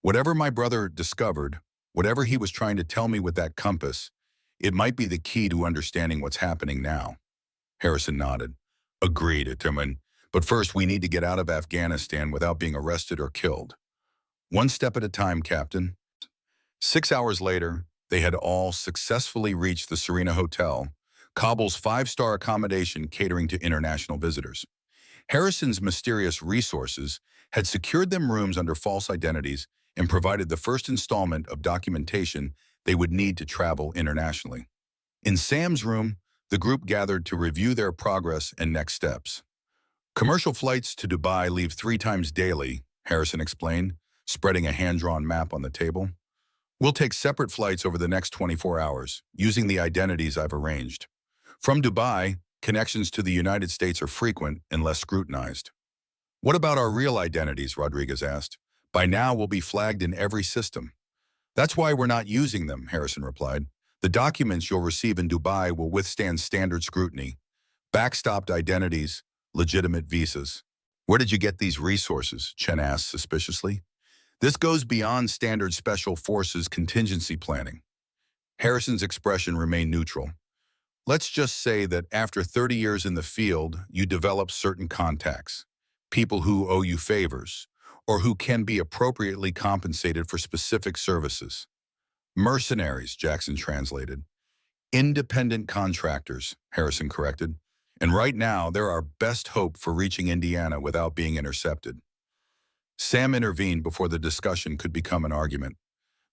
Whatever my brother discovered, whatever he was trying to tell me with that compass, it might be the key to understanding what's happening now. Harrison nodded. Agreed, determined. But first, we need to get out of Afghanistan without being arrested or killed. One step at a time, Captain. 6 hours later, they had all successfully reached the Serena Hotel, Kabul's 5-star accommodation catering to international visitors. Harrison's mysterious resources had secured them rooms under false identities and provided the first installment of documentation they would need to travel internationally. In Sam's room, the group gathered to review their progress and next steps. Commercial flights to Dubai leave 3 times daily, Harrison explained, spreading a hand-drawn map on the table. We'll take separate flights over the next 24 hours, using the identities I've arranged. From Dubai, connections to the United States are frequent and less scrutinized. What about our real identities, Rodriguez asked. By now, we'll be flagged in every system. That's why we're not using them, Harrison replied. The documents you'll receive in Dubai will withstand standard scrutiny. Backstopped identities, legitimate visas. Where did you get these resources? Chen asked suspiciously. This goes beyond standard special forces contingency planning. Harrison's expression remained neutral. Let's just say that after 30 years in the field, you develop certain contacts, people who owe you favors, or who can be appropriately compensated for specific services. Mercenaries, Jackson translated. Independent contractors, Harrison corrected. And right now, they're our best hope for reaching Indiana without being intercepted. Sam intervened before the discussion could become an argument.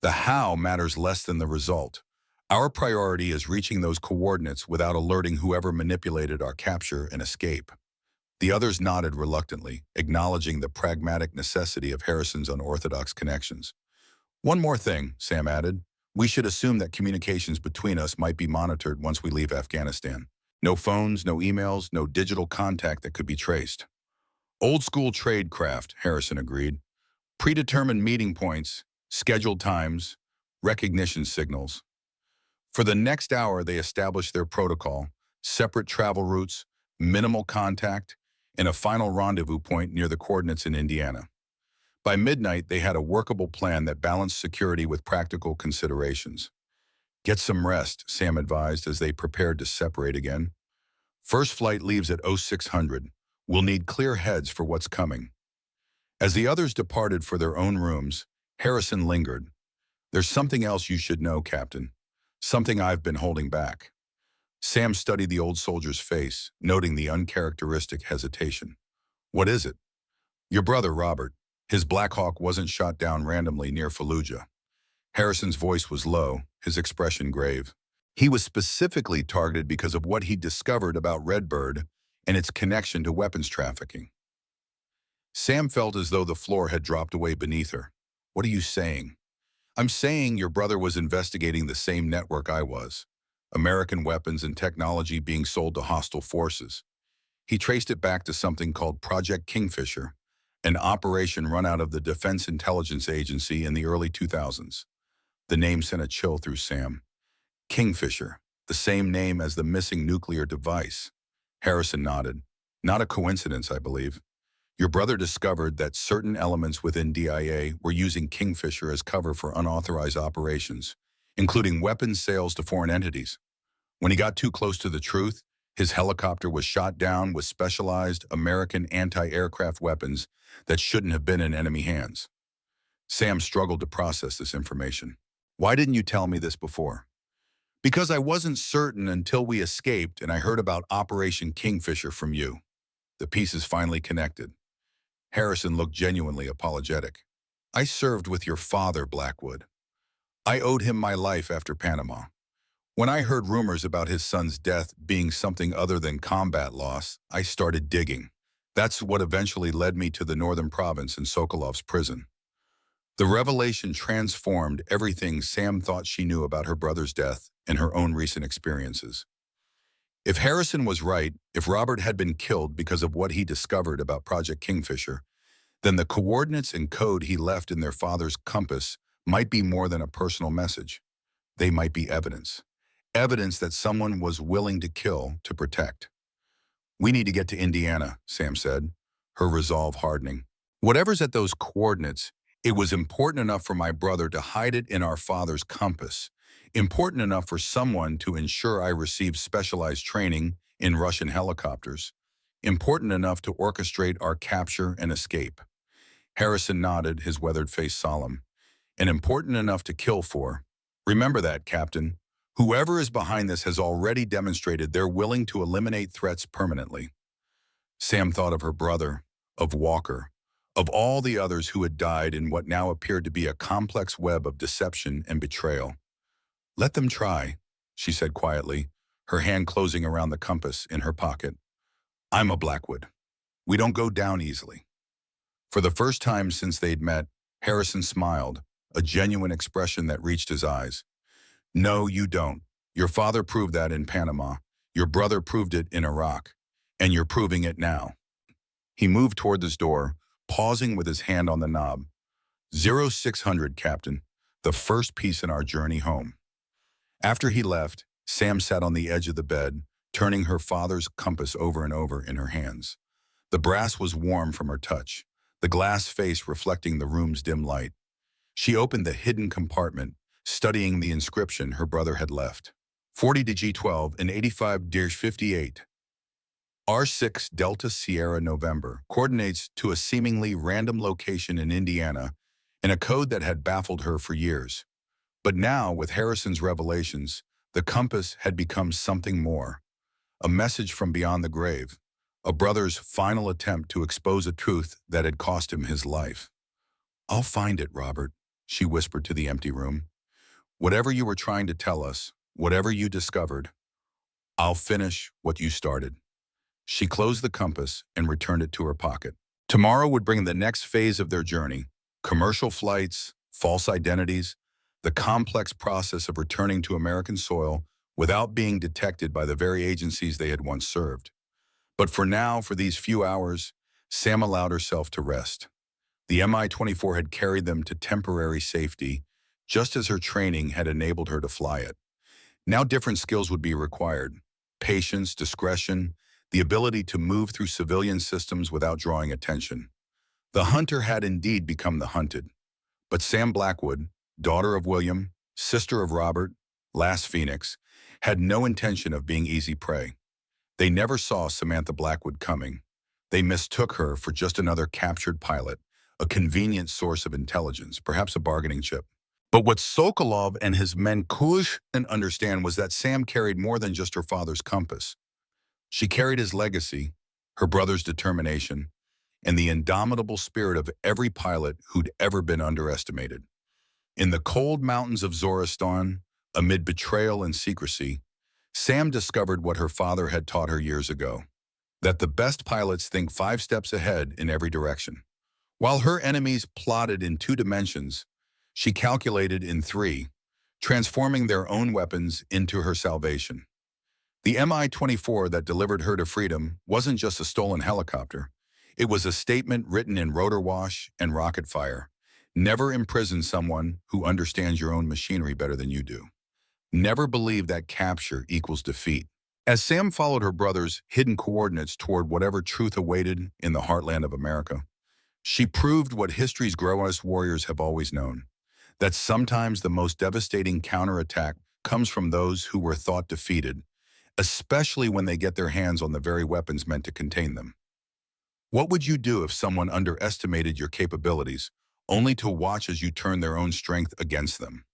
The how matters less than the result. Our priority is reaching those coordinates without alerting whoever manipulated our capture and escape. The others nodded reluctantly, acknowledging the pragmatic necessity of Harrison's unorthodox connections. One more thing, Sam added. We should assume that communications between us might be monitored once we leave Afghanistan. No phones, no emails, no digital contact that could be traced. Old-school tradecraft, Harrison agreed. Predetermined meeting points, scheduled times, recognition signals. For the next hour, they established their protocol, separate travel routes, minimal contact, and a final rendezvous point near the coordinates in Indiana. By midnight, they had a workable plan that balanced security with practical considerations. Get some rest, Sam advised as they prepared to separate again. First flight leaves at 0600. We'll need clear heads for what's coming. As the others departed for their own rooms, Harrison lingered. There's something else you should know, Captain. Something I've been holding back. Sam studied the old soldier's face, noting the uncharacteristic hesitation. What is it? Your brother, Robert. His Black Hawk wasn't shot down randomly near Fallujah. Harrison's voice was low, his expression grave. He was specifically targeted because of what he discovered about Redbird and its connection to weapons trafficking. Sam felt as though the floor had dropped away beneath her. What are you saying? I'm saying your brother was investigating the same network I was. American weapons and technology being sold to hostile forces. He traced it back to something called Project Kingfisher, an operation run out of the Defense Intelligence Agency in the early 2000s. The name sent a chill through Sam. Kingfisher, the same name as the missing nuclear device. Harrison nodded. Not a coincidence, I believe. Your brother discovered that certain elements within DIA were using Kingfisher as cover for unauthorized operations, including weapons sales to foreign entities. When he got too close to the truth, his helicopter was shot down with specialized American anti-aircraft weapons that shouldn't have been in enemy hands. Sam struggled to process this information. Why didn't you tell me this before? Because I wasn't certain until we escaped and I heard about Operation Kingfisher from you. The pieces finally connected. Harrison looked genuinely apologetic. I served with your father, Blackwood. I owed him my life after Panama. When I heard rumors about his son's death being something other than combat loss, I started digging. That's what eventually led me to the northern province and Sokolov's prison. The revelation transformed everything Sam thought she knew about her brother's death and her own recent experiences. If Harrison was right, if Robert had been killed because of what he discovered about Project Kingfisher, then the coordinates and code he left in their father's compass might be more than a personal message. They might be evidence. Evidence that someone was willing to kill to protect. We need to get to Indiana, Sam said, her resolve hardening. Whatever's at those coordinates, it was important enough for my brother to hide it in our father's compass. Important enough for someone to ensure I received specialized training in Russian helicopters. Important enough to orchestrate our capture and escape. Harrison nodded, his weathered face solemn. And important enough to kill for. Remember that, Captain. Whoever is behind this has already demonstrated they're willing to eliminate threats permanently. Sam thought of her brother, of Walker, of all the others who had died in what now appeared to be a complex web of deception and betrayal. Let them try, she said quietly, her hand closing around the compass in her pocket. I'm a Blackwood. We don't go down easily. For the first time since they'd met, Harrison smiled, a genuine expression that reached his eyes. No, you don't. Your father proved that in Panama. Your brother proved it in Iraq. And you're proving it now. He moved toward this door, pausing with his hand on the knob. 0600, Captain, the first piece in our journey home. After he left, Sam sat on the edge of the bed, turning her father's compass over and over in her hands. The brass was warm from her touch, the glass face reflecting the room's dim light. She opened the hidden compartment, studying the inscription her brother had left. 40 to G12 and 85-58. R6 Delta Sierra November coordinates to a seemingly random location in Indiana and a code that had baffled her for years. But now, with Harrison's revelations, the compass had become something more. A message from beyond the grave. A brother's final attempt to expose a truth that had cost him his life. I'll find it, Robert, she whispered to the empty room. Whatever you were trying to tell us, whatever you discovered, I'll finish what you started. She closed the compass and returned it to her pocket. Tomorrow would bring the next phase of their journey. Commercial flights, false identities, the complex process of returning to American soil without being detected by the very agencies they had once served. But for now, for these few hours, Sam allowed herself to rest. The Mi-24 had carried them to temporary safety, just as her training had enabled her to fly it. Now different skills would be required. Patience, discretion, the ability to move through civilian systems without drawing attention. The hunter had indeed become the hunted. But Sam Blackwood, daughter of William, sister of Robert, last Phoenix, had no intention of being easy prey. They never saw Samantha Blackwood coming. They mistook her for just another captured pilot, a convenient source of intelligence, perhaps a bargaining chip. But what Sokolov and his men couldn't understand was that Sam carried more than just her father's compass. She carried his legacy, her brother's determination, and the indomitable spirit of every pilot who'd ever been underestimated. In the cold mountains of Zoristan, amid betrayal and secrecy, Sam discovered what her father had taught her years ago, that the best pilots think 5 steps ahead in every direction. While her enemies plotted in 2 dimensions, she calculated in 3, transforming their own weapons into her salvation. The Mi-24 that delivered her to freedom wasn't just a stolen helicopter. It was a statement written in rotor wash and rocket fire. Never imprison someone who understands your own machinery better than you do. Never believe that capture equals defeat. As Sam followed her brother's hidden coordinates toward whatever truth awaited in the heartland of America, she proved what history's greatest warriors have always known, that sometimes the most devastating counterattack comes from those who were thought defeated, especially when they get their hands on the very weapons meant to contain them. What would you do if someone underestimated your capabilities, only to watch as you turn their own strength against them?